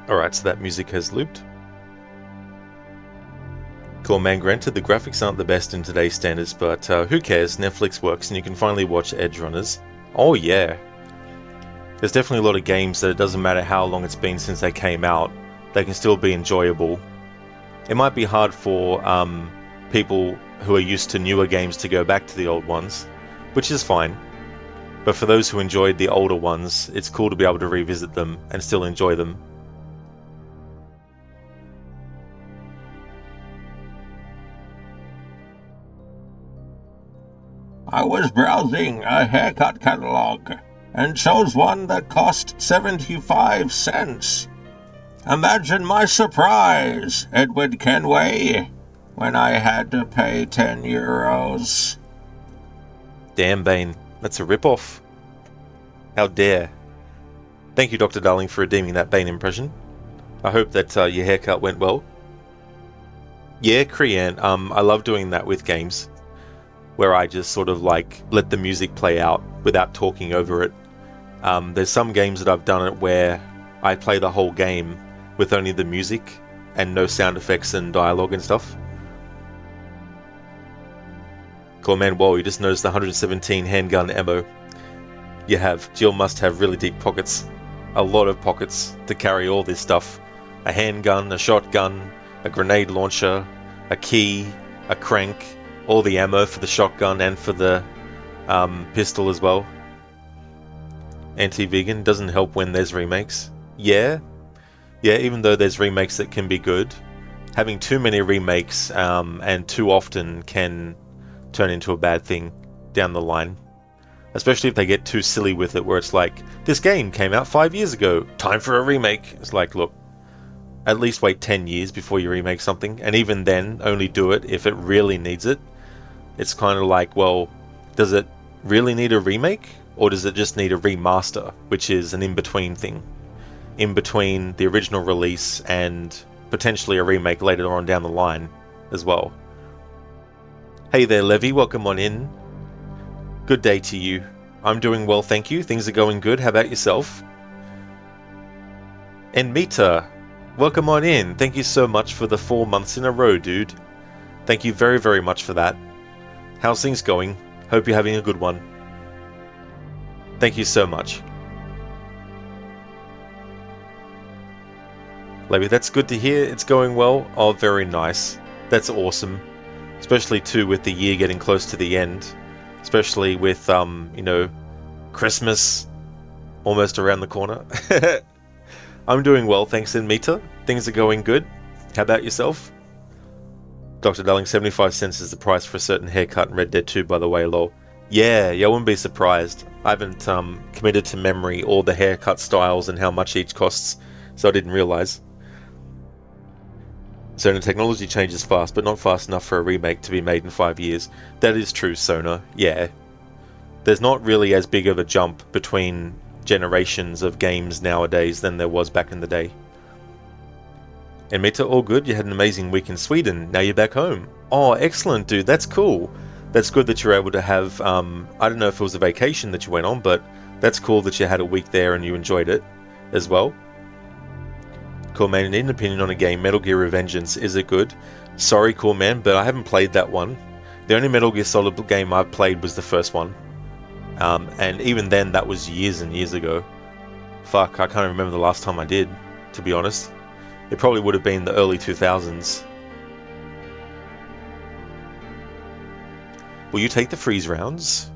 [SPEAKER 1] Alright, so that music has looped. Cool, man. Granted, the graphics aren't the best in today's standards, but who cares? Netflix works and you can finally watch Edge Runners. Oh yeah. There's definitely a lot of games that it doesn't matter how long it's been since they came out, they can still be enjoyable. It might be hard for people who are used to newer games to go back to the old ones, which is fine. But for those who enjoyed the older ones, it's cool to be able to revisit them and still enjoy them.
[SPEAKER 3] I was browsing a haircut catalog and chose one that cost 75 cents. Imagine my surprise, Edward Kenway, when I had to pay 10 euros.
[SPEAKER 1] Damn, Bane. That's a rip-off. How dare. Thank you, Dr. Darling, for redeeming that Bane impression. I hope that your haircut went well. Yeah, Krian, I love doing that with games, where I just sort of like let the music play out without talking over it. There's some games that I've done it where I play the whole game with only the music and no sound effects and dialogue and stuff. Cool, man. Whoa, you just noticed the 117 handgun ammo. You have. Jill must have really deep pockets. A lot of pockets to carry all this stuff. A handgun, a shotgun, a grenade launcher, a key, a crank, all the ammo for the shotgun and for the pistol as well. Anti-vegan doesn't help when there's remakes. Yeah, even though there's remakes that can be good, having too many remakes and too often can turn into a bad thing down the line. Especially if they get too silly with it, where it's like, this game came out 5 years ago, time for a remake. It's like, look, at least wait 10 years before you remake something, and even then, only do it if it really needs it. It's kind of like, well, does it really need a remake, or does it just need a remaster, which is an in-between thing? In between the original release and potentially a remake later on down the line as well. Hey there, Levy, welcome on in. Good day to you. I'm doing well, thank you. Things are going good. How about yourself? And Mita, welcome on in. Thank you so much for the 4 months in a row, dude. Thank you very, very much for that. How's things going? Hope you're having a good one. Thank you so much. Levy, that's good to hear. It's going well. Oh, very nice. That's awesome. Especially too with the year getting close to the end. Especially with, Christmas almost around the corner. I'm doing well, thanks, Mita. Things are going good. How about yourself? Dr. Darling, 75 cents is the price for a certain haircut in Red Dead 2, by the way, lol. Yeah, I wouldn't be surprised. I haven't committed to memory all the haircut styles and how much each costs, so I didn't realise. So the technology changes fast, but not fast enough for a remake to be made in 5 years. That is true, Sona. Yeah. There's not really as big of a jump between generations of games nowadays than there was back in the day. And Mita, all good? You had an amazing week in Sweden. Now you're back home. Oh, excellent, dude. That's cool. That's good that you're able to have, I don't know if it was a vacation that you went on, but that's cool that you had a week there and you enjoyed it as well. Cool, man. Need an opinion on a game, Metal Gear Revengeance. Is it good? Sorry, cool, man, but I haven't played that one. The only Metal Gear Solid game I've played was the first one. And even then, that was years and years ago. Fuck, I can't remember the last time I did, to be honest. It probably would have been the early 2000s. Will you take the freeze rounds?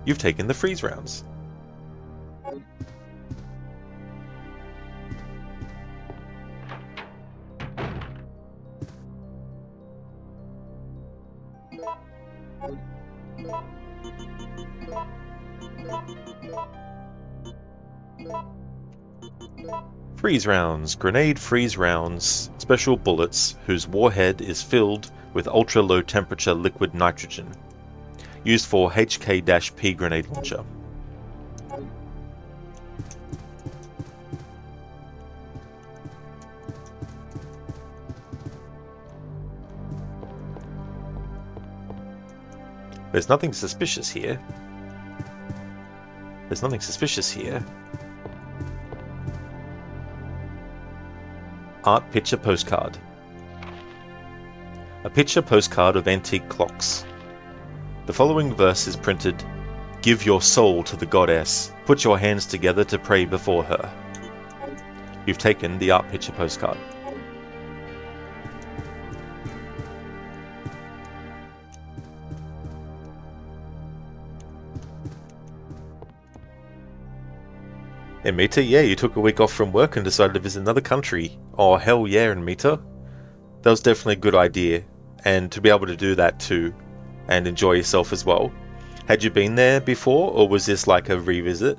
[SPEAKER 1] You've taken the freeze rounds. Freeze rounds. Grenade freeze rounds. Special bullets whose warhead is filled with ultra-low temperature liquid nitrogen. Used for HK-P grenade launcher. There's nothing suspicious here. There's nothing suspicious here. Art picture postcard. A picture postcard of antique clocks. The following verse is printed: "Give your soul to the goddess. Put your hands together to pray before her." You've taken the art picture postcard. Amita, yeah, you took a week off from work and decided to visit another country. Oh, hell yeah, Amita. That was definitely a good idea. And to be able to do that too, and enjoy yourself as well. Had you been there before, or was this like a revisit?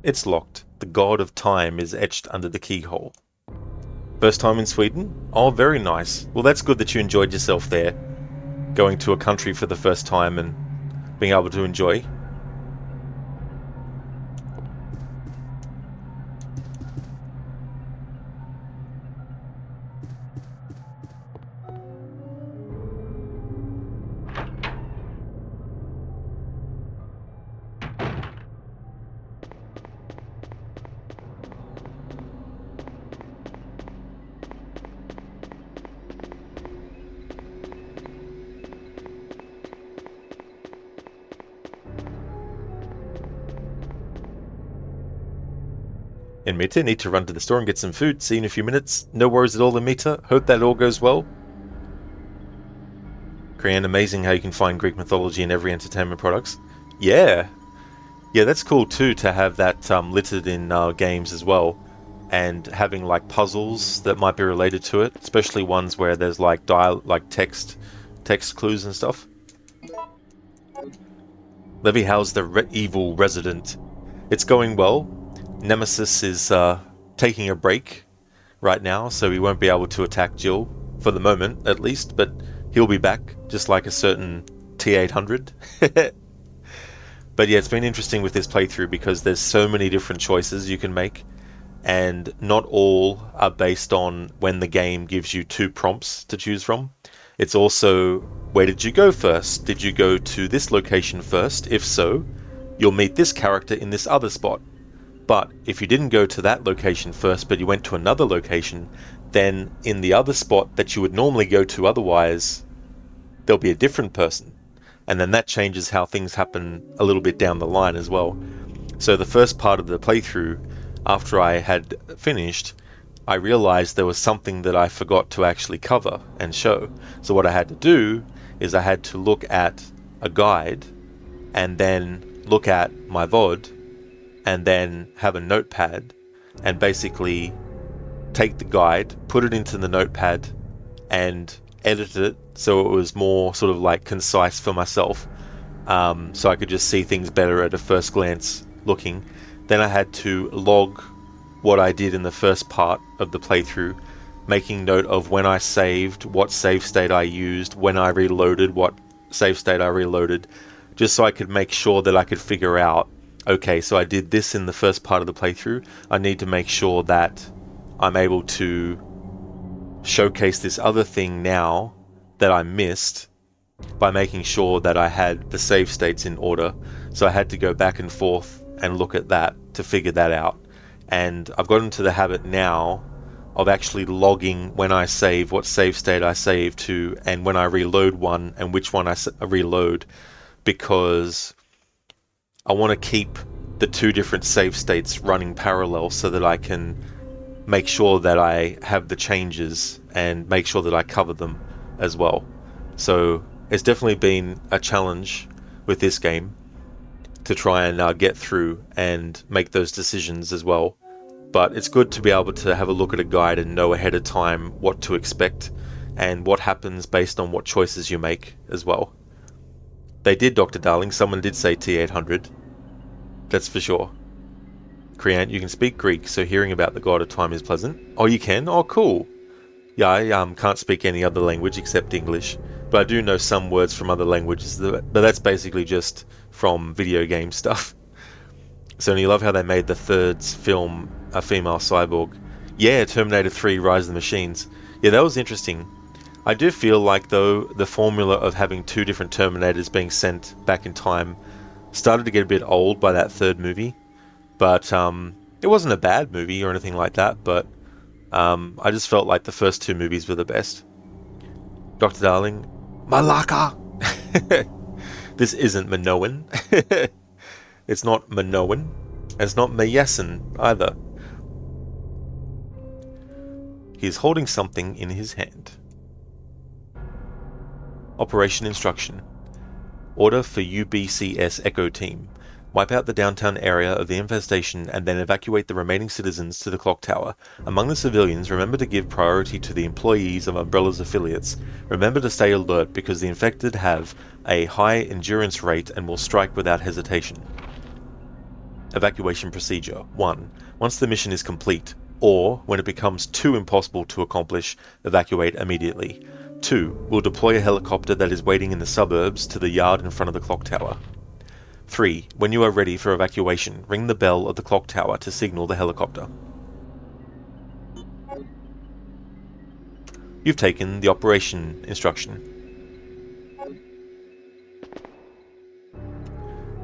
[SPEAKER 1] It's locked. The god of time is etched under the keyhole. First time in Sweden? Oh, very nice. Well, that's good that you enjoyed yourself there. Going to a country for the first time and being able to enjoy. Amita, need to run to the store and get some food. See you in a few minutes. No worries at all, Amita. Hope that all goes well. Krian, amazing how you can find Greek mythology in every entertainment products. Yeah. Yeah, that's cool too, to have that littered in games as well. And having like puzzles that might be related to it, especially ones where there's like text clues and stuff. Levy, how's the evil resident? It's going well. Nemesis is taking a break right now, so he won't be able to attack Jill, for the moment at least, but he'll be back, just like a certain T800. But yeah, it's been interesting with this playthrough because there's so many different choices you can make, and not all are based on when the game gives you 2 prompts to choose from. It's also, where did you go first? Did you go to this location first? If so, you'll meet this character in this other spot. But if you didn't go to that location first, but you went to another location, then in the other spot that you would normally go to otherwise, there'll be a different person. And then that changes how things happen a little bit down the line as well. So the first part of the playthrough, after I had finished, I realized there was something that I forgot to actually cover and show. So what I had to do is I had to look at a guide and then look at my VOD and then have a notepad and basically take the guide, put it into the notepad and edit it so it was more sort of like concise for myself, so I could just see things better at a first glance looking. Then I had to log what I did in the first part of the playthrough, making note of when I saved, what save state I used, when I reloaded, what save state I reloaded, just so I could make sure that I could figure out, okay, so I did this in the first part of the playthrough, I need to make sure that I'm able to showcase this other thing now that I missed by making sure that I had the save states in order. So I had to go back and forth and look at that to figure that out. And I've got into the habit now of actually logging when I save, what save state I save to, and when I reload one and which one I reload, because I want to keep the 2 different save states running parallel so that I can make sure that I have the changes and make sure that I cover them as well. So it's definitely been a challenge with this game to try and get through and make those decisions as well. But it's good to be able to have a look at a guide and know ahead of time what to expect and what happens based on what choices you make as well. They did, Dr. Darling. Someone did say T800. That's for sure. Kriant, you can speak Greek, so hearing about the god of time is pleasant. Oh, you can? Oh, cool. Yeah, I can't speak any other language except English, but I do know some words from other languages, but that's basically just from video game stuff. So, you love how they made the third film a female cyborg. Yeah, Terminator 3 Rise of the Machines. Yeah, that was interesting. I do feel like, though, the formula of having two different Terminators being sent back in time started to get a bit old by that third movie. But it wasn't a bad movie or anything like that, but I just felt like the first two movies were the best. Dr. Darling, Malaka! This isn't Minoan. It's not Minoan. And it's not Mayesin either. He's holding something in his hand. Operation Instruction. Order for UBCS Echo Team. Wipe out the downtown area of the infestation and then evacuate the remaining citizens to the clock tower. Among the civilians, remember to give priority to the employees of Umbrella's affiliates. Remember to stay alert because the infected have a high endurance rate and will strike without hesitation. Evacuation procedure. 1. Once the mission is complete, or when it becomes too impossible to accomplish, evacuate immediately. 2. We'll deploy a helicopter that is waiting in the suburbs to the yard in front of the clock tower. 3. When you are ready for evacuation, ring the bell of the clock tower to signal the helicopter. You've taken the operation instruction.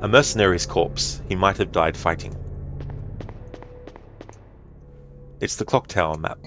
[SPEAKER 1] A mercenary's corpse. He might have died fighting. It's the clock tower map.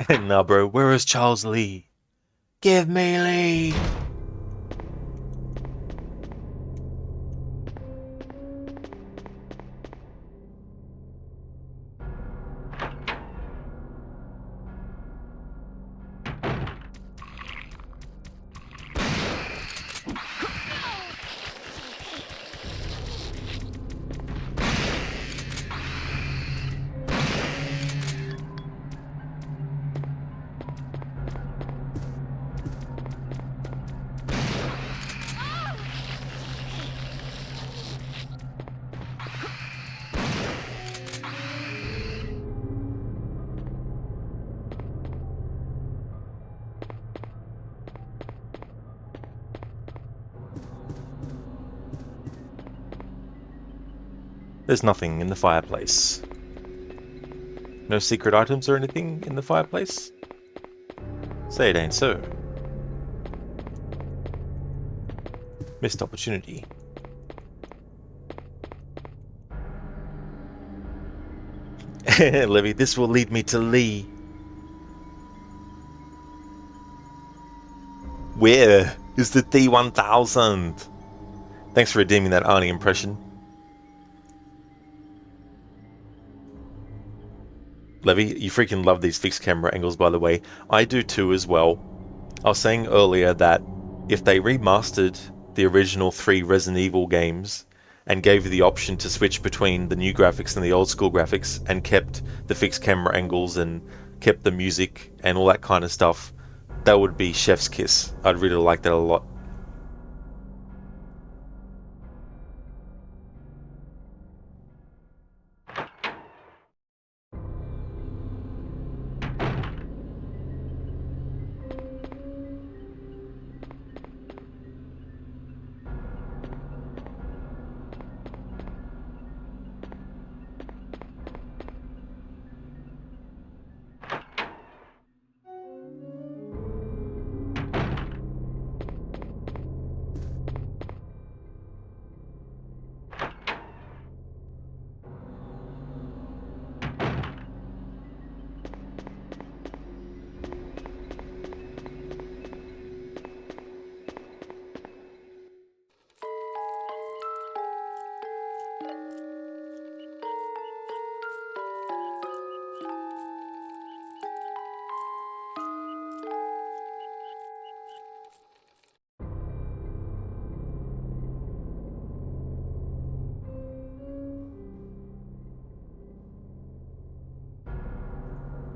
[SPEAKER 1] Nah, bro, where is Charles Lee? Give me Lee! There's nothing in the fireplace. No secret items or anything in the fireplace? Say it ain't so. Missed opportunity. Levy, this will lead me to Lee. Where is the T-1000? Thanks for redeeming that Arnie impression. Levy, you freaking love these fixed camera angles, by the way. I do too as well. I was saying earlier that if they remastered the original 3 Resident Evil games and gave you the option to switch between the new graphics and the old school graphics and kept the fixed camera angles and kept the music and all that kind of stuff, that would be chef's kiss. I'd really like that a lot.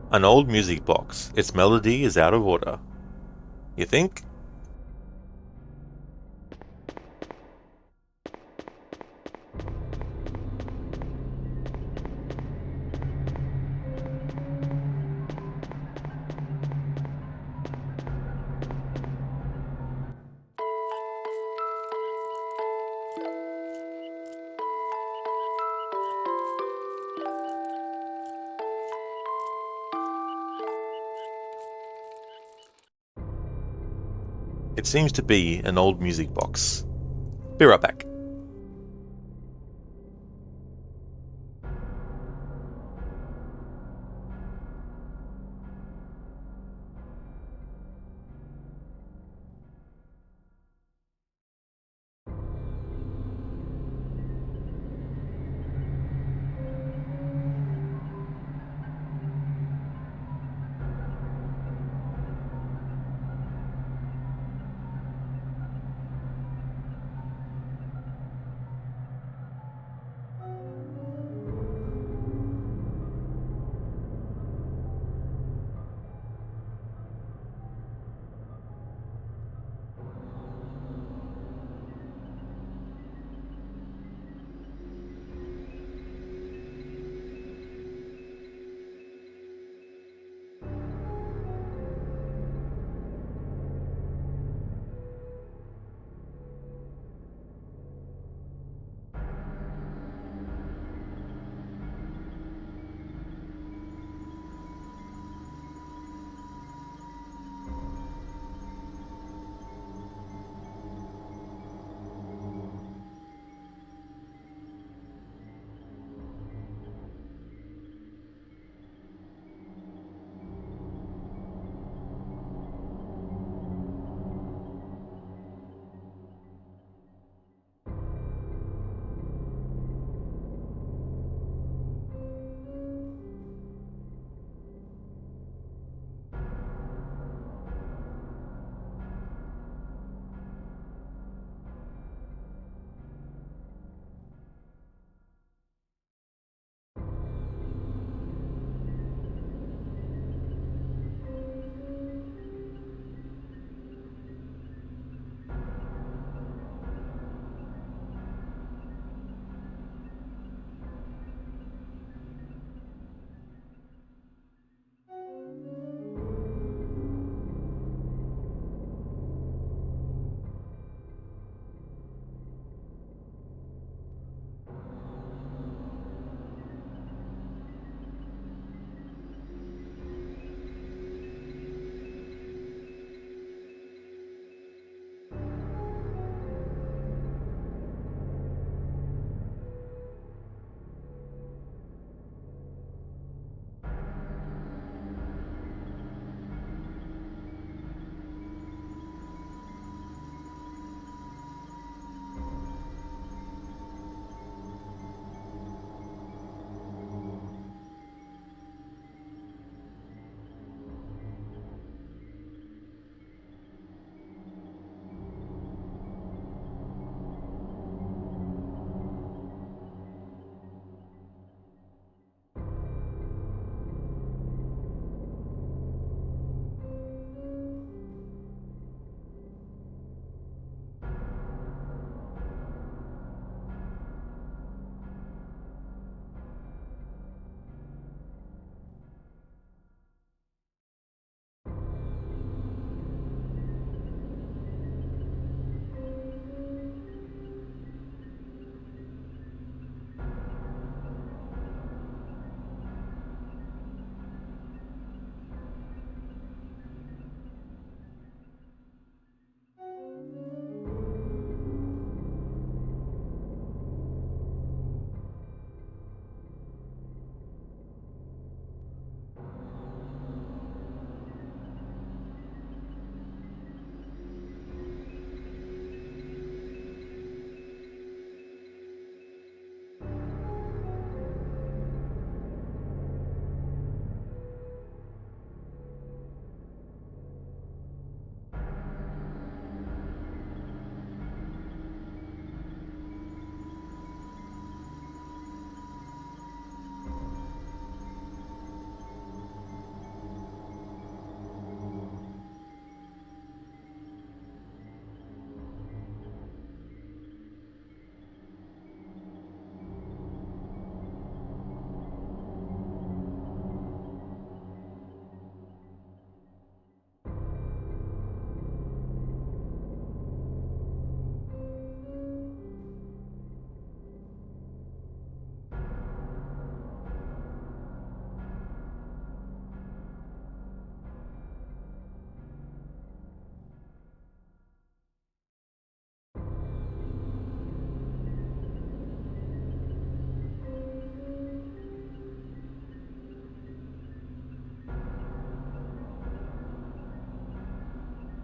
[SPEAKER 1] An old music box. Its melody is out of order. You think? It seems to be an old music box. Be right back.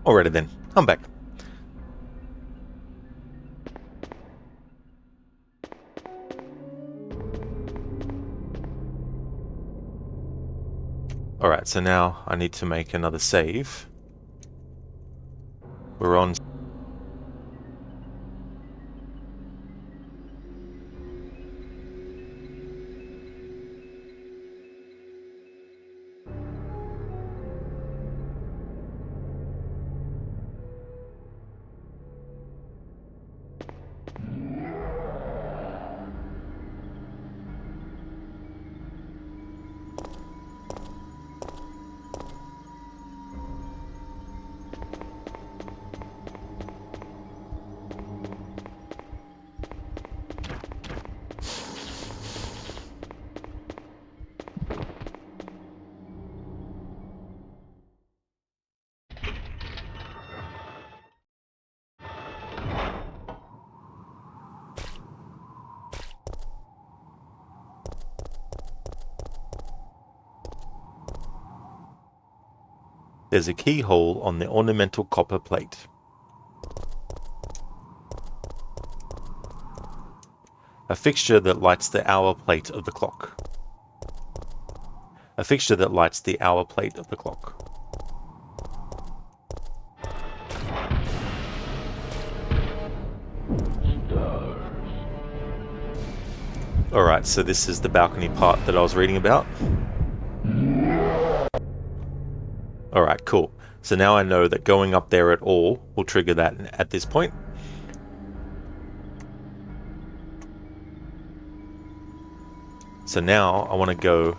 [SPEAKER 1] Alrighty then, I'm back. Alright, so now I need to make another save. We're on... There's a keyhole on the ornamental copper plate. A fixture that lights the hour plate of the clock. A fixture that lights the hour plate of the clock. Alright, so this is the balcony part that I was reading about. Alright, cool. So now I know that going up there at all will trigger that at this point. So now I want to go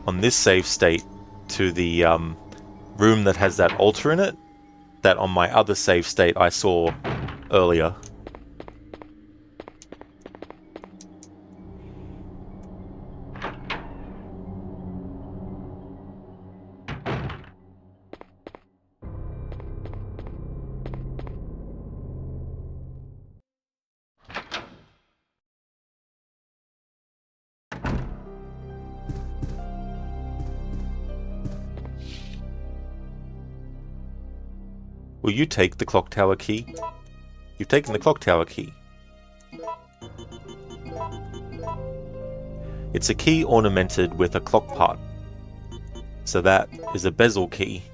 [SPEAKER 1] on this save state to the room that has that altar in it, that on my other save state I saw earlier. Will you take the clock tower key? You've taken the clock tower key. It's a key ornamented with a clock part. So that is a bezel key.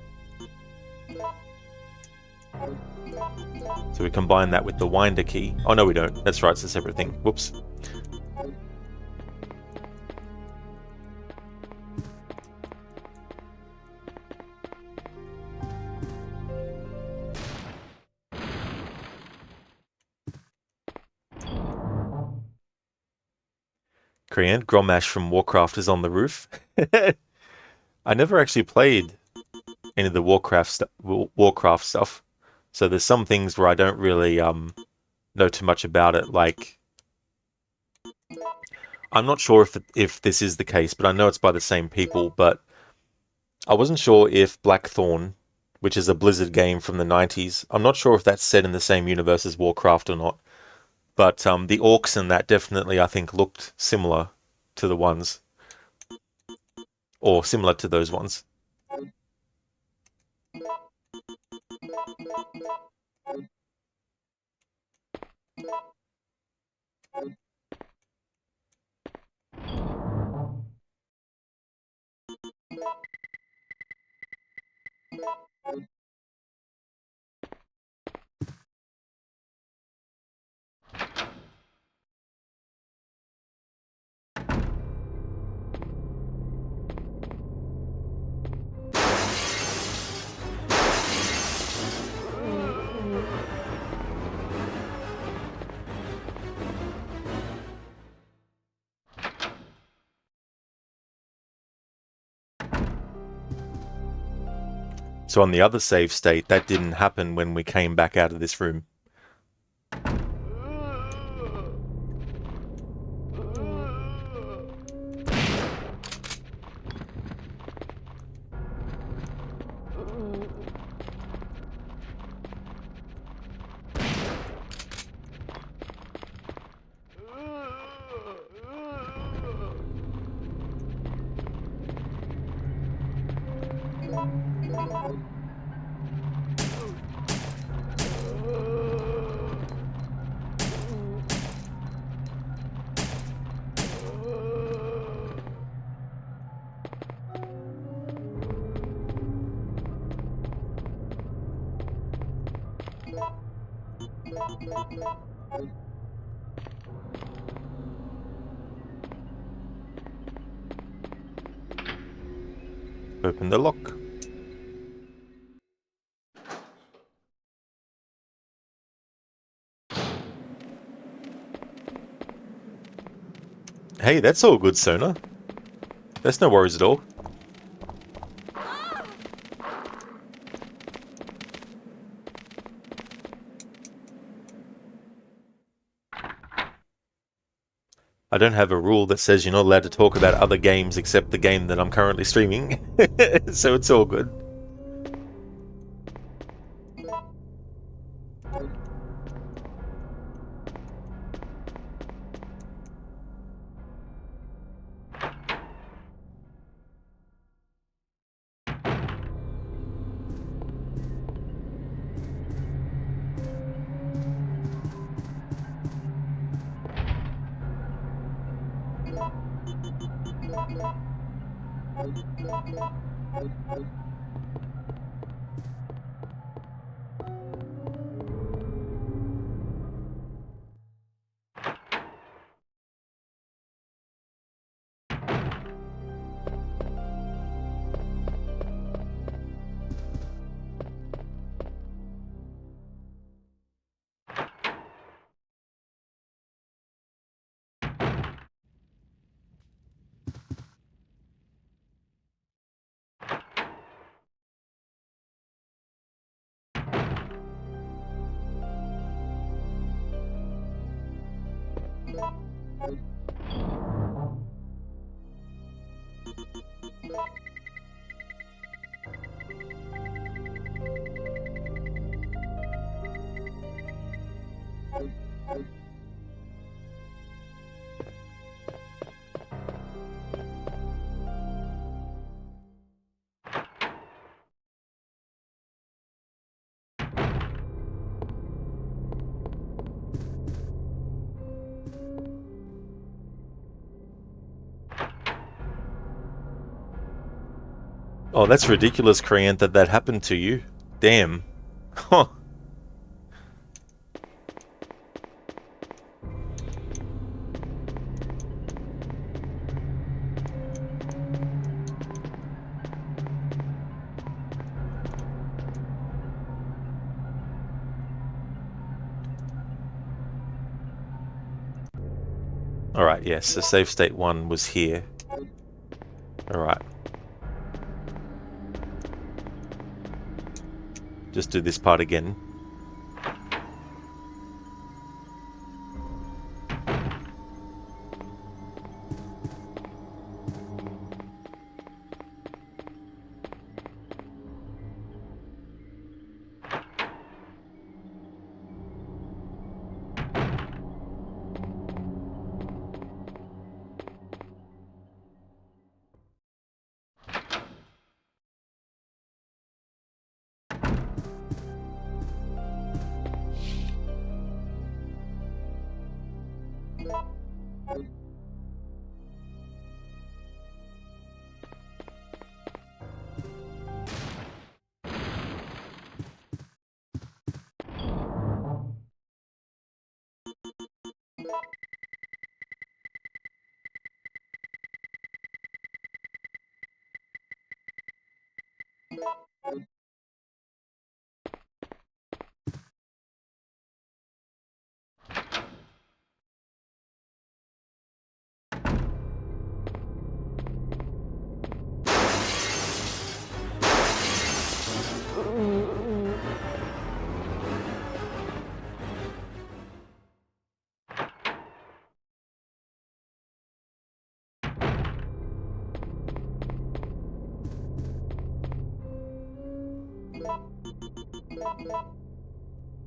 [SPEAKER 1] So we combine that with the winder key. Oh no we don't, that's right, it's a separate thing. Whoops. Korean Gromash from Warcraft is on the roof. I never actually played any of the Warcraft stuff, so there's some things where I don't really know too much about it. Like, I'm not sure if this is the case, but I know it's by the same people. But I wasn't sure if Blackthorn, which is a Blizzard game from the 90s, I'm not sure if that's set in the same universe as Warcraft or not. But the orcs in that definitely, I think, looked similar to the ones, or similar to those ones. So on the other save state, that didn't happen when we came back out of this room. Open the lock. Hey, that's all good, Sona. That's no worries at all. I don't have a rule that says you're not allowed to talk about other games except the game that I'm currently streaming, so it's all good. Oh, that's ridiculous, Korean, that happened to you. Damn. Huh. Alright, yes, so save state 1 was here. Alright. Just do this part again.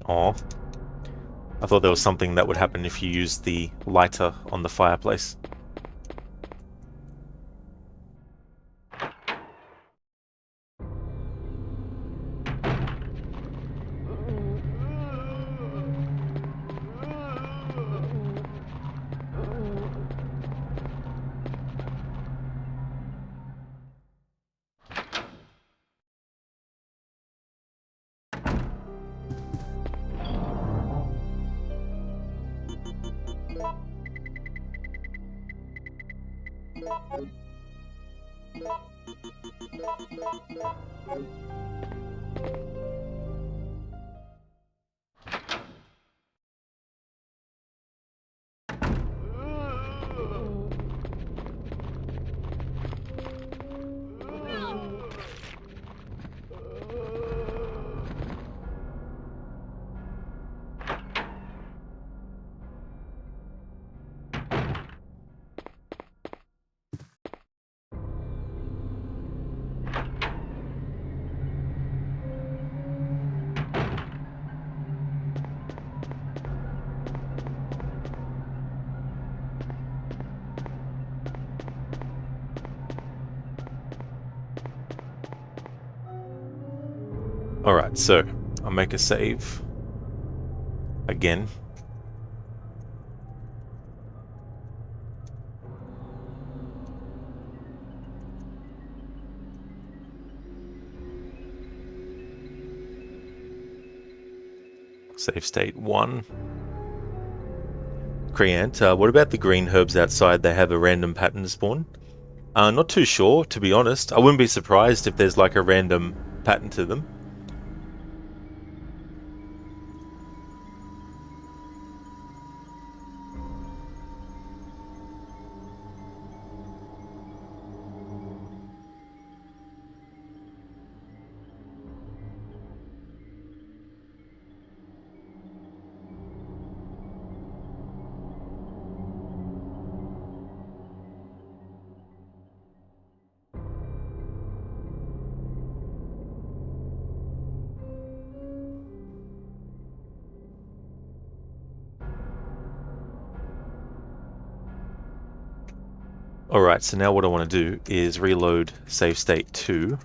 [SPEAKER 1] Aw. I thought there was something that would happen if you used the lighter on the fireplace. Alright, so I'll make a save again. Save state 1. Creant, what about the green herbs outside? They have a random pattern to spawn? Not too sure, to be honest. I wouldn't be surprised if there's like a random pattern to them. Alright, so now what I want to do is reload save state 2.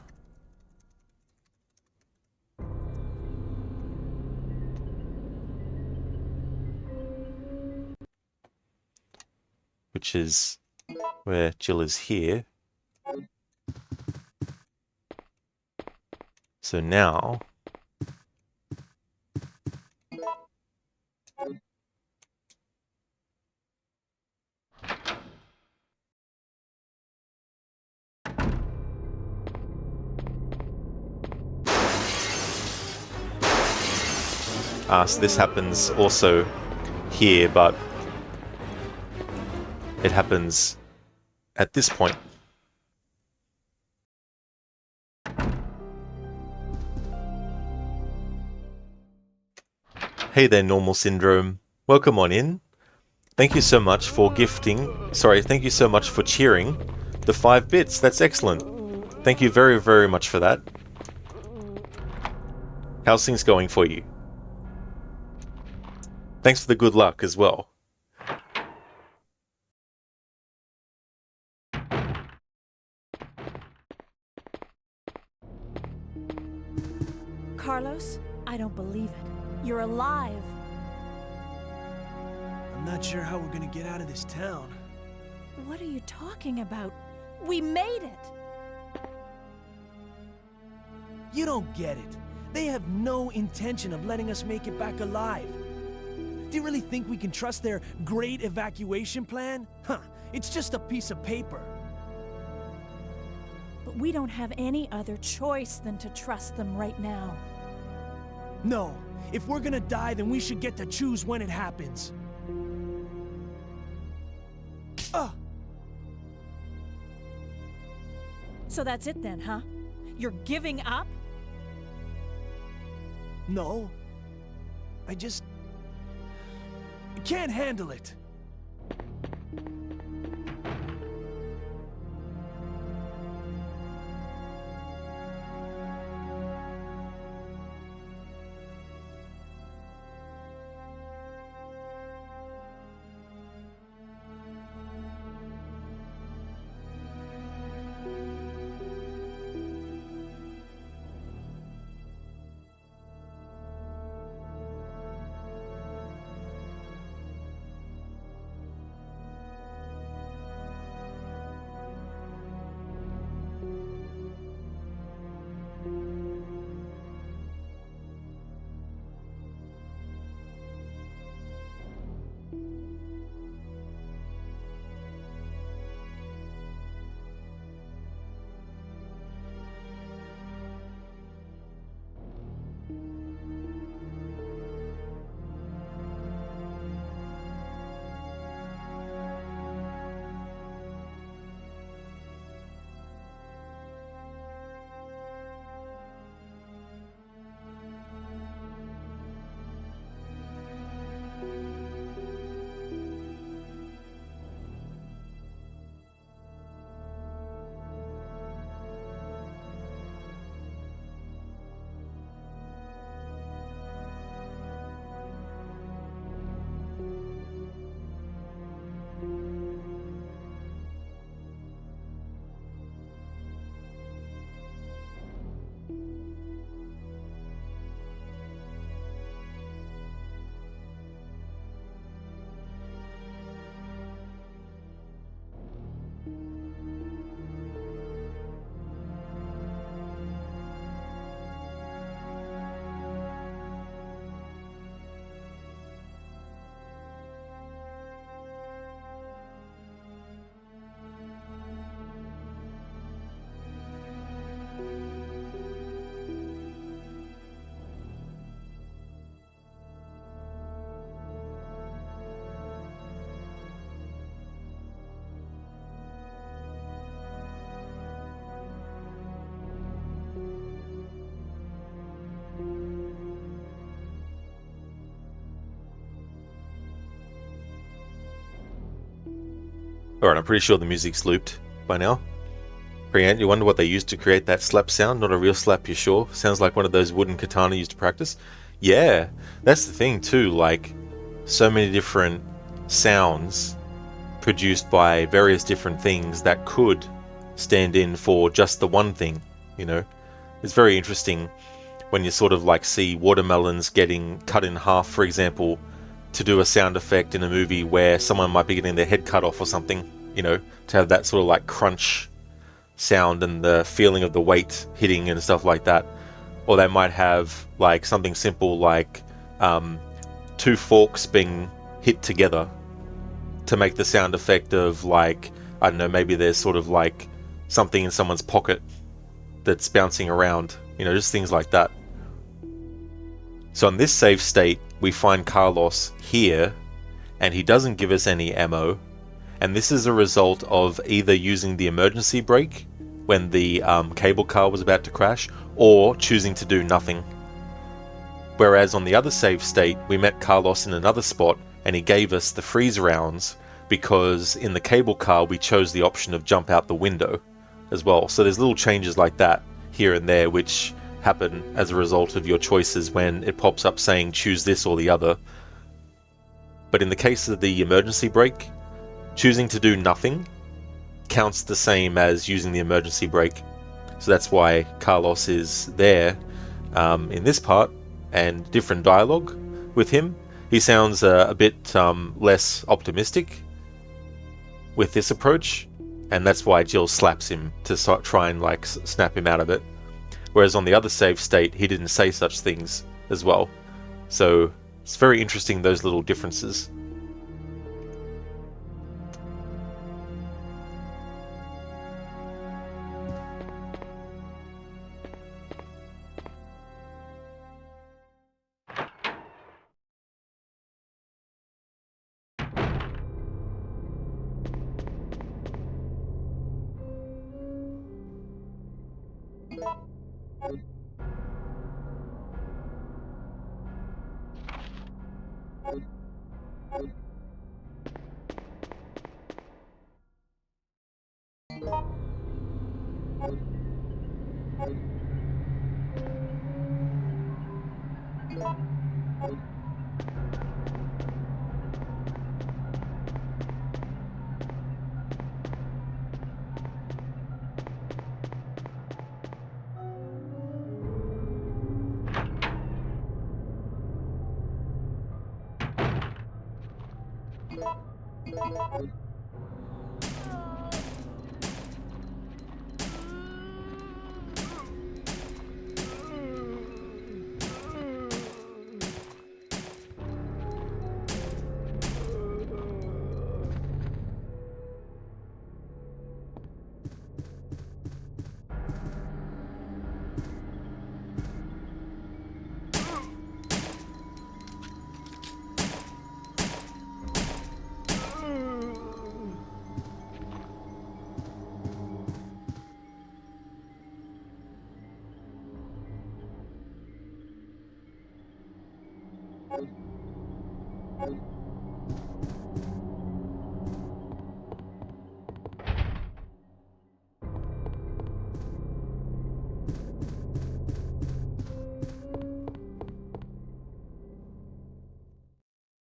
[SPEAKER 1] Which is where Jill is here. So now so this happens also here, but it happens at this point. Hey there, Normal Syndrome. Welcome on in. Thank you so much for thank you so much for cheering the 5 bits. That's excellent. Thank you very, very much for that. How's things going for you? Thanks for the good luck as well.
[SPEAKER 4] Carlos, I don't believe it. You're alive.
[SPEAKER 5] I'm not sure how we're gonna get out of this town.
[SPEAKER 4] What are you talking about? We made it!
[SPEAKER 5] You don't get it. They have no intention of letting us make it back alive. Do you really think we can trust their great evacuation plan? Huh, it's just a piece of paper.
[SPEAKER 4] But we don't have any other choice than to trust them right now.
[SPEAKER 5] No, if we're gonna die, then we should get to choose when it happens.
[SPEAKER 4] So that's it then, huh? You're giving up?
[SPEAKER 5] No. I can't handle it.
[SPEAKER 1] Alright, I'm pretty sure the music's looped by now. Brianne, you wonder what they used to create that slap sound? Not a real slap, you sure? Sounds like one of those wooden katana used to practice. Yeah, that's the thing too, like, so many different sounds produced by various different things that could stand in for just the one thing, you know? It's very interesting when you sort of like see watermelons getting cut in half, for example, to do a sound effect in a movie where someone might be getting their head cut off or something, you know, to have that sort of like crunch sound and the feeling of the weight hitting and stuff like that. Or they might have like something simple like two forks being hit together to make the sound effect of like, I don't know, maybe there's sort of like something in someone's pocket that's bouncing around, you know, just things like that. So in this save state, we find Carlos here, and he doesn't give us any ammo, and this is a result of either using the emergency brake when the cable car was about to crash, or choosing to do nothing. Whereas on the other save state, we met Carlos in another spot, and he gave us the freeze rounds, because in the cable car we chose the option of jump out the window as well. So there's little changes like that here and there which happen as a result of your choices when it pops up saying choose this or the other. But in the case of the emergency brake, choosing to do nothing counts the same as using the emergency brake. So that's why Carlos is there in this part, and different dialogue with him. He sounds a bit less optimistic with this approach, and that's why Jill slaps him to try and like snap him out of it. Whereas on the other save state, he didn't say such things as well. So it's very interesting, those little differences.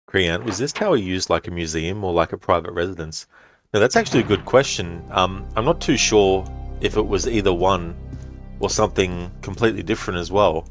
[SPEAKER 1] Krian, was this tower used like a museum or like a private residence? Now that's actually a good question. I'm not too sure if it was either one or something completely different as well.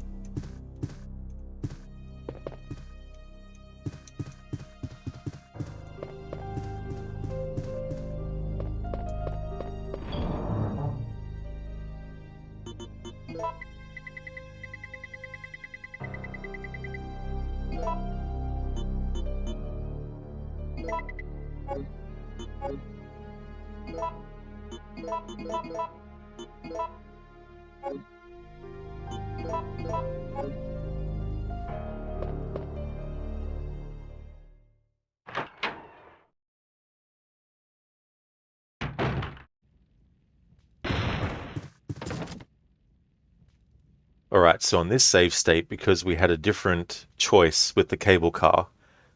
[SPEAKER 1] Alright, so on this save state, because we had a different choice with the cable car,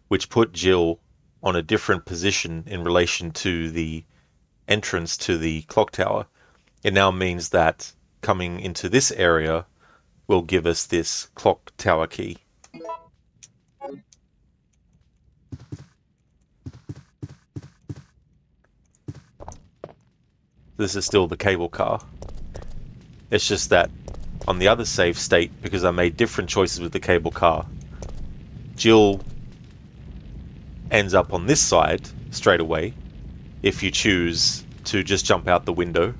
[SPEAKER 1] which put Jill on a different position in relation to the entrance to the clock tower. It now means that coming into this area will give us this clock tower key. This is still the cable car. It's just that on the other save state, because I made different choices with the cable car, Jill ends up on this side straight away if you choose to just jump out the window.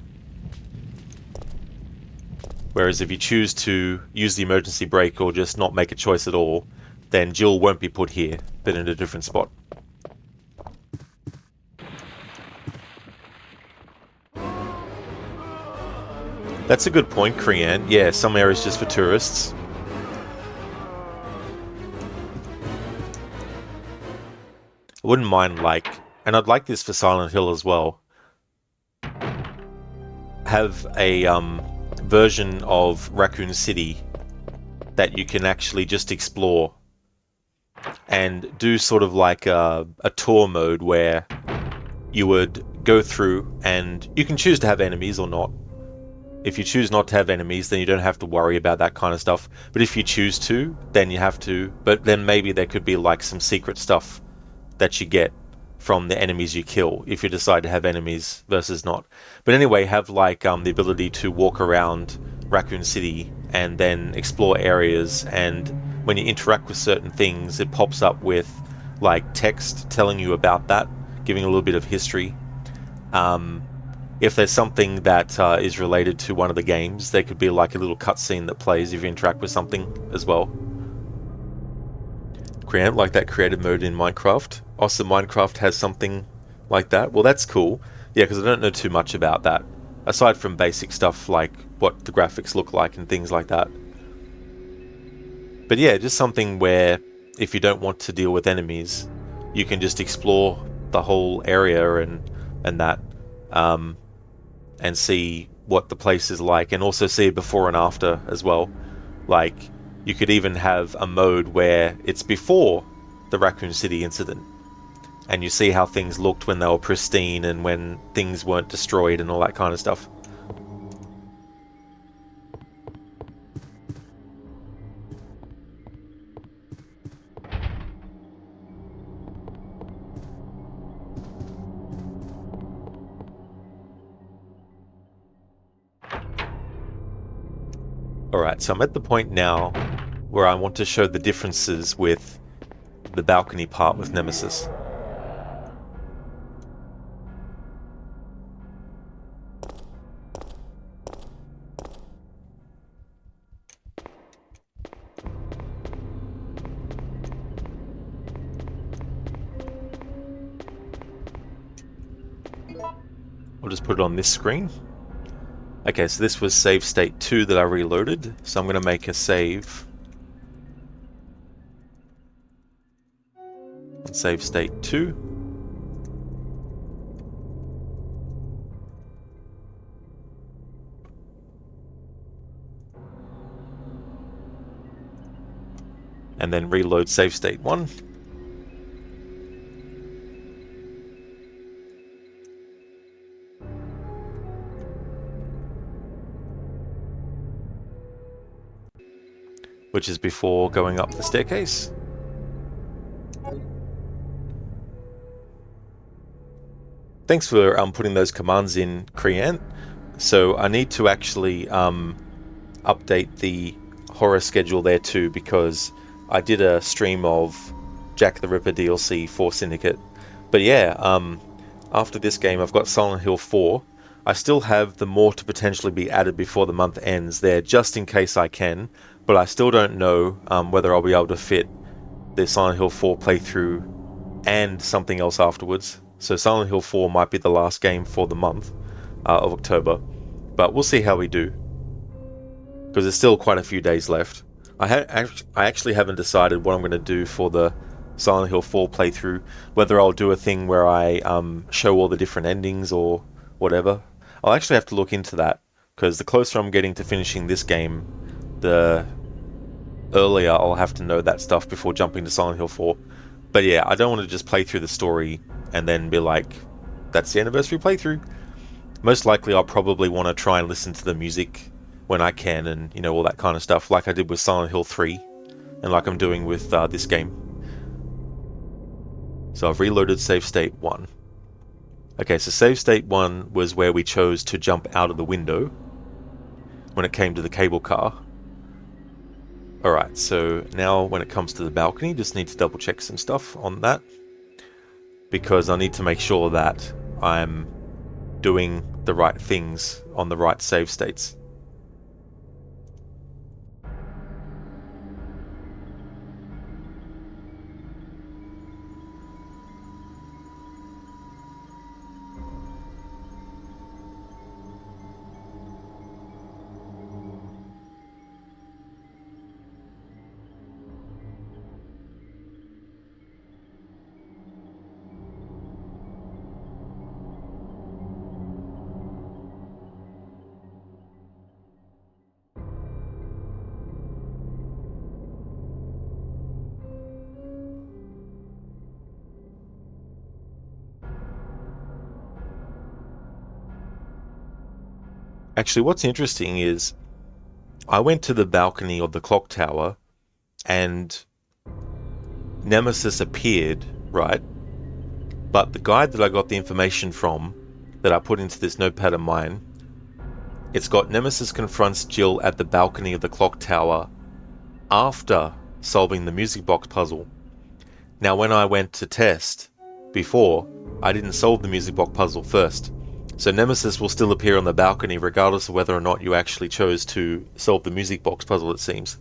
[SPEAKER 1] Whereas if you choose to use the emergency brake or just not make a choice at all, then Jill won't be put here, but in a different spot. That's a good point, Krian. Yeah, some areas just for tourists. I wouldn't mind, and I'd like this for Silent Hill as well, have a version of Raccoon City that you can actually just explore and do sort of like a tour mode where you would go through and you can choose to have enemies or not. If you choose not to have enemies, then you don't have to worry about that kind of stuff. But if you choose to, then you have to. But then maybe there could be like some secret stuff that you get from the enemies you kill if you decide to have enemies versus not. But anyway, have like the ability to walk around Raccoon City and then explore areas, and when you interact with certain things, it pops up with like text telling you about that, giving a little bit of history. If there's something that is related to one of the games, there could be like a little cutscene that plays if you interact with something as well. Create like that creative mode in Minecraft. Also, Minecraft has something like that. Well, that's cool. Yeah, because I don't know too much about that, aside from basic stuff like what the graphics look like and things like that. But yeah, just something where if you don't want to deal with enemies, you can just explore the whole area and that. And see what the place is like, and also see before and after as well. Like, you could even have a mode where it's before the Raccoon City incident, and you see how things looked when they were pristine and when things weren't destroyed and all that kind of stuff. Alright, so I'm at the point now where I want to show the differences with the balcony part with Nemesis. I'll just put it on this screen. Okay, so this was save state 2 that I reloaded, so I'm going to make a save on save state 2. And then reload save state 1. Which is before going up the staircase. Thanks for putting those commands in, Kriant. So I need to actually update the horror schedule there too, because I did a stream of Jack the Ripper DLC for Syndicate. But yeah, after this game I've got Silent Hill 4. I still have the more to potentially be added before the month ends there, just in case I can. But I still don't know whether I'll be able to fit the Silent Hill 4 playthrough and something else afterwards. So Silent Hill 4 might be the last game for the month of October. But we'll see how we do, because there's still quite a few days left. I actually haven't decided what I'm going to do for the Silent Hill 4 playthrough, whether I'll do a thing where I show all the different endings or whatever. I'll actually have to look into that, because the closer I'm getting to finishing this game, the earlier I'll have to know that stuff before jumping to Silent Hill 4. But yeah, I don't want to just play through the story and then be like, that's the anniversary playthrough. Most likely I'll probably want to try and listen to the music when I can, and all that kind of stuff, like I did with Silent Hill 3 and like I'm doing with this game. So I've reloaded save state 1. Okay, so save state 1 was where we chose to jump out of the window when it came to the cable car. Alright, so now when it comes to the balcony, just need to double check some stuff on that, because I need to make sure that I'm doing the right things on the right save states. Actually, what's interesting is I went to the balcony of the clock tower and Nemesis appeared, right? But the guide that I got the information from, that I put into this notepad of mine, it's got Nemesis confronts Jill at the balcony of the clock tower after solving the music box puzzle. Now, when I went to test before, I didn't solve the music box puzzle first. So Nemesis will still appear on the balcony regardless of whether or not you actually chose to solve the music box puzzle, it seems.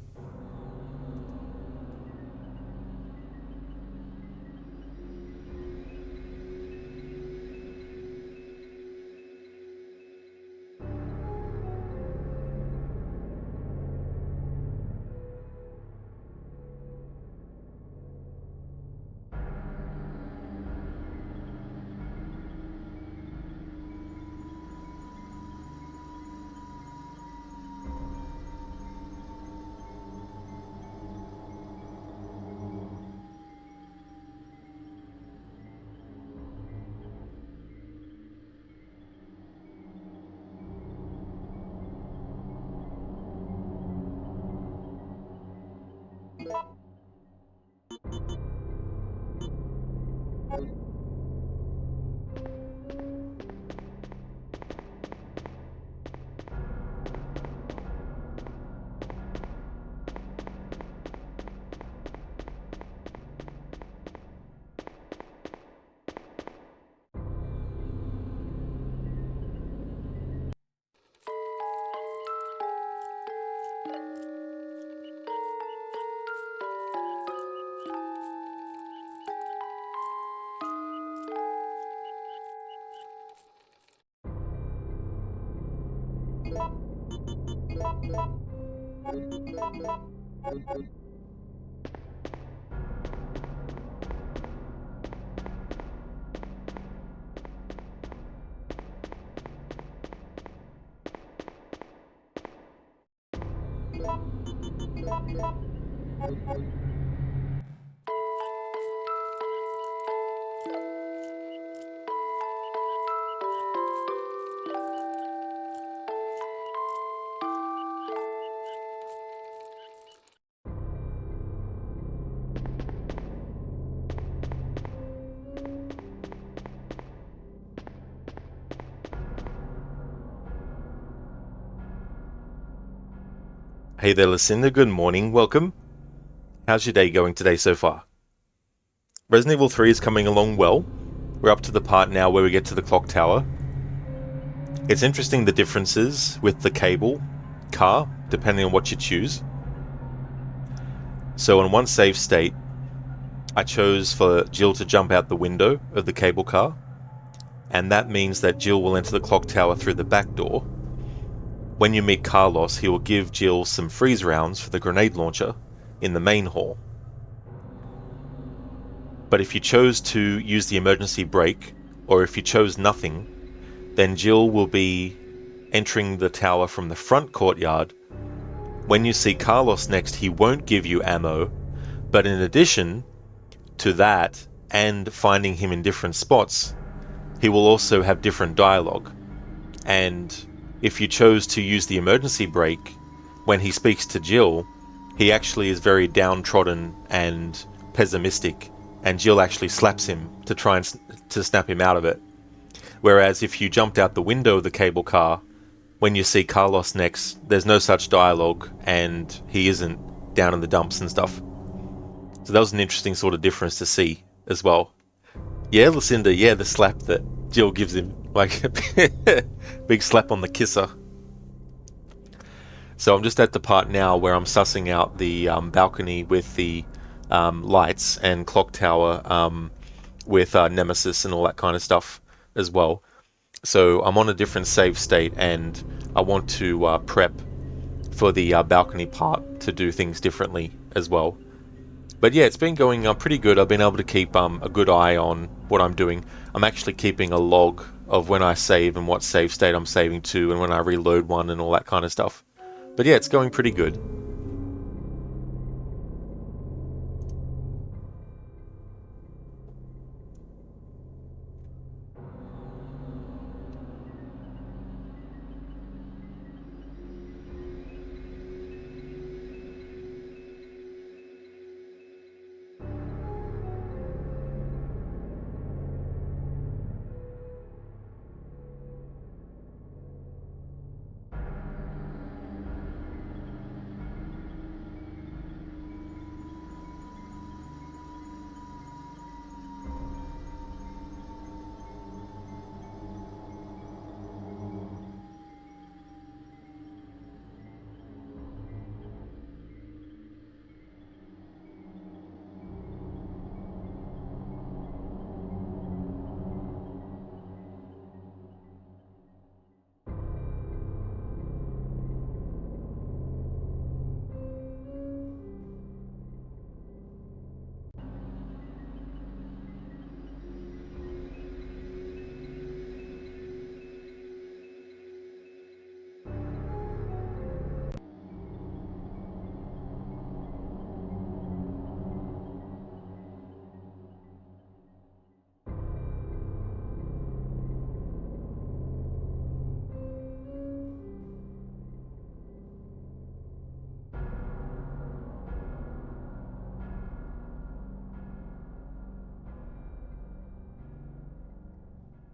[SPEAKER 1] Hey there, Lucinda. Good morning. Welcome. How's your day going today so far? Resident Evil 3 is coming along well. We're up to the part now where we get to the clock tower. It's interesting the differences with the cable car, depending on what you choose. So in one save state, I chose for Jill to jump out the window of the cable car, and that means that Jill will enter the clock tower through the back door. When you meet Carlos, he will give Jill some freeze rounds for the grenade launcher in the main hall. But if you chose to use the emergency brake, or if you chose nothing, then Jill will be entering the tower from the front courtyard. When you see Carlos next, he won't give you ammo, but in addition to that, and finding him in different spots, he will also have different dialogue. and if you chose to use the emergency brake, when he speaks to Jill, he actually is very downtrodden and pessimistic, and Jill actually slaps him to try and to snap him out of it. Whereas if you jumped out the window of the cable car, when you see Carlos next, there's no such dialogue, and he isn't down in the dumps and stuff. So that was an interesting sort of difference to see as well. Yeah, Lucinda, yeah, the slap that Jill gives him, like a big slap on the kisser. So I'm just at the part now where I'm sussing out the balcony with the lights and clock tower with Nemesis and all that kind of stuff as well. So I'm on a different save state, and I want to prep for the balcony part to do things differently as well. But yeah, it's been going pretty good. I've been able to keep a good eye on what I'm doing. I'm actually keeping a log of when I save and what save state I'm saving to, and when I reload one and all that kind of stuff. But yeah, it's going pretty good.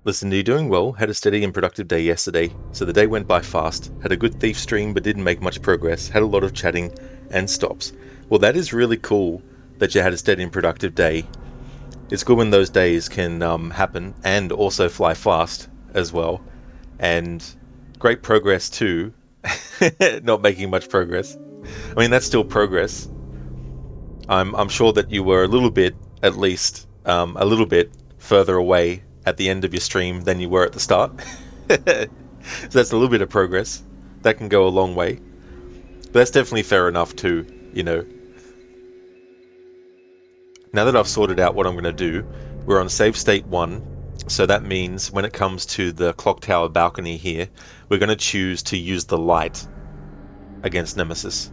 [SPEAKER 1] Listen, you're doing well. Had a steady and productive day yesterday, so the day went by fast. Had a good thief stream, but didn't make much progress. Had a lot of chatting and stops. Well, that is really cool that you had a steady and productive day. It's good when those days can happen and also fly fast as well. And great progress too. Not making much progress. I mean, that's still progress. I'm sure that you were a little bit, at least, a little bit further away at the end of your stream than you were at the start. So that's a little bit of progress. That can go a long way. But that's definitely fair enough too, you know. Now that I've sorted out what I'm going to do, we're on save state 1. So that means when it comes to the clock tower balcony here, we're going to choose to use the light against Nemesis.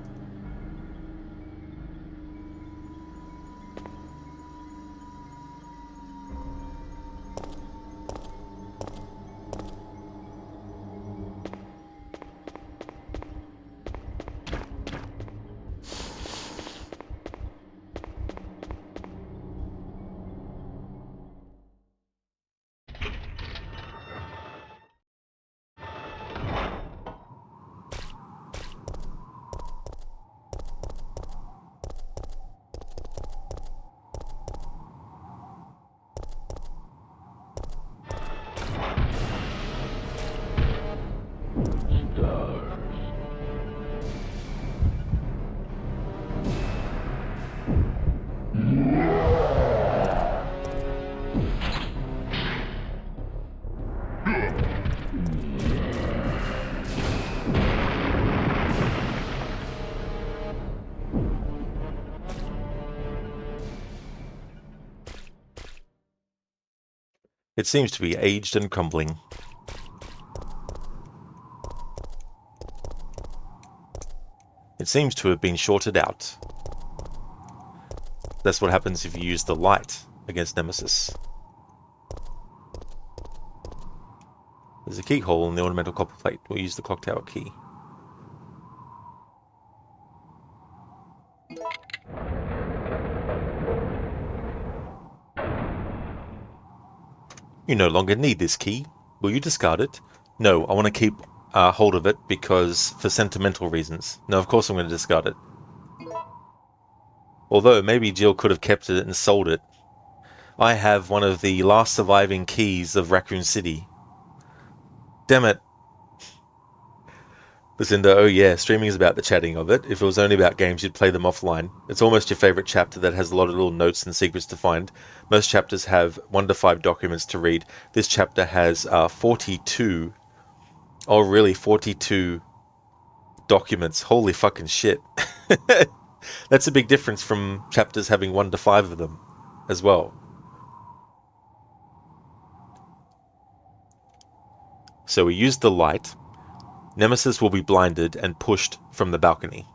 [SPEAKER 1] It seems to be aged and crumbling. It seems to have been shorted out. That's what happens if you use the light against Nemesis. There's a keyhole in the ornamental copper plate. We'll use the clock tower key. You no longer need this key. Will you discard it? No, I want to keep hold of it because for sentimental reasons. No, of course I'm going to discard it. Although maybe Jill could have kept it and sold it. I have one of the last surviving keys of Raccoon City. Damn it. Lucinda, oh yeah, streaming is about the chatting of it. If it was only about games, you'd play them offline. It's almost your favorite chapter that has a lot of little notes and secrets to find. Most chapters have 1 to 5 documents to read. This chapter has 42. Oh, really? 42 documents. Holy fucking shit. That's a big difference from chapters having 1 to 5 of them as well. So we use the light. Nemesis will be blinded and pushed from the balcony.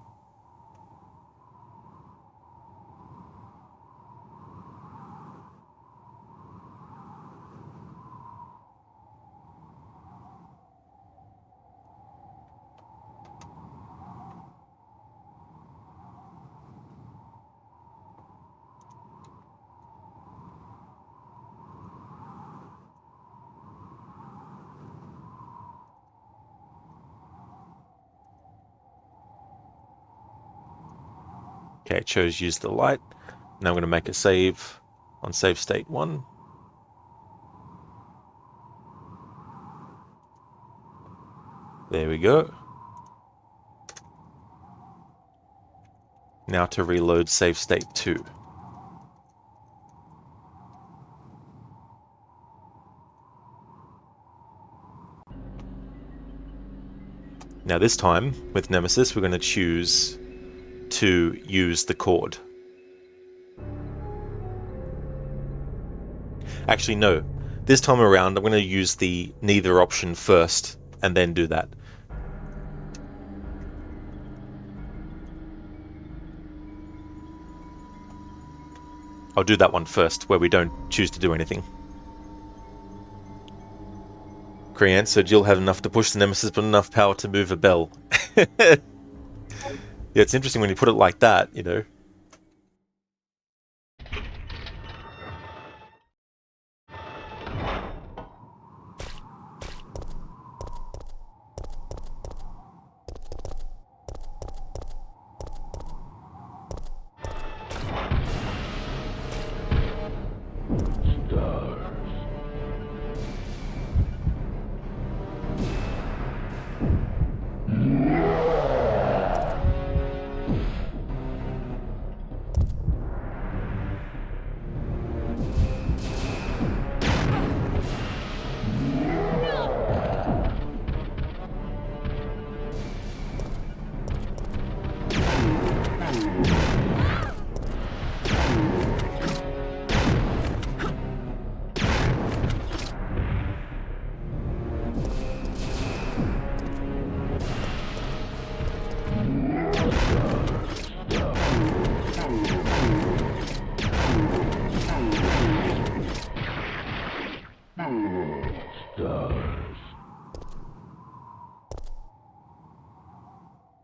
[SPEAKER 1] Okay, I chose use the light. Now I'm going to make a save on save state 1. There we go. Now to reload save state 2. Now this time, with Nemesis, we're going to choose to use the cord. Actually, no. This time around, I'm going to use the neither option first, and then do that. I'll do that one first, where we don't choose to do anything. Krian, so Jill had enough to push the Nemesis, but enough power to move a bell. Yeah, it's interesting when you put it like that, you know.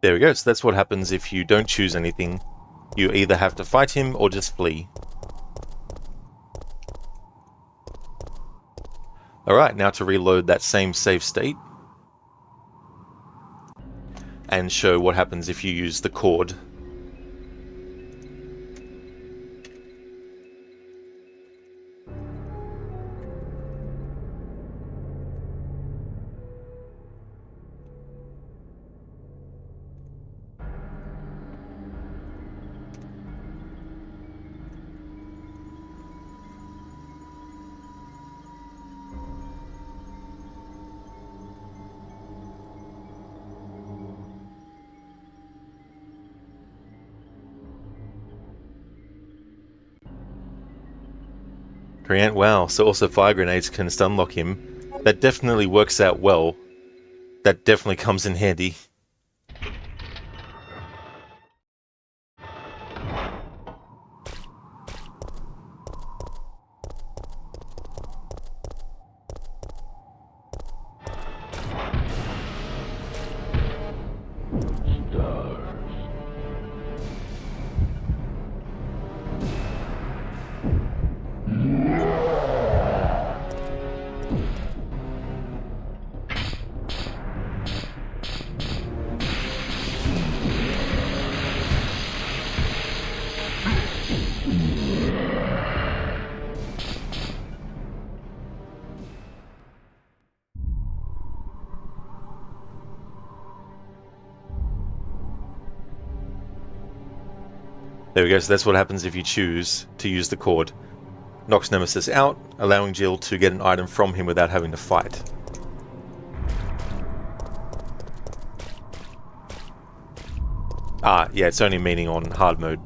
[SPEAKER 1] There we go, so that's what happens if you don't choose anything. You either have to fight him or just flee. Alright, now to reload that same save state. And show what happens if you use the cord. Korean, wow, so also fire grenades can stun lock him. That definitely works out well. That definitely comes in handy. There we go, so that's what happens if you choose to use the cord. Knocks Nemesis out, allowing Jill to get an item from him without having to fight. Ah, yeah, it's only meaning on hard mode.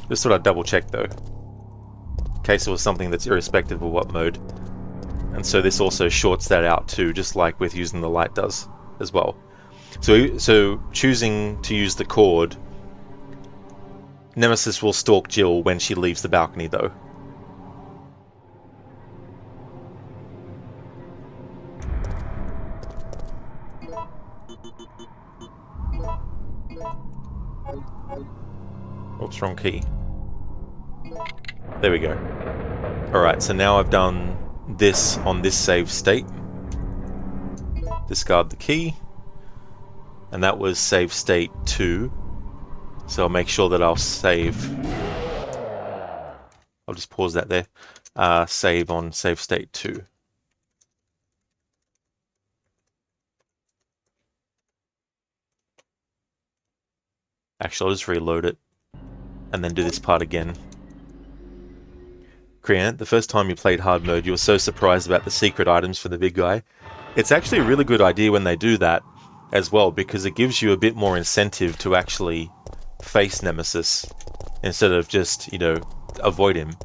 [SPEAKER 1] Just thought I'd double check though, in case it was something that's irrespective of what mode. And so this also shorts that out too, just like with using the light does as well. So choosing to use the cord, Nemesis will stalk Jill when she leaves the balcony though. Oops, wrong key. There we go. Alright, so now I've done this on this save state. Discard the key. And that was save state 2. So I'll make sure that I'll save. I'll just pause that there. Save on save state 2. Actually, I'll just reload it and then do this part again. Creant, the first time you played hard mode, you were so surprised about the secret items for the big guy. It's actually a really good idea when they do that as well, because it gives you a bit more incentive to actually face Nemesis instead of just, avoid him.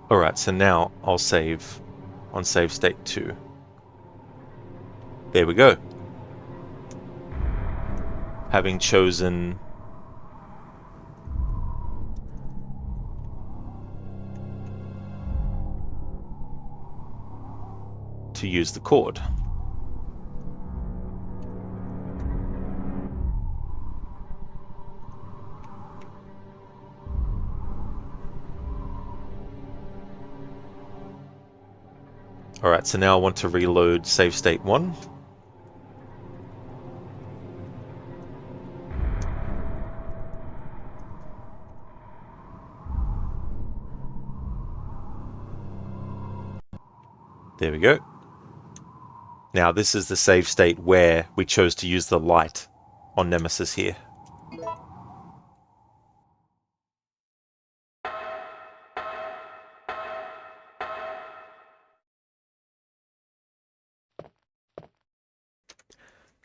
[SPEAKER 1] Alright, so now I'll save on save state 2. There we go. Having chosen to use the cord. Alright, so now I want to reload save state 1. There we go. Now this is the save state where we chose to use the light on Nemesis here.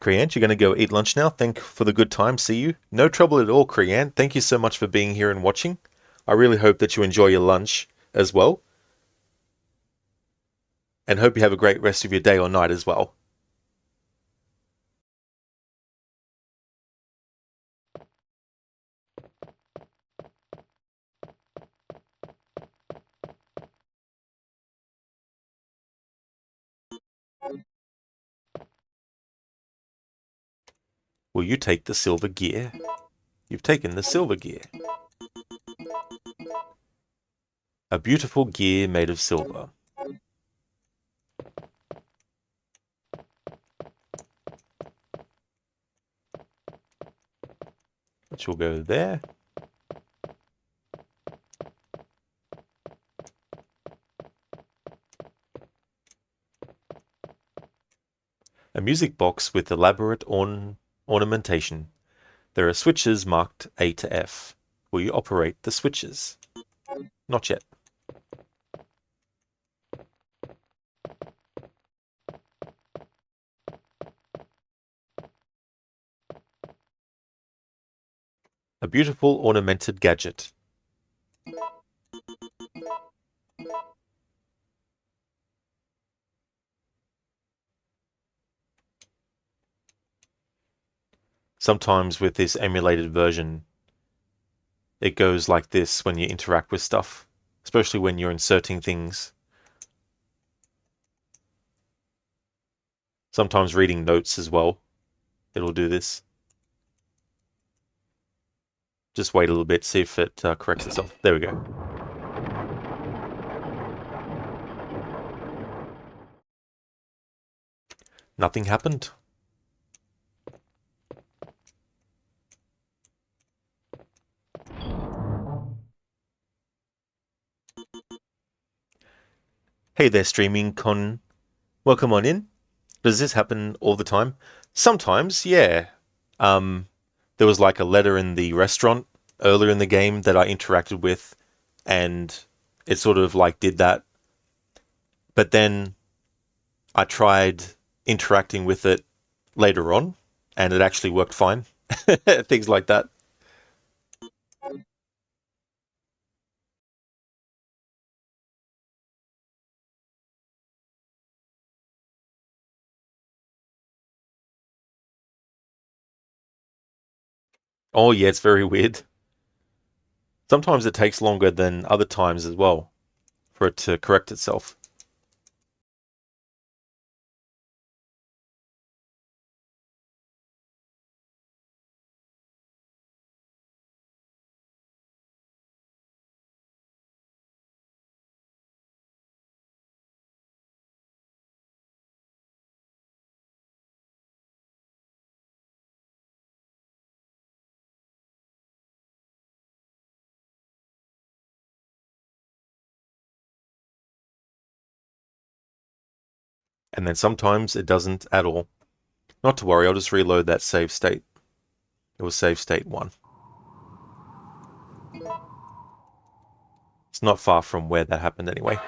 [SPEAKER 1] Creant, you're going to go eat lunch now. Thank you for the good time. See you. No trouble at all, Creant. Thank you so much for being here and watching. I really hope that you enjoy your lunch as well. And hope you have a great rest of your day or night as well. Will you take the silver gear? You've taken the silver gear. A beautiful gear made of silver. Which will go there. A music box with elaborate ornamentation. There are switches marked A to F. Will you operate the switches? Not yet. A beautiful ornamented gadget. Sometimes with this emulated version, it goes like this when you interact with stuff, especially when you're inserting things. Sometimes reading notes as well, it'll do this. Just wait a little bit, see if it corrects itself. There we go. Nothing happened. Hey there, streaming con. Welcome on in. Does this happen all the time? Sometimes, yeah. There was like a letter in the restaurant earlier in the game that I interacted with, and it sort of like did that. But then I tried interacting with it later on, and it actually worked fine. Things like that. Oh yeah, it's very weird. Sometimes it takes longer than other times as well for it to correct itself. And then sometimes it doesn't at all. Not to worry, I'll just reload that save state. It was save state 1. It's not far from where that happened anyway.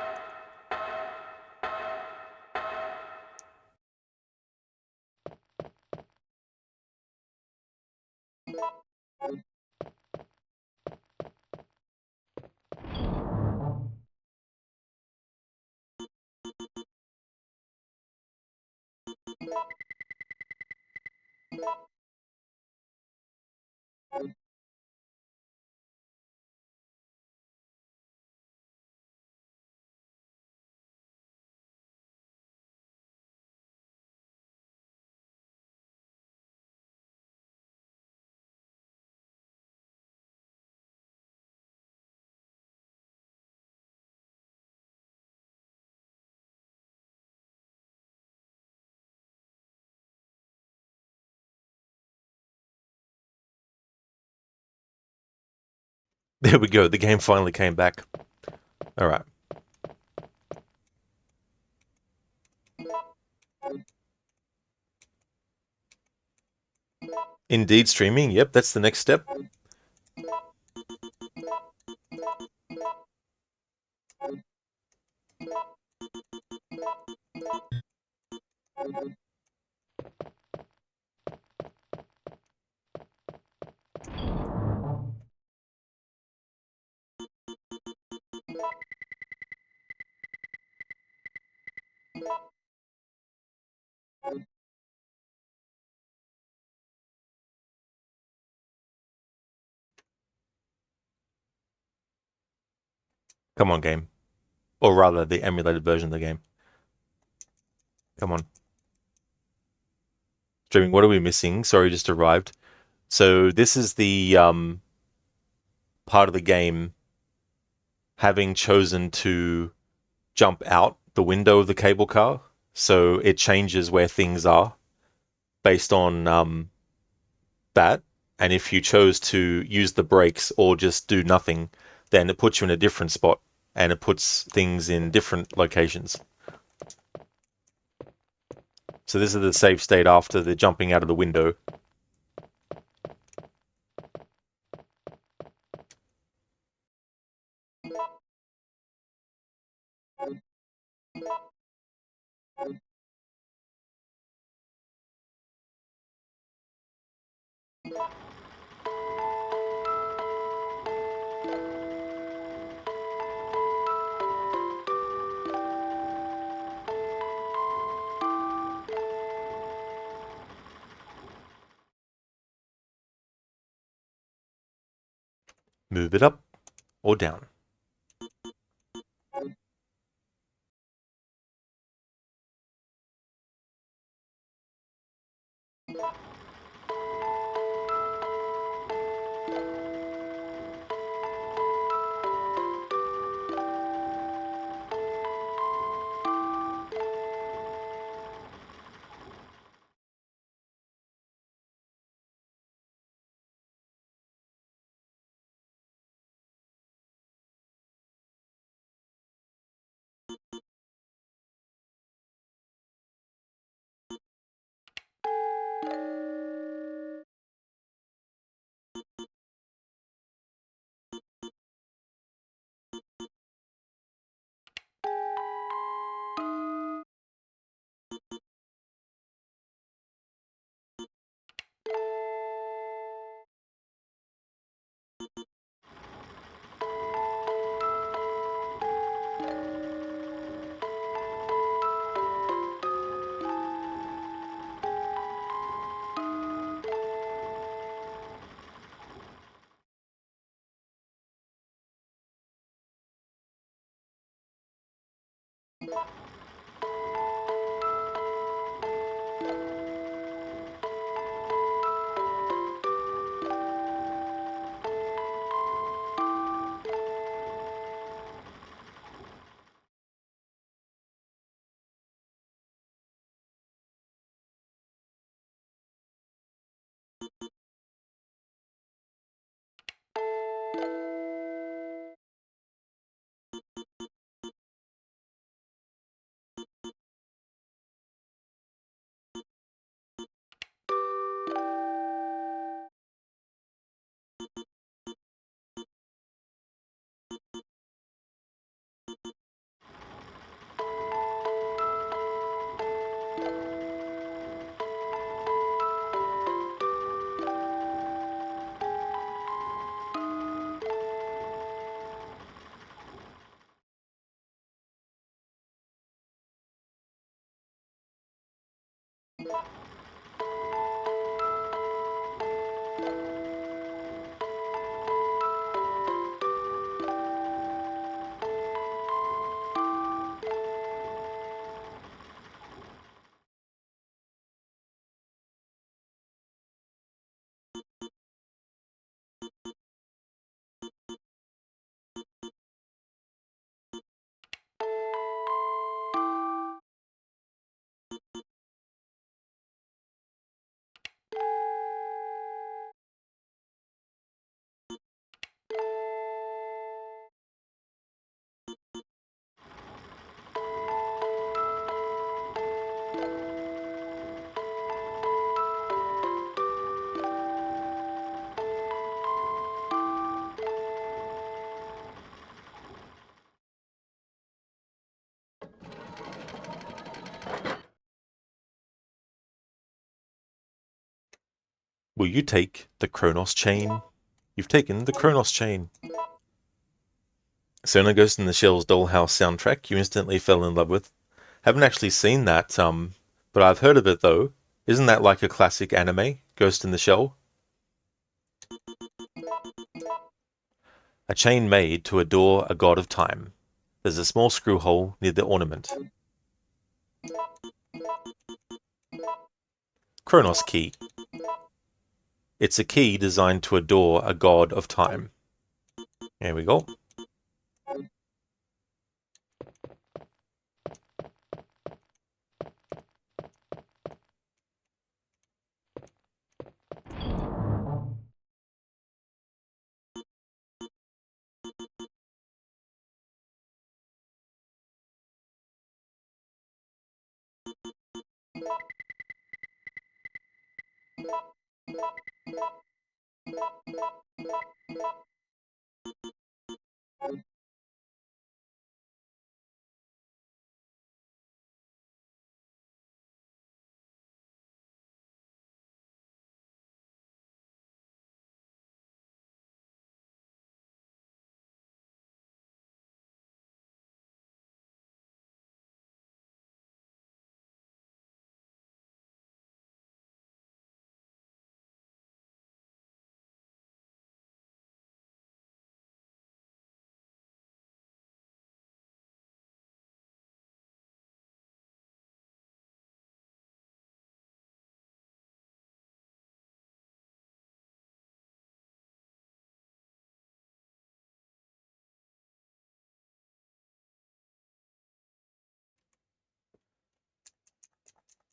[SPEAKER 1] There we go, the game finally came back. Alright. Indeed, streaming, yep, that's the next step. Come on, game. Or rather, the emulated version of the game. Come on. Streaming, what are we missing? Sorry, just arrived. So this is the part of the game having chosen to jump out the window of the cable car. So it changes where things are based on that. And if you chose to use the brakes or just do nothing, then it puts you in a different spot and it puts things in different locations. So this is the save state after the jumping out of the window. Move it up or down. Will you take the Kronos chain? You've taken the Kronos chain. Sona Ghost in the Shell's Dollhouse soundtrack you instantly fell in love with. Haven't actually seen that, but I've heard of it though. Isn't that like a classic anime, Ghost in the Shell? A chain made to adore a god of time. There's a small screw hole near the ornament. Kronos key. It's a key designed to adore a god of time. There we go.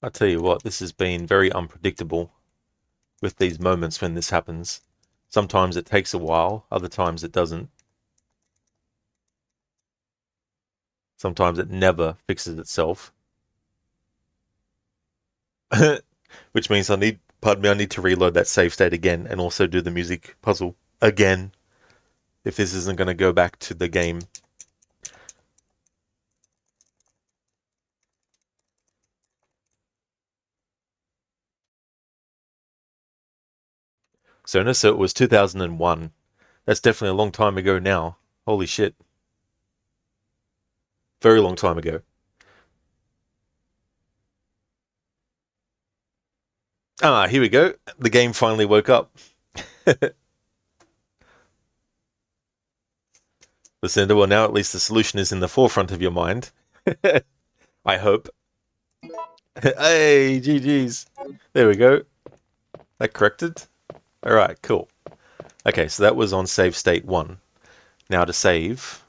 [SPEAKER 1] I tell you what, this has been very unpredictable with these moments when this happens. Sometimes it takes a while, other times it doesn't. Sometimes it never fixes itself. Which means pardon me, I need to reload that save state again and also do the music puzzle again if this isn't going to go back to the game. So it was 2001. That's definitely a long time ago now. Holy shit. Very long time ago. Ah, here we go. The game finally woke up. Lucinda, well, now at least the solution is in the forefront of your mind. I hope. Hey, GG's. There we go. That corrected? Alright, cool. Okay, so that was on save state 1. Now to save.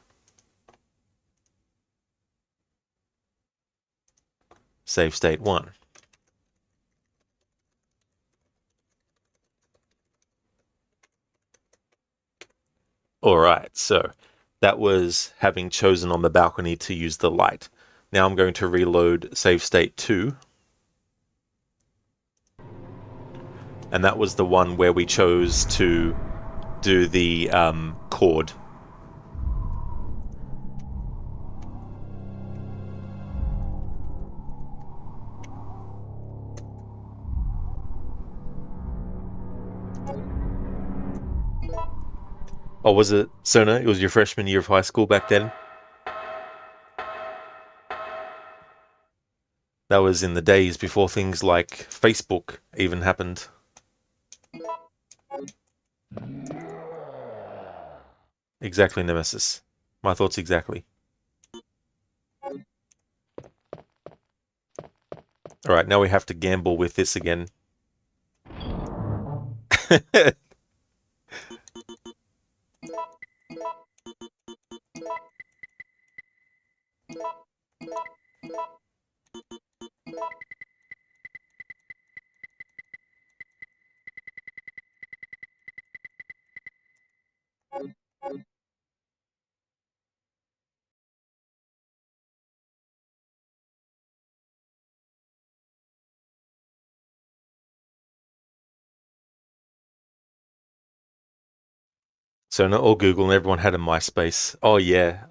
[SPEAKER 1] Save state 1. Alright, so that was having chosen on the balcony to use the light. Now I'm going to reload save state 2. And that was the one where we chose to do the chord. Oh, was it, Sona? It was your freshman year of high school back then? That was in the days before things like Facebook even happened. Exactly, Nemesis. My thoughts exactly. Alright, now we have to gamble with this again. Sona or Google, and everyone had a MySpace. Oh yeah.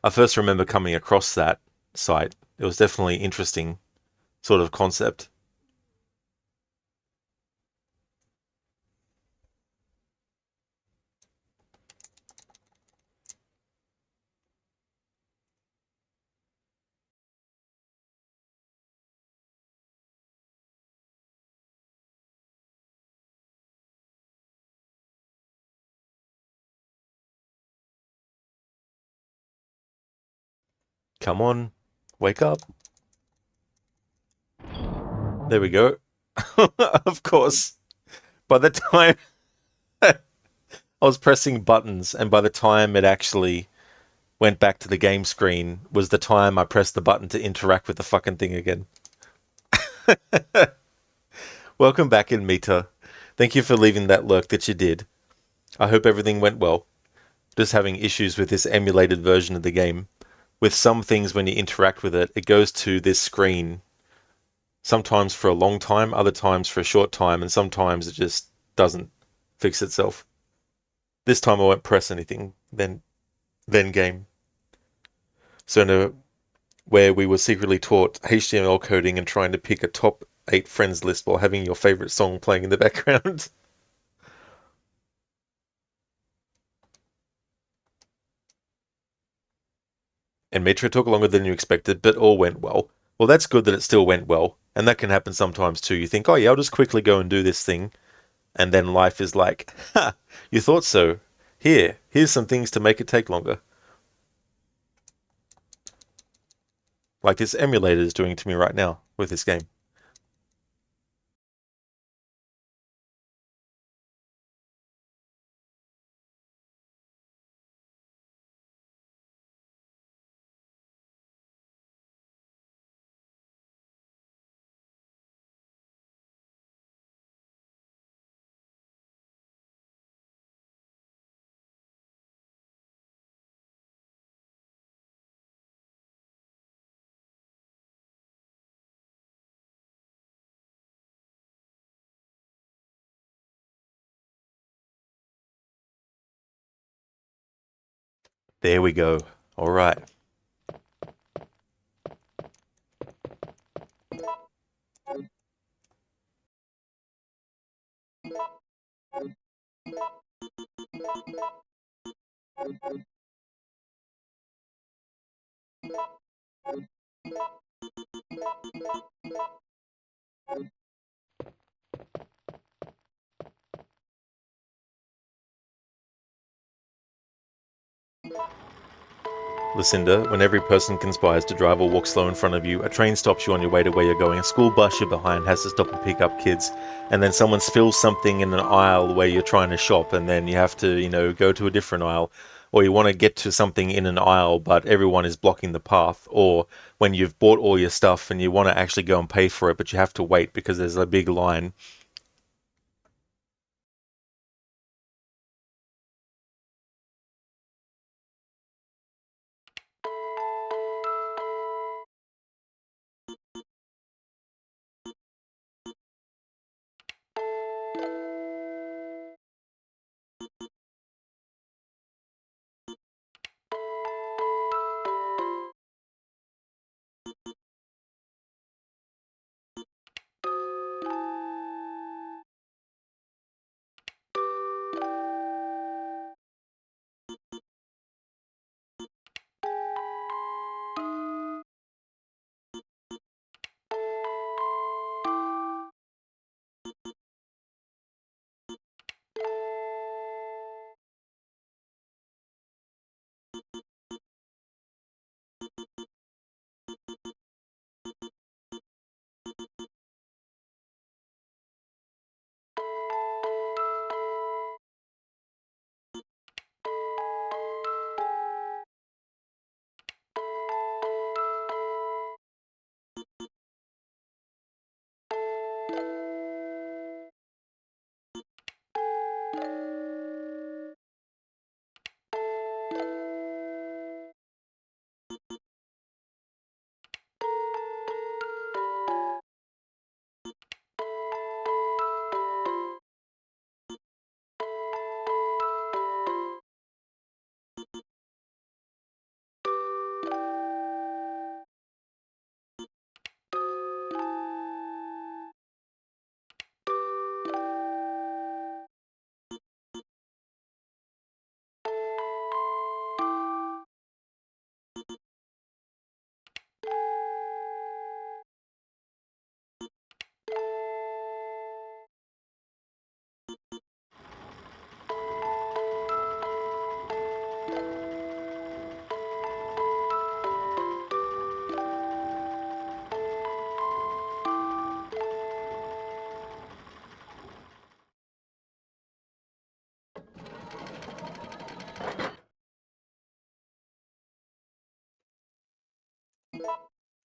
[SPEAKER 1] I first remember coming across that site. It was definitely interesting sort of concept. Come on, wake up. There we go. Of course. By the time I was pressing buttons, and by the time it actually went back to the game screen, was the time I pressed the button to interact with the fucking thing again. Welcome back in Meta. Thank you for leaving that lurk that you did. I hope everything went well. Just having issues with this emulated version of the game. With some things, when you interact with it, it goes to this screen. Sometimes for a long time, other times for a short time, and sometimes it just doesn't fix itself. This time I won't press anything, then game. So no, where we were secretly taught HTML coding and trying to pick a top 8 friends list while having your favorite song playing in the background. And Metro took longer than you expected, but all went well. Well, that's good that it still went well. And that can happen sometimes too. You think, oh yeah, I'll just quickly go and do this thing. And then life is like, ha, you thought so. Here's some things to make it take longer. Like this emulator is doing to me right now with this game. There we go. All right. Lucinda, when every person conspires to drive or walk slow in front of you, a train stops you on your way to where you're going, a school bus you're behind has to stop and pick up kids, and then someone spills something in an aisle where you're trying to shop, and then you have to, go to a different aisle, or you want to get to something in an aisle, but everyone is blocking the path, or when you've bought all your stuff and you want to actually go and pay for it, but you have to wait because there's a big line.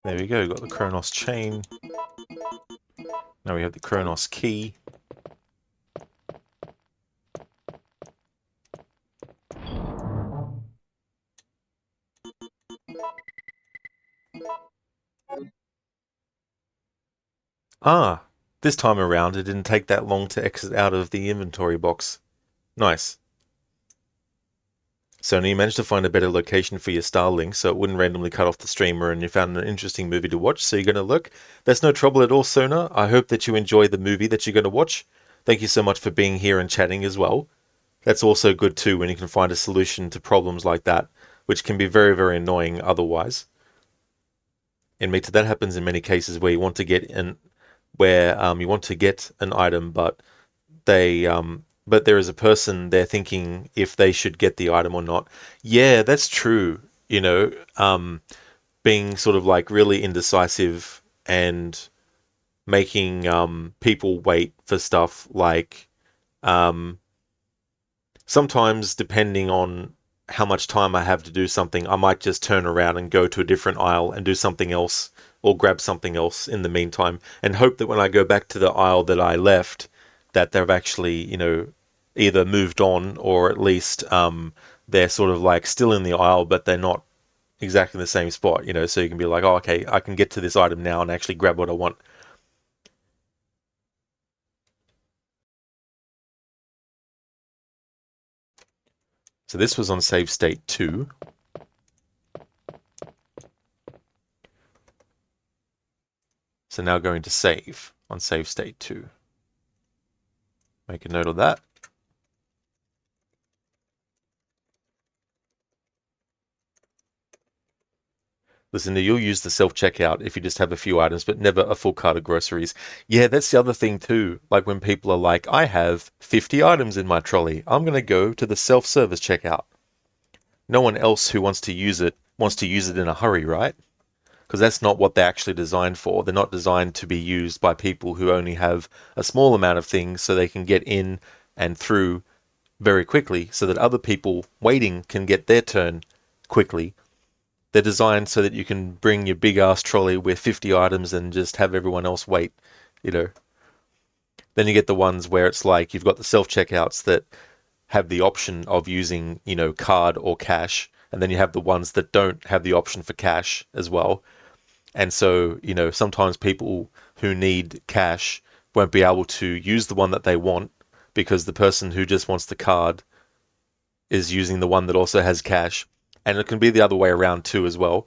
[SPEAKER 1] There we go, got the Kronos chain. Now we have the Kronos key. Ah, this time around it didn't take that long to exit out of the inventory box. Nice. So now you managed to find a better location for your Starlink so it wouldn't randomly cut off the streamer and you found an interesting movie to watch, so you're going to look. That's no trouble at all, Sona. I hope that you enjoy the movie that you're going to watch. Thank you so much for being here and chatting as well. That's also good too when you can find a solution to problems like that, which can be very, very annoying otherwise. And that happens in many cases where you want to get an item, but there is a person there thinking if they should get the item or not. Yeah, that's true. Being sort of like really indecisive and making people wait for stuff like um, sometimes depending on how much time I have to do something, I might just turn around and go to a different aisle and do something else or grab something else in the meantime and hope that when I go back to the aisle that I left, that they've actually, either moved on or at least they're sort of like still in the aisle, but they're not exactly in the same spot, so you can be like, oh, okay, I can get to this item now and actually grab what I want. So this was on save state 2. So now going to save on save state 2. Make a note of that. Listen, you'll use the self-checkout if you just have a few items, but never a full cart of groceries. Yeah, that's the other thing too. Like when people are like, I have 50 items in my trolley. I'm going to go to the self-service checkout. No one else who wants to use it wants to use it in a hurry, right? Because that's not what they're actually designed for. They're not designed to be used by people who only have a small amount of things so they can get in and through very quickly so that other people waiting can get their turn quickly. They're designed so that you can bring your big ass trolley with 50 items and just have everyone else wait, you know. Then you get the ones where it's like you've got the self checkouts that have the option of using, card or cash, and then you have the ones that don't have the option for cash as well. And so, sometimes people who need cash won't be able to use the one that they want because the person who just wants the card is using the one that also has cash. And it can be the other way around too, as well.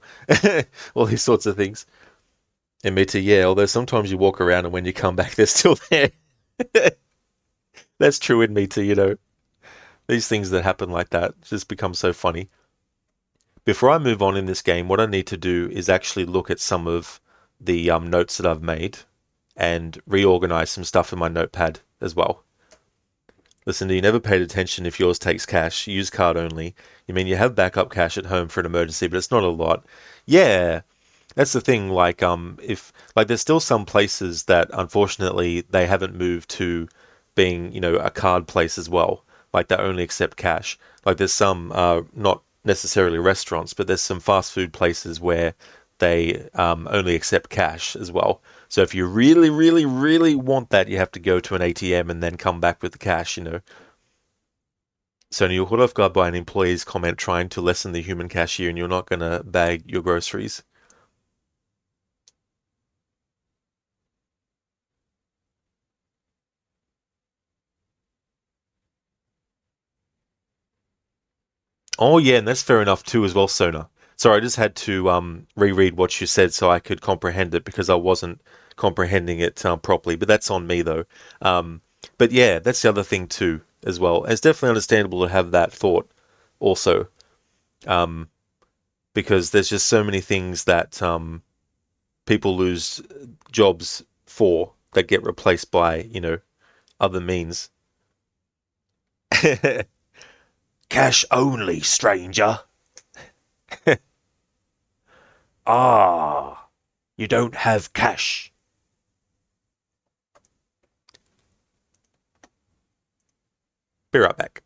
[SPEAKER 1] All these sorts of things. And me too, yeah, although sometimes you walk around and when you come back, they're still there. That's true in me too. These things that happen like that just become so funny. Before I move on in this game, what I need to do is actually look at some of the notes that I've made and reorganize some stuff in my notepad as well. Listen, you never paid attention if yours takes cash, use card only. You mean you have backup cash at home for an emergency, but it's not a lot. Yeah, that's the thing. Like, if like, there's still some places that unfortunately they haven't moved to being, a card place as well. Like they only accept cash. Like there's some, not necessarily restaurants, but there's some fast food places where they only accept cash as well. So if you really, really, really want that, you have to go to an ATM and then come back with the cash. So you're caught off guard by an employee's comment trying to lessen the human cashier, and you're not going to bag your groceries. Oh yeah, and that's fair enough too as well, Sona. Sorry, I just had to reread what you said so I could comprehend it because I wasn't comprehending it properly. But that's on me though. Um, but yeah, that's the other thing too as well. It's definitely understandable to have that thought also, um, because there's just so many things that people lose jobs for that get replaced by other means. Cash only, stranger. Ah, you don't have cash. Be right back.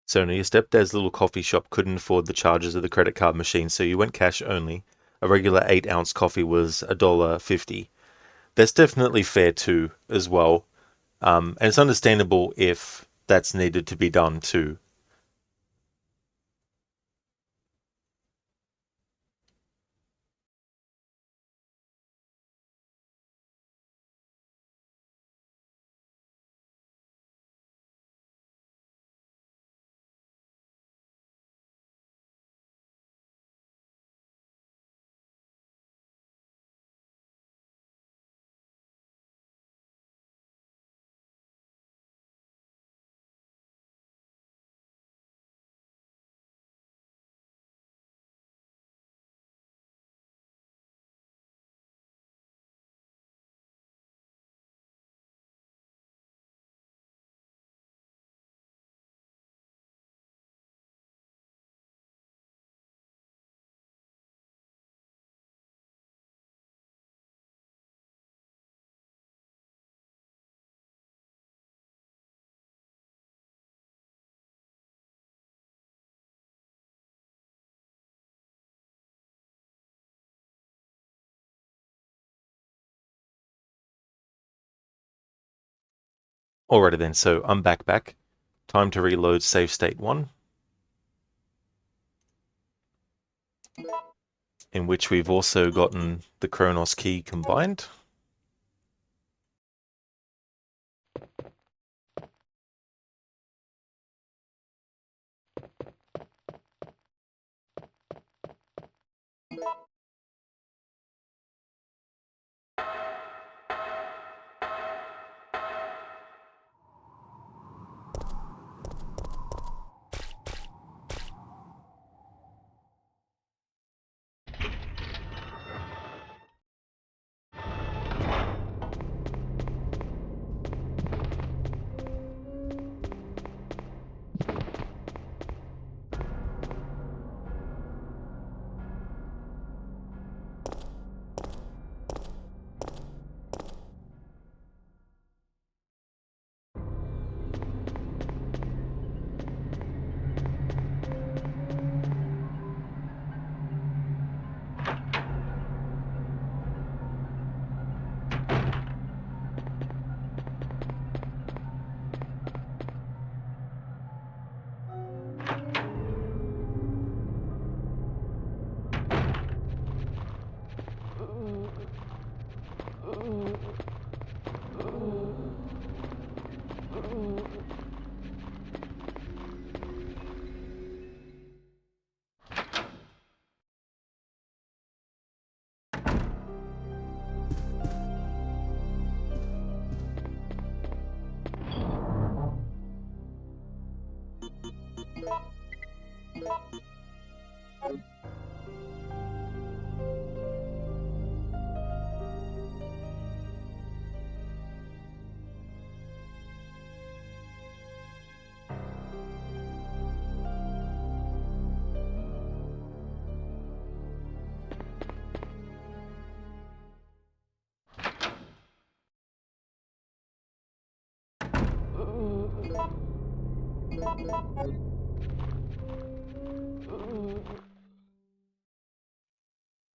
[SPEAKER 1] So your stepdad's little coffee shop couldn't afford the charges of the credit card machine, so you went cash only. A regular 8-ounce coffee was $1.50. That's definitely fair too, as well. And it's understandable if that's needed to be done too. Alrighty then, so I'm back. Time to reload save state 1, in which we've also gotten the Kronos key combined.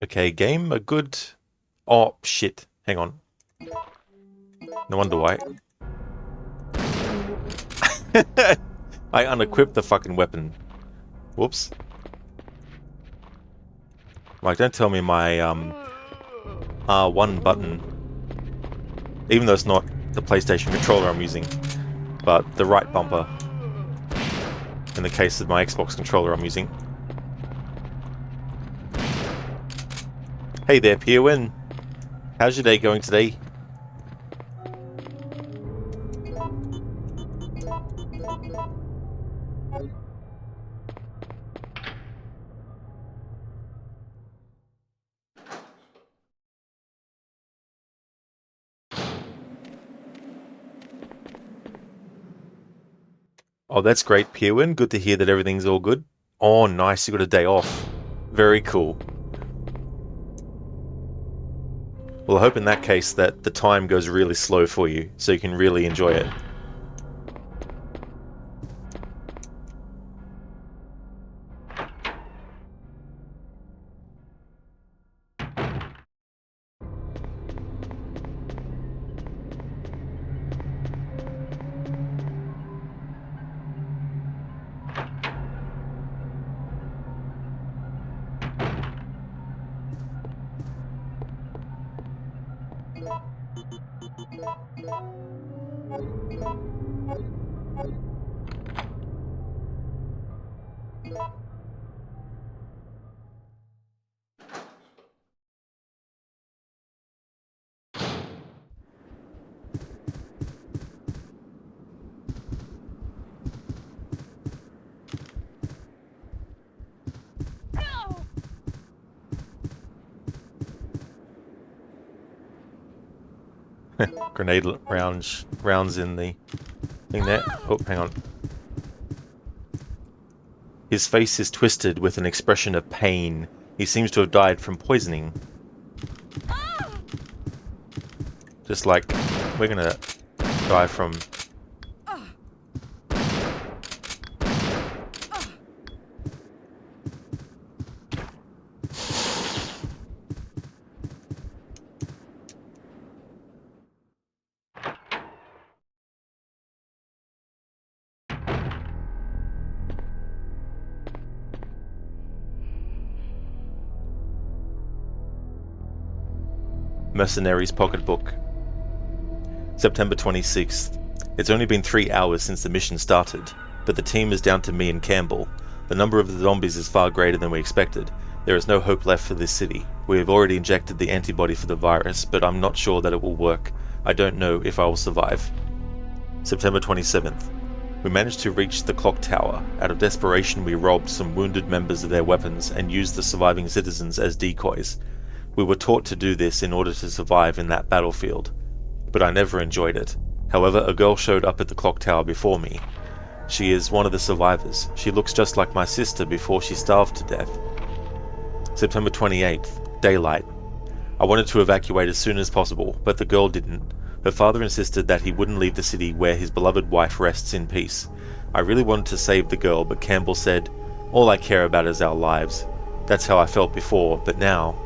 [SPEAKER 1] Okay, game, a good... Oh, shit. Hang on. No wonder why. I unequipped the fucking weapon. Whoops. Like, don't tell me my R1 button, even though it's not the PlayStation controller I'm using, but the right bumper, in the case of my Xbox controller I'm using. Hey there, Pierwin. How's your day going today? Oh, that's great, Pierwin. Good to hear that everything's all good. Oh, nice. You got a day off. Very cool. Well, I hope in that case that the time goes really slow for you, so you can really enjoy it. Grenade rounds in the thing there. Oh, hang on. His face is twisted with an expression of pain. He seems to have died from poisoning. Just like we're gonna die from... Mercenary's Pocketbook. September 26th. It's only been 3 hours since the mission started, but the team is down to me and Campbell. The number of the zombies is far greater than we expected. There is no hope left for this city. We have already injected the antibody for the virus, but I'm not sure that it will work. I don't know if I will survive. September 27th. We managed to reach the clock tower. Out of desperation, we robbed some wounded members of their weapons and used the surviving citizens as decoys. We were taught to do this in order to survive in that battlefield, but I never enjoyed it. However, a girl showed up at the clock tower before me. She is one of the survivors. She looks just like my sister before she starved to death. September 28th, daylight. I wanted to evacuate as soon as possible, but the girl didn't. Her father insisted that he wouldn't leave the city where his beloved wife rests in peace. I really wanted to save the girl, but Campbell said, "All I care about is our lives." That's how I felt before, but now...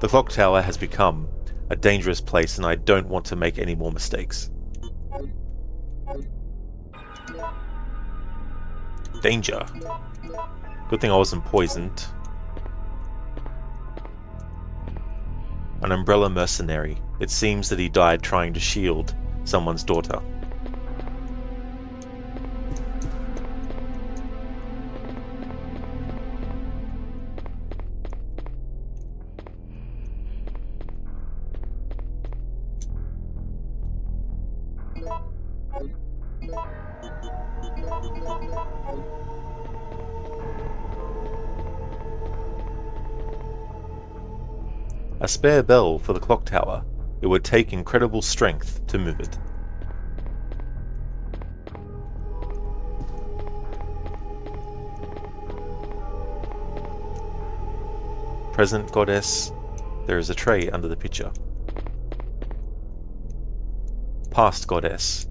[SPEAKER 1] The clock tower has become a dangerous place, and I don't want to make any more mistakes. Danger. Good thing I wasn't poisoned. An umbrella mercenary. It seems that he died trying to shield someone's daughter. A spare bell for the clock tower. It would take incredible strength to move it. Present goddess. There is a tray under the picture. Past goddess.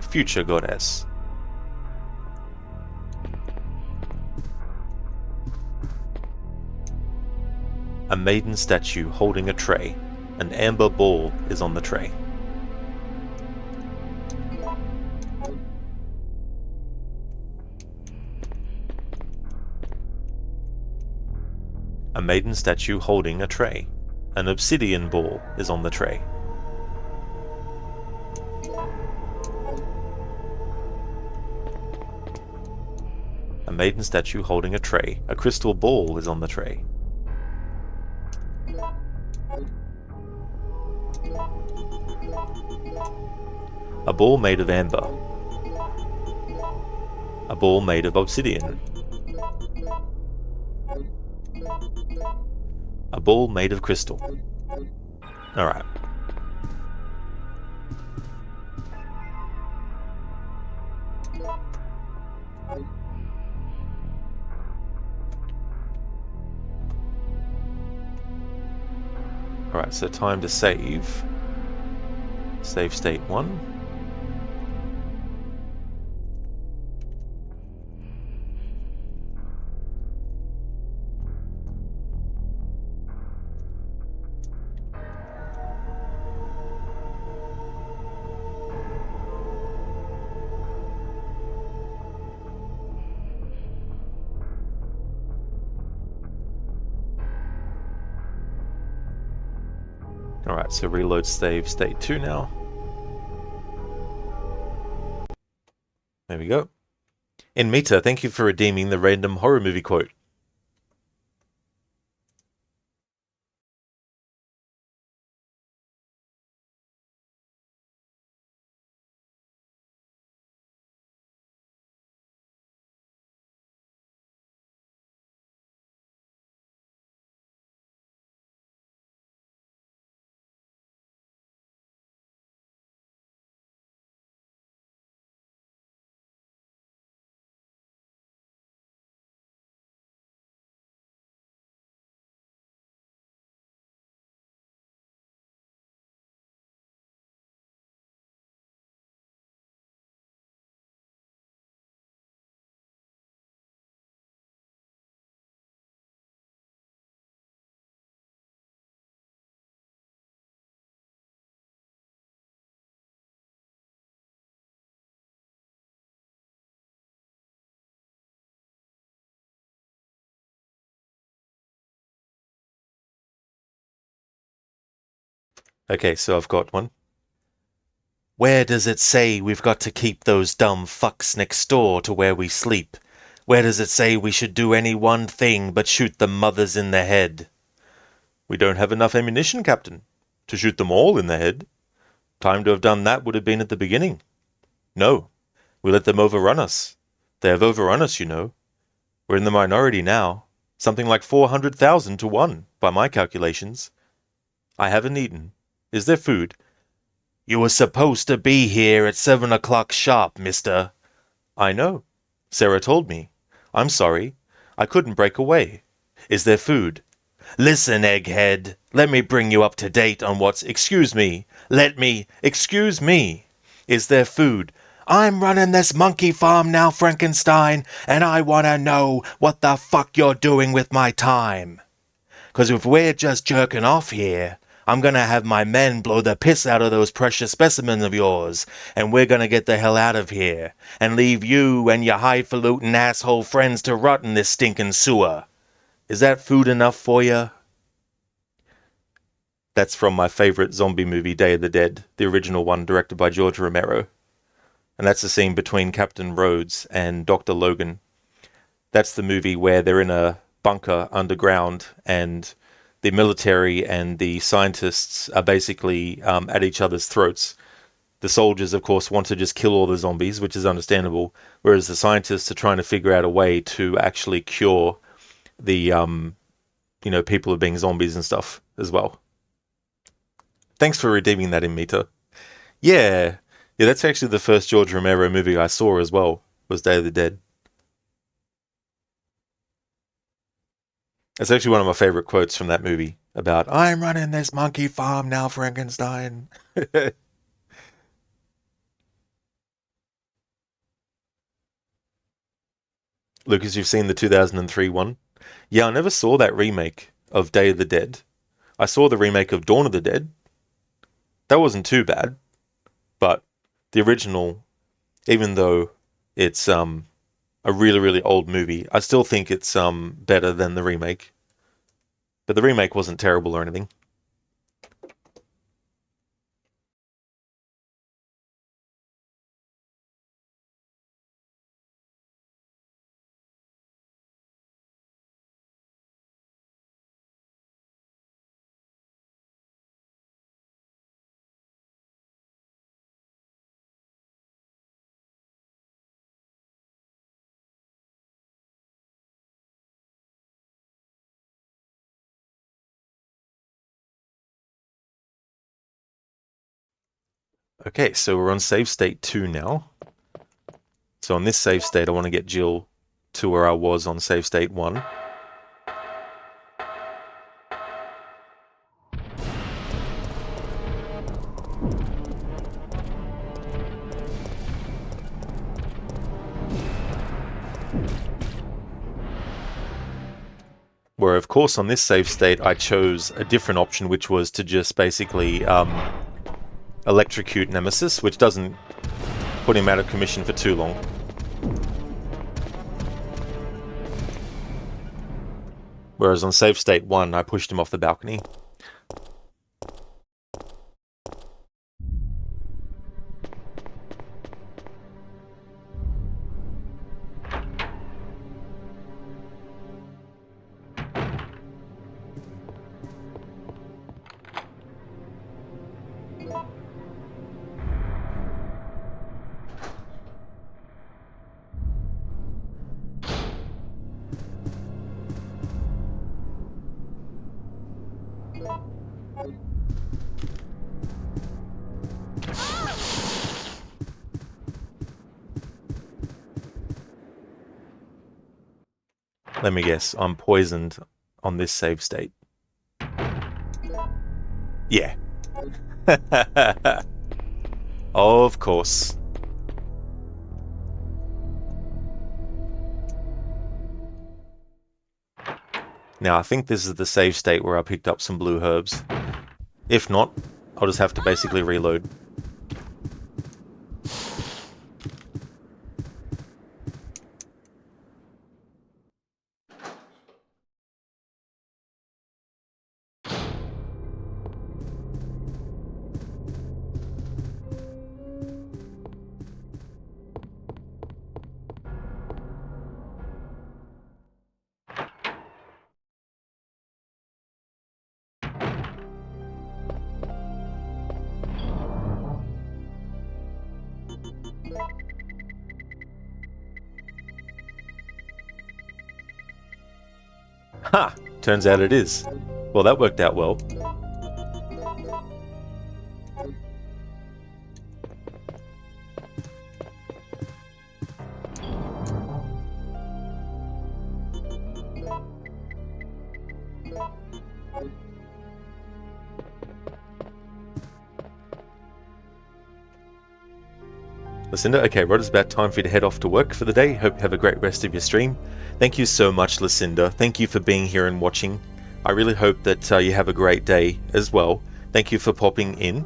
[SPEAKER 1] Future goddess. A maiden statue holding a tray. An amber ball is on the tray. A maiden statue holding a tray. An obsidian ball is on the tray. A maiden statue holding a tray. A crystal ball is on the tray. A ball made of amber. A ball made of obsidian. A ball made of crystal. Alright. Alright, so time to save. Save state 1. Alright, so reload save state 2 now. There we go. In Meta, thank you for redeeming the random horror movie quote. Okay, so I've got one. Where does it say we've got to keep those dumb fucks next door to where we sleep? Where does it say we should do any one thing but shoot the mothers in the head? We don't have enough ammunition, Captain, to shoot them all in the head. Time to have done that would have been at the beginning. No, we let them overrun us. They have overrun us, you know. We're in the minority now. Something like 400,000 to 1, by my calculations. I haven't eaten. Is there food? You were supposed to be here at 7 o'clock sharp, mister. I know. Sarah told me. I'm sorry. I couldn't break away. Is there food? Listen, egghead. Let me bring you up to date on what's... Excuse me. Excuse me. Is there food? I'm running this monkey farm now, Frankenstein, and I want to know what the fuck you're doing with my time. 'Cause if we're just jerking off here, I'm gonna have my men blow the piss out of those precious specimens of yours, and we're gonna get the hell out of here, and leave you and your highfalutin asshole friends to rot in this stinking sewer. Is that food enough for you? That's from my favorite zombie movie, Day of the Dead, the original one directed by George Romero. And that's the scene between Captain Rhodes and Dr. Logan. That's the movie where they're in a bunker underground and the military and the scientists are basically at each other's throats. The soldiers, of course, want to just kill all the zombies, which is understandable, whereas the scientists are trying to figure out a way to actually cure the, people of being zombies and stuff as well. Thanks for redeeming that in Meta. Yeah, that's actually the first George Romero movie I saw as well, was Day of the Dead. It's actually one of my favorite quotes from that movie about, I'm running this monkey farm now, Frankenstein. Lucas, you've seen the 2003 one? Yeah, I never saw that remake of Day of the Dead. I saw the remake of Dawn of the Dead. That wasn't too bad. But the original, even though it's a really, really old movie, I still think it's better than the remake. But the remake wasn't terrible or anything. Okay, so we're on save state 2 now. So on this save state, I want to get Jill to where I was on save state 1. Where, of course, on this save state, I chose a different option, which was to just basically electrocute Nemesis, which doesn't put him out of commission for too long. Whereas on save state 1, I pushed him off the balcony. Let me guess, I'm poisoned on this save state. Yeah. Of course. Now, I think this is the save state where I picked up some blue herbs. If not, I'll just have to basically reload. Ha! Turns out it is. Well, that worked out well. Lucinda, okay, Rod, it's about time for you to head off to work for the day. Hope you have a great rest of your stream. Thank you so much, Lucinda. Thank you for being here and watching. I really hope that you have a great day as well. Thank you for popping in.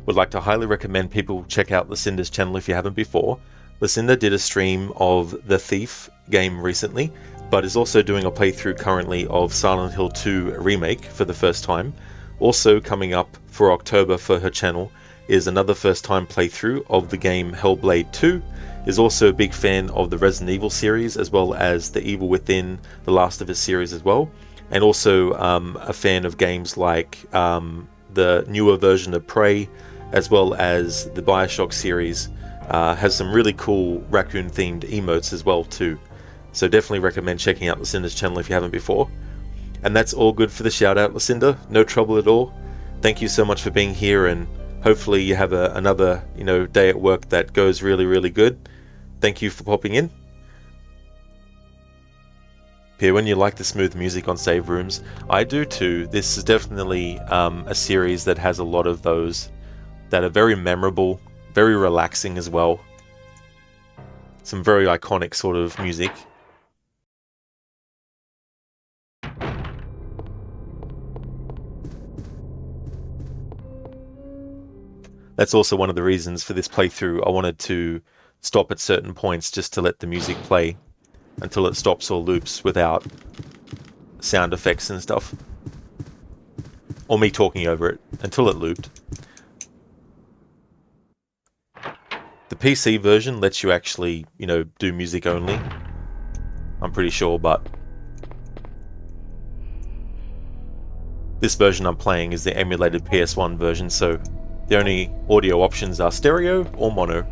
[SPEAKER 1] Would like to highly recommend people check out Lucinda's channel if you haven't before. Lucinda did a stream of the Thief game recently, but is also doing a playthrough currently of Silent Hill 2 Remake for the first time. Also coming up for October for her channel is another first time playthrough of the game Hellblade 2. Is also a big fan of the Resident Evil series as well as the Evil Within, the Last of Us series as well. And also a fan of games like the newer version of Prey as well as the Bioshock series. Has some really cool raccoon themed emotes as well too. So definitely recommend checking out Lucinda's channel if you haven't before. And that's all good for the shout out, Lucinda. No trouble at all. Thank you so much for being here, and hopefully you have another day at work that goes really, really good. Thank you for popping in. Pierre, when you like the smooth music on save rooms, I do too. This is definitely a series that has a lot of those that are very memorable, very relaxing as well. Some very iconic sort of music. That's also one of the reasons for this playthrough. I wanted to stop at certain points just to let the music play until it stops or loops without sound effects and stuff. Or me talking over it until it looped. The PC version lets you actually, do music only. I'm pretty sure, but this version I'm playing is the emulated PS1 version, so the only audio options are stereo or mono.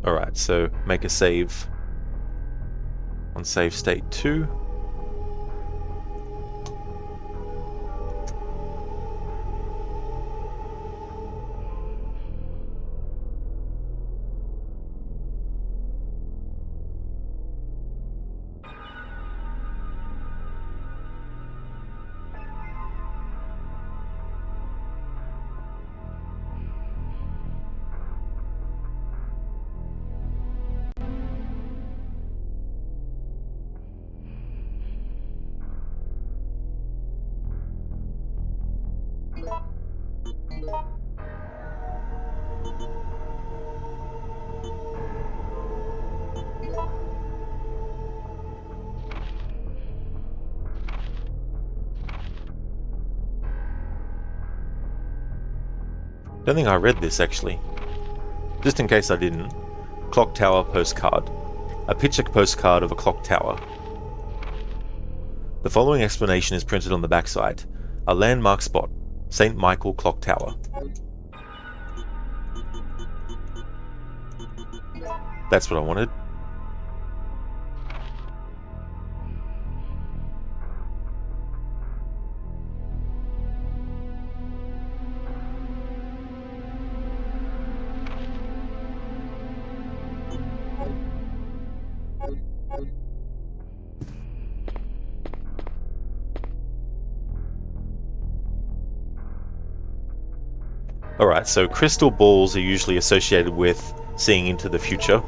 [SPEAKER 1] Alright, so make a save on save state 2. Don't think I read this actually. Just in case I didn't. Clock tower postcard. A picture postcard of a clock tower. The following explanation is printed on the backside. A landmark spot. St. Michael Clock Tower. That's what I wanted. Alright, so crystal balls are usually associated with seeing into the future.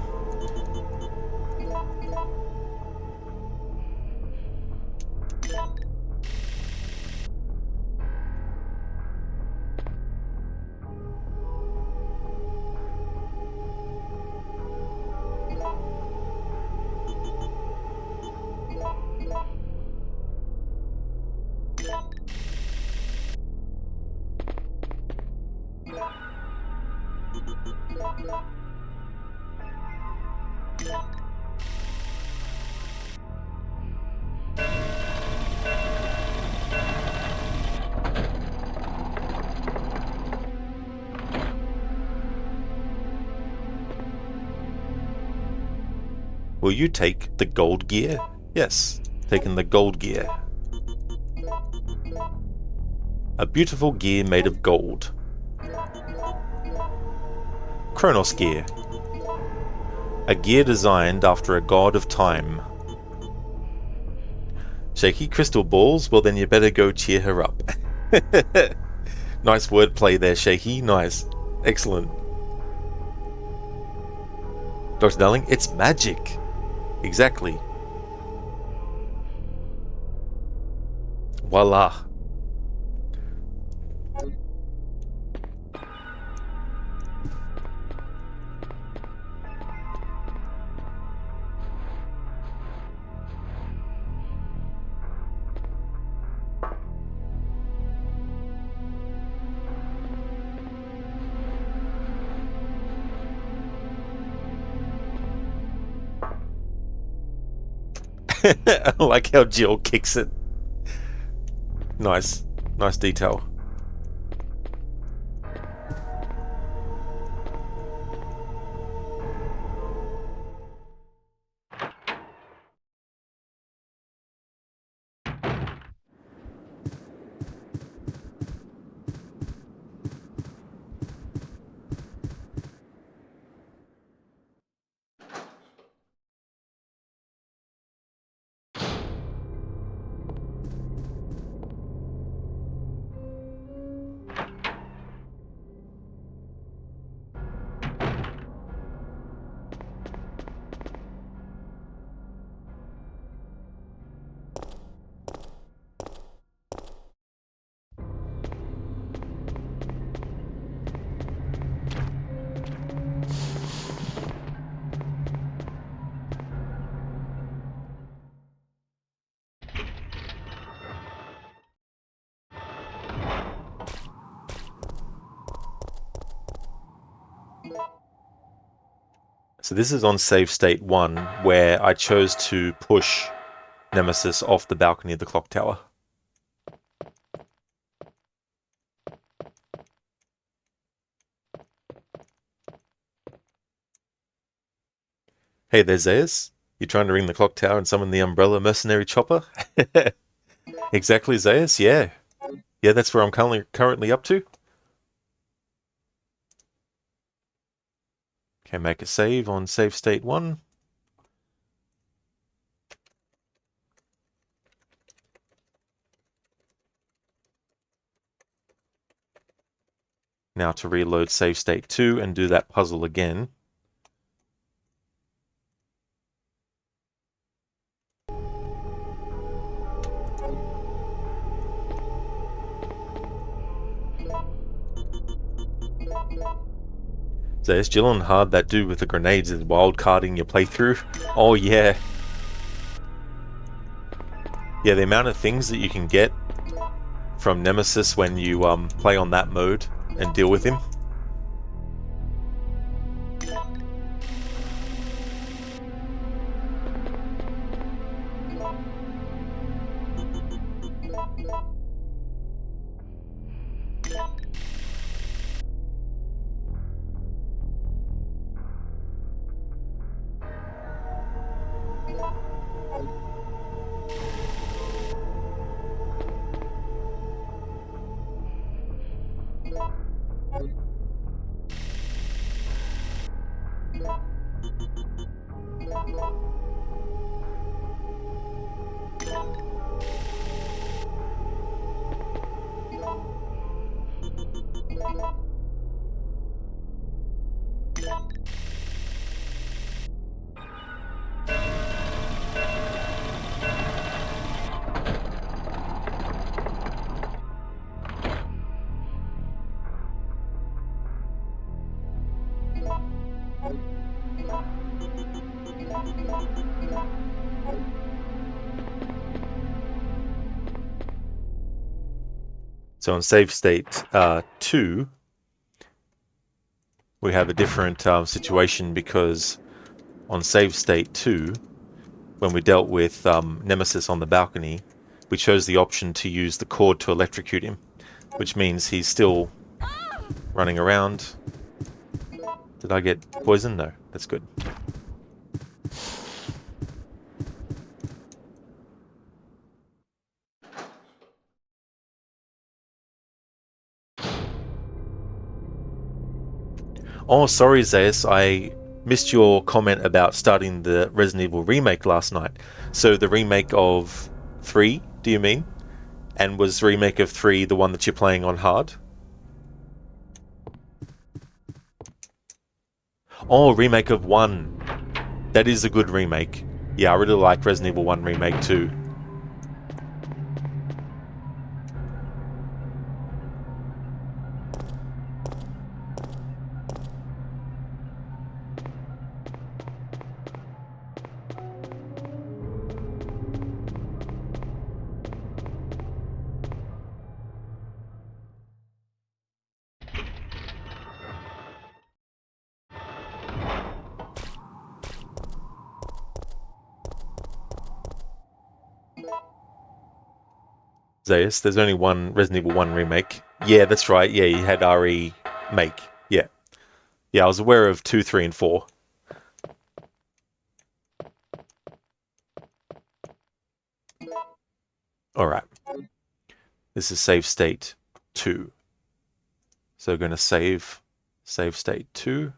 [SPEAKER 1] Will you take the gold gear? Yes, taking the gold gear. A beautiful gear made of gold. Chronos gear. A gear designed after a god of time. Shaky crystal balls? Well then you better go cheer her up. Nice wordplay there, Shaky. Nice. Excellent. Dr. Darling, it's magic. Exactly. Voila. I like how Jill kicks it. Nice. Nice detail. So this is on save state 1, where I chose to push Nemesis off the balcony of the clock tower. Hey there, Zayas. You trying to ring the clock tower and summon the umbrella mercenary chopper? Exactly, Zayas, yeah. Yeah, that's where I'm currently up to. Okay, make a save on save state 1. Now to reload save state 2 and do that puzzle again. So it's Jill on hard. That dude with the grenades is wildcarding your playthrough. Oh yeah. Yeah, the amount of things that you can get from Nemesis when you play on that mode and deal with him. So on save state 2, we have a different situation, because on save state 2, when we dealt with Nemesis on the balcony, we chose the option to use the cord to electrocute him, which means he's still running around. Did I get poisoned? No, that's good. Oh, sorry, Zeus, I missed your comment about starting the Resident Evil remake last night. So the remake of 3, do you mean? And was remake of 3 the one that you're playing on hard? Oh, remake of 1. That is a good remake. Yeah, I really like Resident Evil 1 remake too. Zeus, there's only one Resident Evil 1 remake. Yeah, that's right. Yeah, you had RE make. Yeah. Yeah, I was aware of 2, 3, and 4. Alright. This is save state 2. So we're going to save state 2.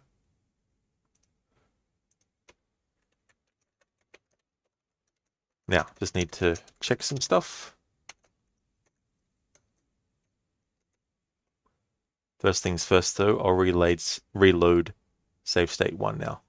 [SPEAKER 1] Now, just need to check some stuff. First things first though, I'll reload save state 1 now.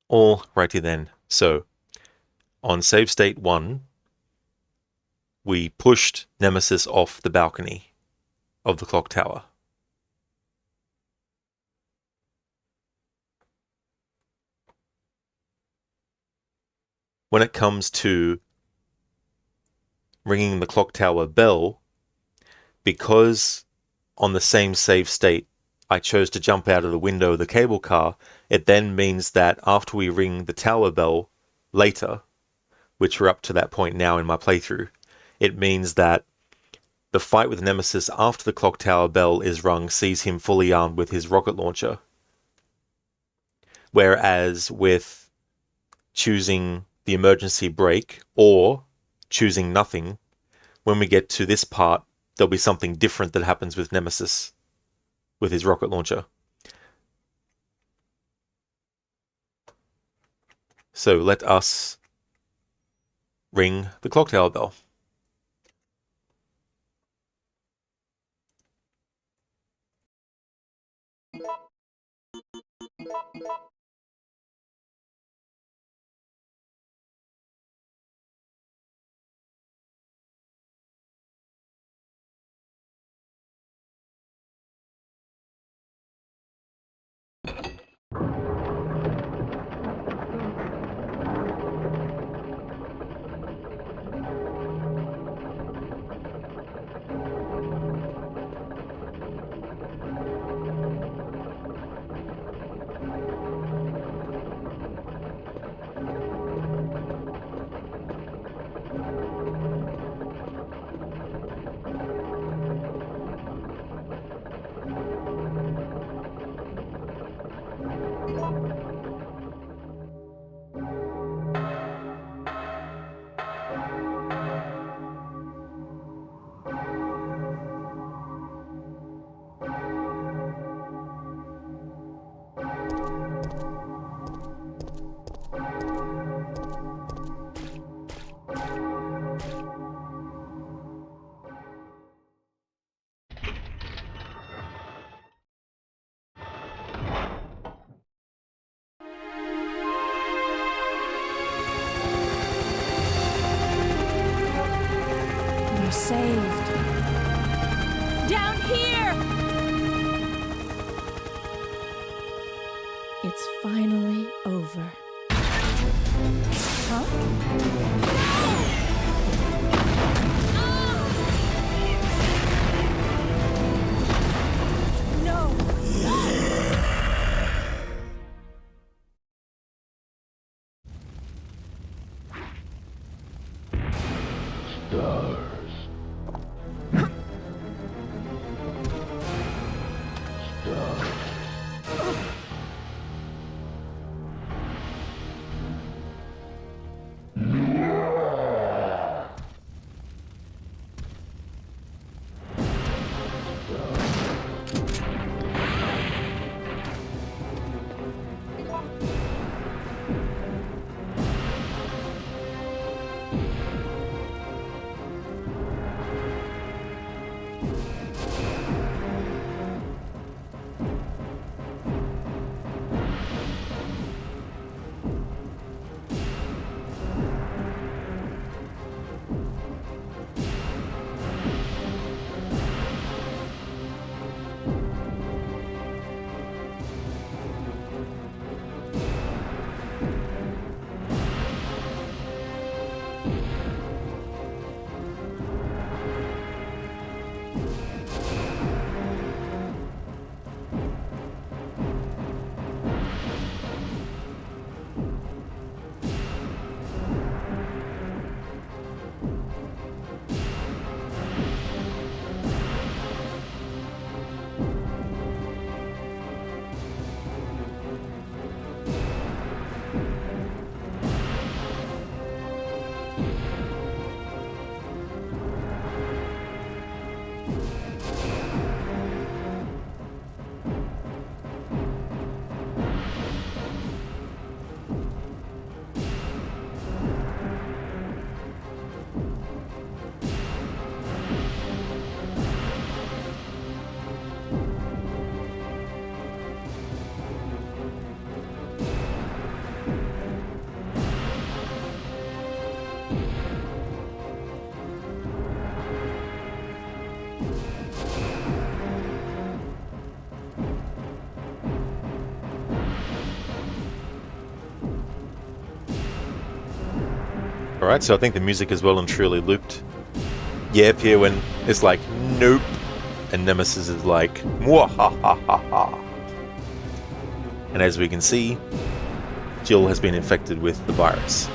[SPEAKER 1] Alrighty then. So, on save state 1, we pushed Nemesis off the balcony of the clock tower. When it comes to ringing the clock tower bell, because on the same save state I chose to jump out of the window of the cable car, it then means that after we ring the tower bell later, which we're up to that point now in my playthrough, it means that the fight with Nemesis after the clock tower bell is rung sees him fully armed with his rocket launcher. Whereas with choosing the emergency brake or choosing nothing, when we get to this part, there'll be something different that happens with Nemesis with his rocket launcher. So let us ring the clock tower bell.
[SPEAKER 4] We're saved. Down here! It's finally over. Huh? No!
[SPEAKER 2] Stars. Stars.
[SPEAKER 1] Alright, so I think the music is well and truly looped. Yep, here when it's like, nope, and Nemesis is like, mwahahaha. And as we can see, Jill has been infected with the virus.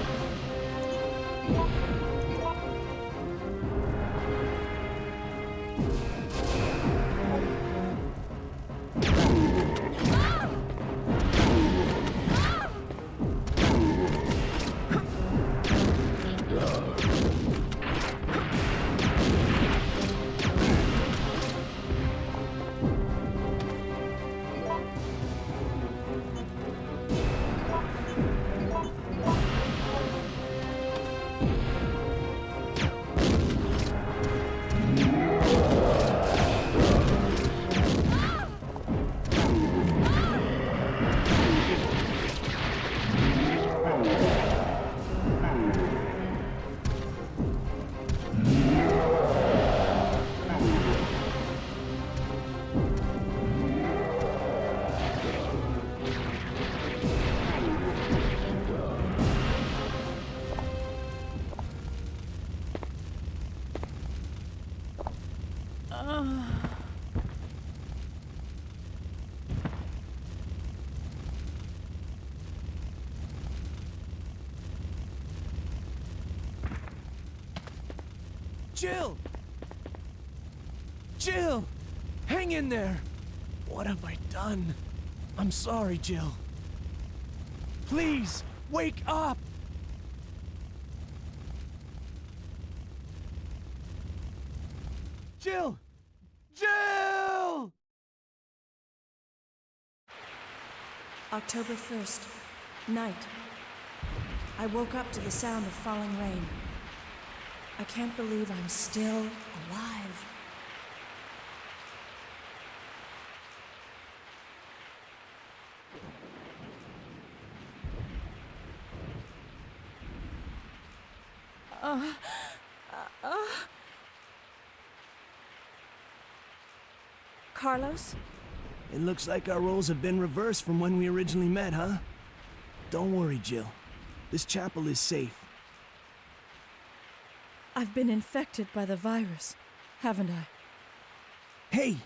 [SPEAKER 5] Jill! Jill! Hang in there! What have I done? I'm sorry, Jill. Please, wake up! Jill! Jill!
[SPEAKER 4] October 1st, night. I woke up to the sound of falling rain. I can't believe I'm still alive. Carlos?
[SPEAKER 5] It looks like our roles have been reversed from when we originally met, huh? Don't worry, Jill. This chapel is safe.
[SPEAKER 4] I've been infected by the virus, haven't I?
[SPEAKER 5] Hey!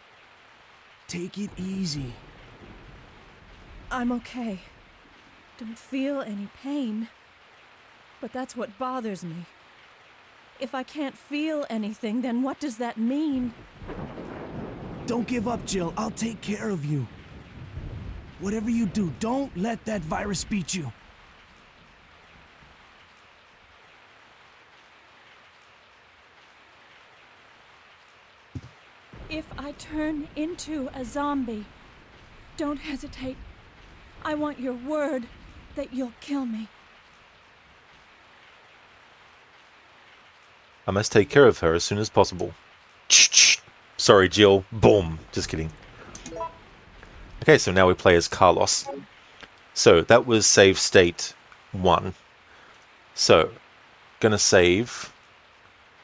[SPEAKER 5] Take it easy.
[SPEAKER 4] I'm okay. Don't feel any pain. But that's what bothers me. If I can't feel anything, then what does that mean?
[SPEAKER 5] Don't give up, Jill. I'll take care of you. Whatever you do, don't let that virus beat you.
[SPEAKER 4] If I turn into a zombie, don't hesitate. I want your word that you'll kill me.
[SPEAKER 1] I must take care of her as soon as possible. Sorry, Jill. Boom. Just kidding. Okay, so now we play as Carlos. So that was save state 1. So, gonna save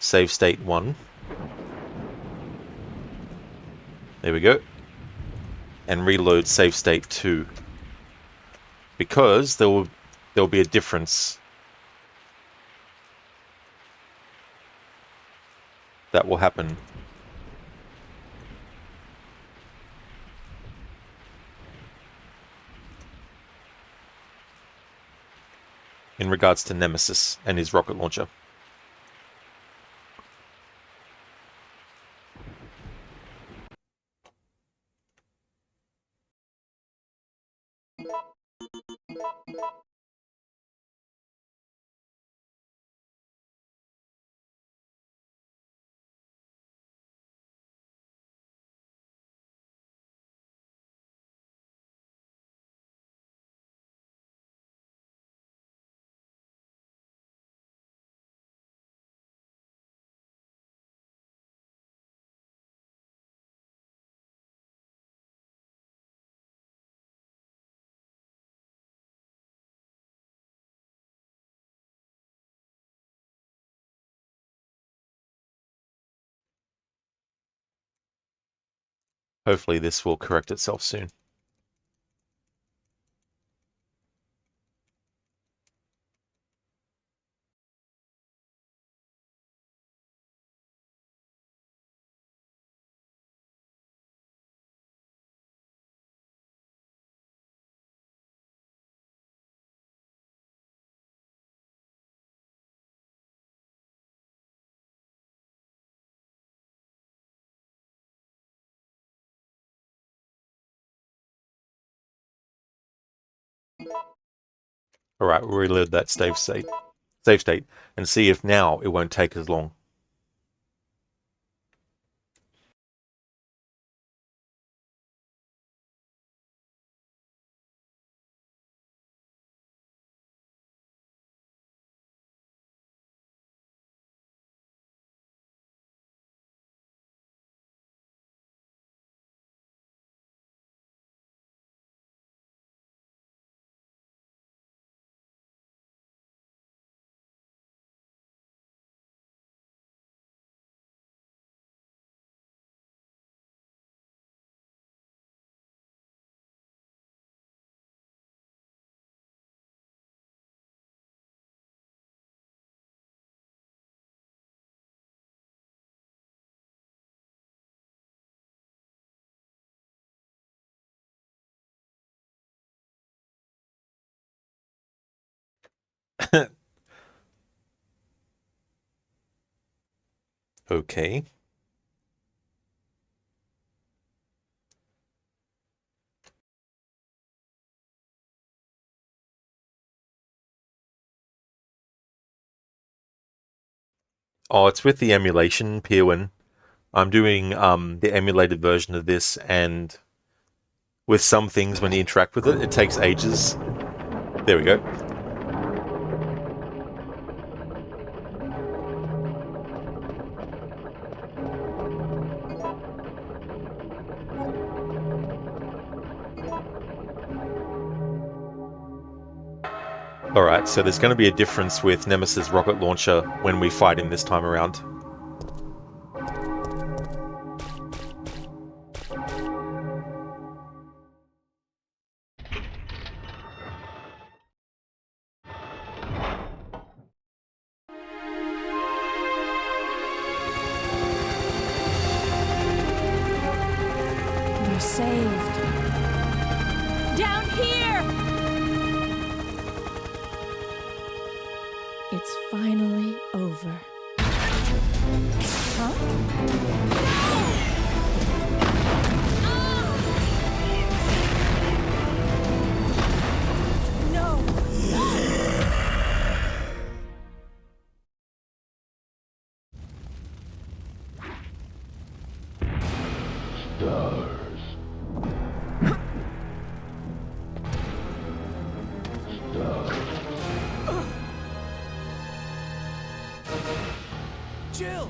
[SPEAKER 1] state 1. There we go. And reload save state 2. Because there'll be a difference that will happen. In regards to Nemesis and his rocket launcher. Hopefully this will correct itself soon. Alright, we'll reload that save state and see if now it won't take as long. Okay. Oh, it's with the emulation, Peerwin. I'm doing the emulated version of this, and with some things when you interact with it, it takes ages. There we go. Alright, so there's going to be a difference with Nemesis rocket launcher when we fight him this time around.
[SPEAKER 4] We're saved. Down here! It's finally over. Huh? No!
[SPEAKER 2] Stars. Stars.
[SPEAKER 5] Jill!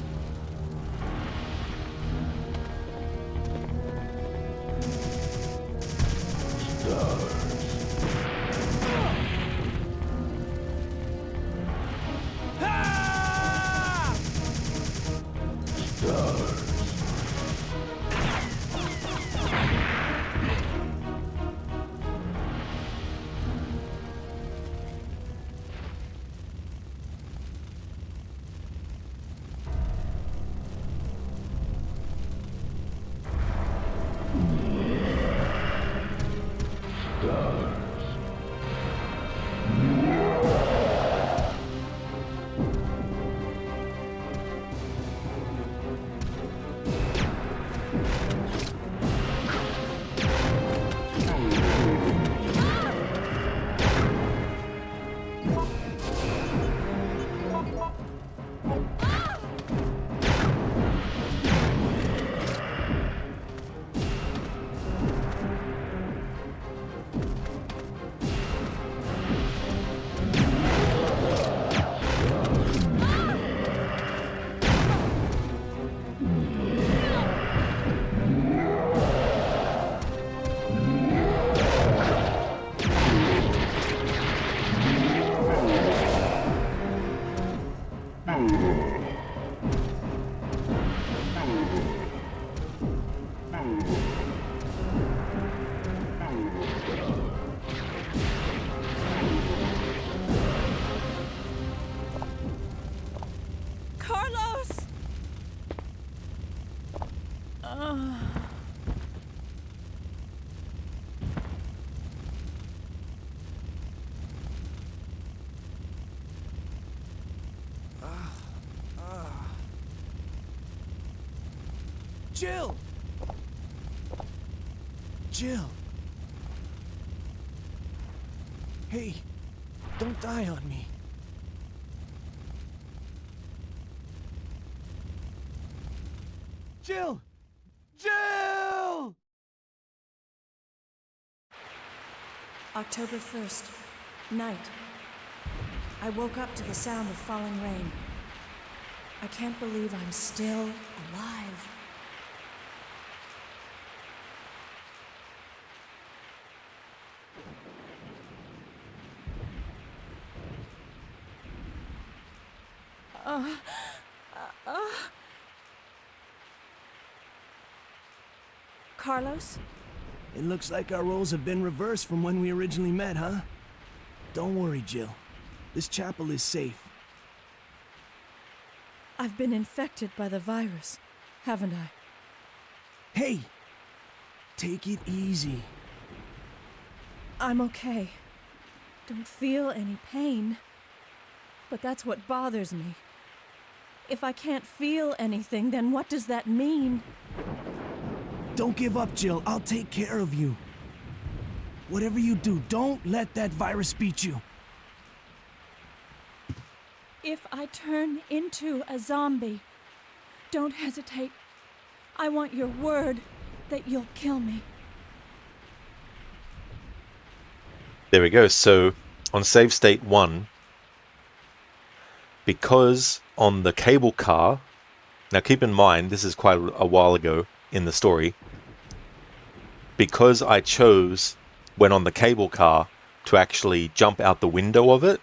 [SPEAKER 5] Ah!
[SPEAKER 4] Carlos!
[SPEAKER 5] Jill! Jill! Hey, don't die on me. Jill! Jill!
[SPEAKER 4] October 1st, night. I woke up to the sound of falling rain. I can't believe I'm still alive. Carlos?
[SPEAKER 5] It looks like our roles have been reversed from when we originally met, huh? Don't worry, Jill. This chapel is safe.
[SPEAKER 4] I've been infected by the virus, haven't I?
[SPEAKER 5] Hey! Take it easy.
[SPEAKER 4] I'm okay. Don't feel any pain. But that's what bothers me. If I can't feel anything, then what does that mean?
[SPEAKER 5] Don't give up, Jill. I'll take care of you. Whatever you do, don't let that virus beat you.
[SPEAKER 4] If I turn into a zombie, don't hesitate. I want your word that you'll kill me.
[SPEAKER 1] There we go. So on save state 1, because on the cable car, now keep in mind this is quite a while ago in the story, because I chose when on the cable car to actually jump out the window of it,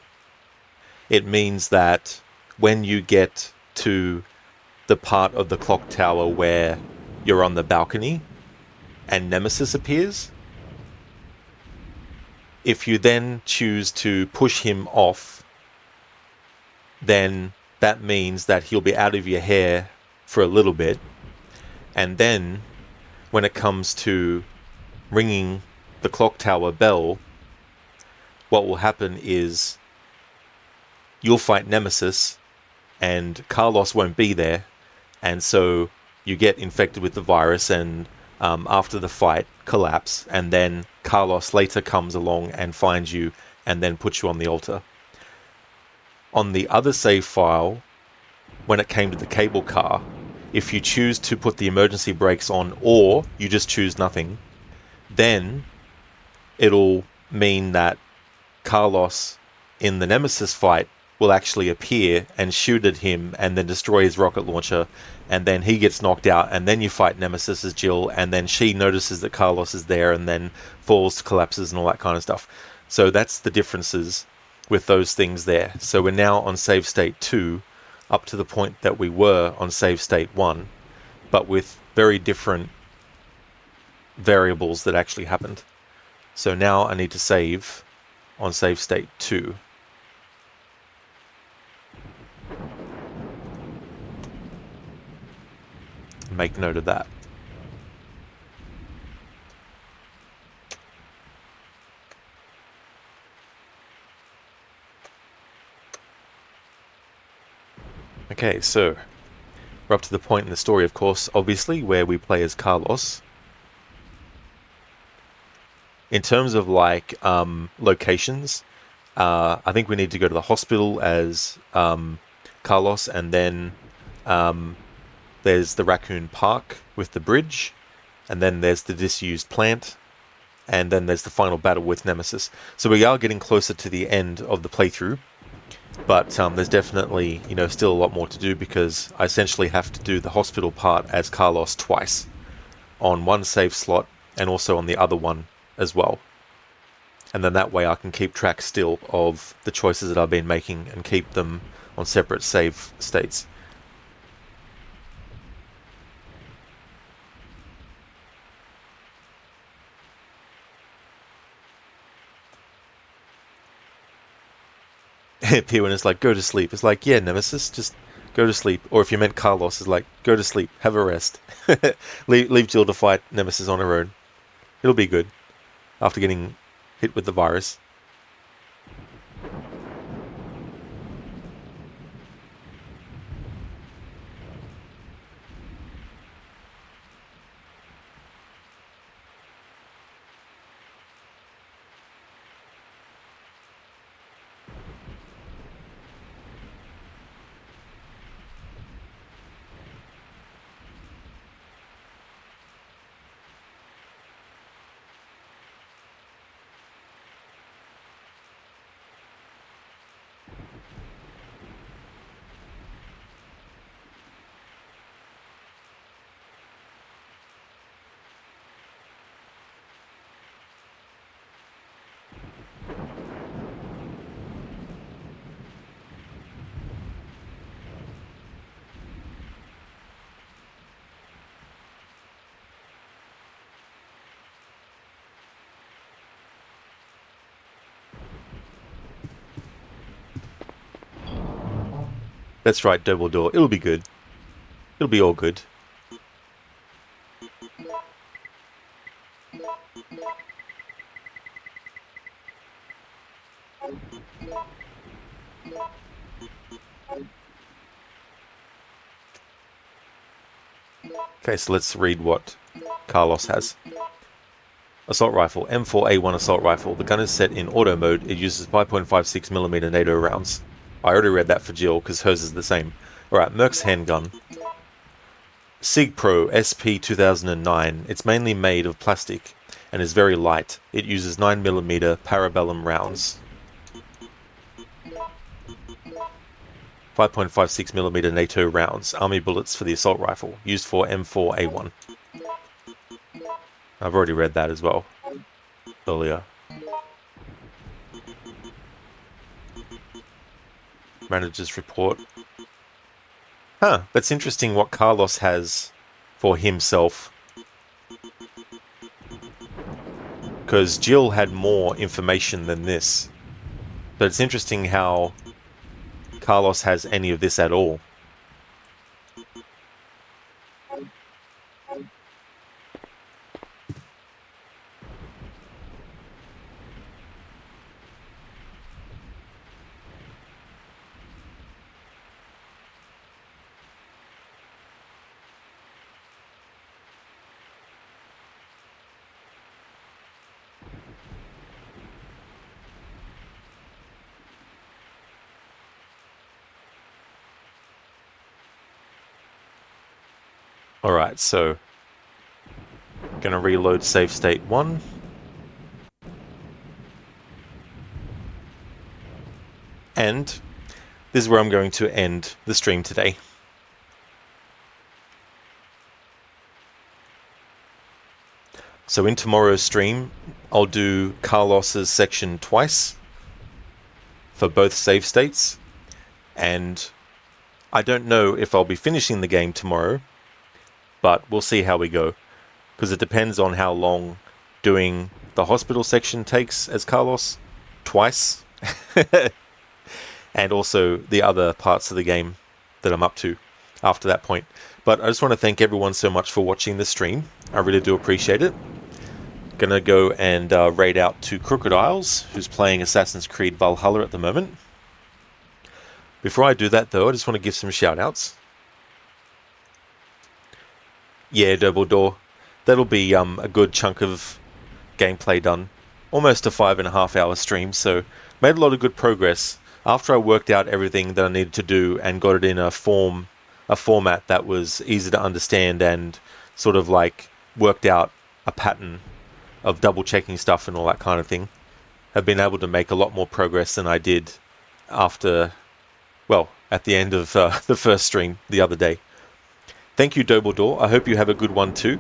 [SPEAKER 1] it means that when you get to the part of the clock tower where you're on the balcony and Nemesis appears, if you then choose to push him off, then that means that he'll be out of your hair for a little bit. And then when it comes to ringing the clock tower bell, what will happen is you'll fight Nemesis and Carlos won't be there, and so you get infected with the virus and after the fight collapse, and then Carlos later comes along and finds you and then puts you on the altar. On the other save file, when it came to the cable car, if you choose to put the emergency brakes on or you just choose nothing, then it'll mean that Carlos in the Nemesis fight will actually appear and shoot at him and then destroy his rocket launcher, and then he gets knocked out, and then you fight Nemesis as Jill, and then she notices that Carlos is there and then falls, collapses, and all that kind of stuff. So that's the differences with those things there. So we're now on save state 2 up to the point that we were on save state 1, but with very different variables that actually happened. So now I need to save on save state 2. Make note of that. Okay, so we're up to the point in the story, of course, obviously, where we play as Carlos. In terms of like locations, I think we need to go to the hospital as Carlos, and then there's the Raccoon Park with the bridge, and then there's the disused plant, and then there's the final battle with Nemesis. So we are getting closer to the end of the playthrough, but there's definitely, still a lot more to do, because I essentially have to do the hospital part as Carlos twice, on one save slot and also on the other one as well. And then that way I can keep track still of the choices that I've been making and keep them on separate save states. P1 is like, go to sleep. It's like, yeah, Nemesis, just go to sleep. Or if you meant Carlos, it's like, go to sleep, have a rest. leave Jill to fight Nemesis on her own. It'll be good after getting hit with the virus. That's right, Dumbledore. It'll be good. It'll be all good. Okay, so let's read what Carlos has. Assault rifle, M4A1 assault rifle. The gun is set in auto mode. It uses 5.56mm NATO rounds. I already read that for Jill because hers is the same. Alright, Merc's handgun. SIG Pro SP 2009. It's mainly made of plastic and is very light. It uses 9mm parabellum rounds. 5.56mm NATO rounds. Army bullets for the assault rifle. Used for M4A1. I've already read that as well earlier. Manager's report. Huh, that's interesting what Carlos has for himself. Because Jill had more information than this. But it's interesting how Carlos has any of this at all. Alright, so gonna reload save state 1. And this is where I'm going to end the stream today. So in tomorrow's stream, I'll do Carlos's section twice for both save states. And I don't know if I'll be finishing the game tomorrow, but we'll see how we go. Because it depends on how long doing the hospital section takes as Carlos twice. And also the other parts of the game that I'm up to after that point. But I just want to thank everyone so much for watching the stream. I really do appreciate it. Gonna go and raid out to Crocodiles, who's playing Assassin's Creed Valhalla at the moment. Before I do that though, I just want to give some shout outs. Yeah, Dumbledore. That'll be a good chunk of gameplay done. Almost a 5.5 hour stream, so made a lot of good progress. After I worked out everything that I needed to do and got it in a format that was easy to understand and sort of like worked out a pattern of double checking stuff and all that kind of thing, I've been able to make a lot more progress than I did after, well, at the end of the first stream the other day. Thank you, Dumbledore. I hope you have a good one too.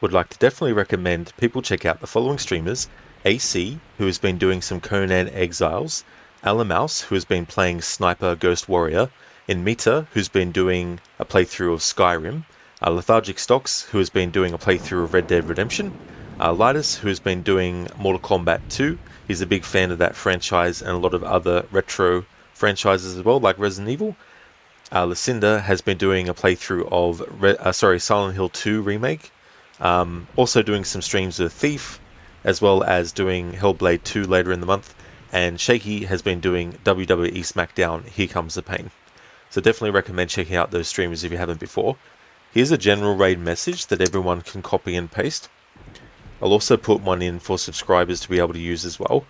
[SPEAKER 1] Would like to definitely recommend people check out the following streamers: AC, who has been doing some Conan Exiles, Alamouse, who has been playing Sniper Ghost Warrior, Inmita, who's been doing a playthrough of Skyrim, Lethargic Stocks, who has been doing a playthrough of Red Dead Redemption, Lidus, who has been doing Mortal Kombat 2. He's a big fan of that franchise and a lot of other retro franchises as well, like Resident Evil. Lucinda has been doing a playthrough of Silent Hill 2 Remake. Also doing some streams of Thief, as well as doing Hellblade 2 later in the month. And Shaky has been doing WWE SmackDown Here Comes the Pain. So definitely recommend checking out those streamers if you haven't before. Here's a general raid message that everyone can copy and paste. I'll also put one in for subscribers to be able to use as well.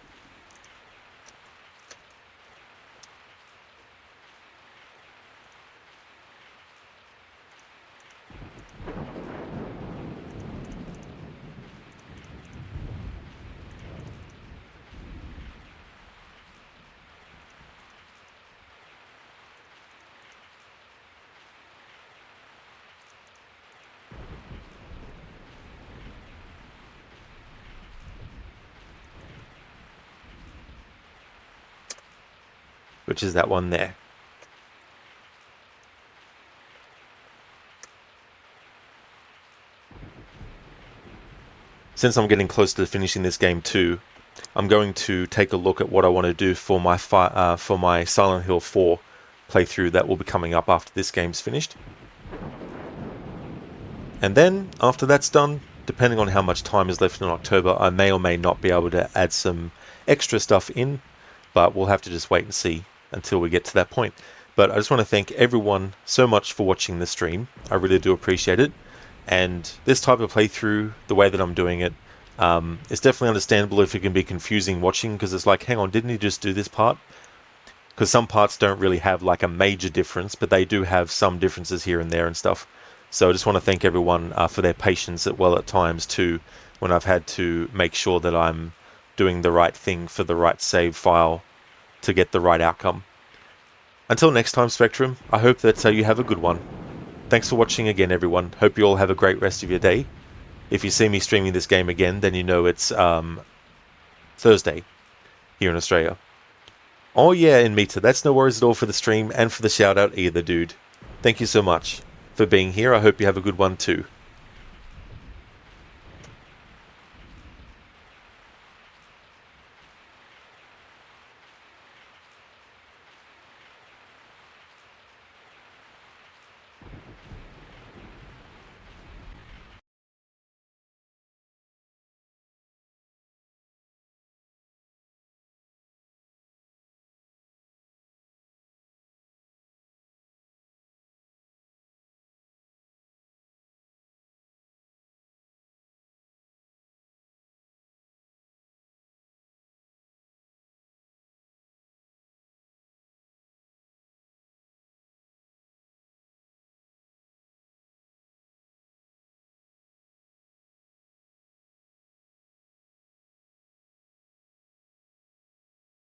[SPEAKER 1] Which is that one there. Since I'm getting close to finishing this game too, I'm going to take a look at what I want to do for my Silent Hill 4 playthrough that will be coming up after this game's finished. And then, after that's done, depending on how much time is left in October, I may or may not be able to add some extra stuff in, but we'll have to just wait and see until we get to that point. But I just want to thank everyone so much for watching the stream. I really do appreciate it. And this type of playthrough, the way that I'm doing it, it's definitely understandable if it can be confusing watching, because it's like, hang on, didn't he just do this part? Because some parts don't really have like a major difference, but they do have some differences here and there and stuff. So I just want to thank everyone for their patience at times too, when I've had to make sure that I'm doing the right thing for the right save file to get the right outcome. Until next time, Spectrum, I hope that you have a good one. Thanks for watching again, everyone. Hope you all have a great rest of your day. If you see me streaming this game again, then you know it's Thursday here in Australia. Oh yeah, in Meta, that's no worries at all for the stream and for the shout out either, dude. Thank you so much for being here. I hope you have a good one too.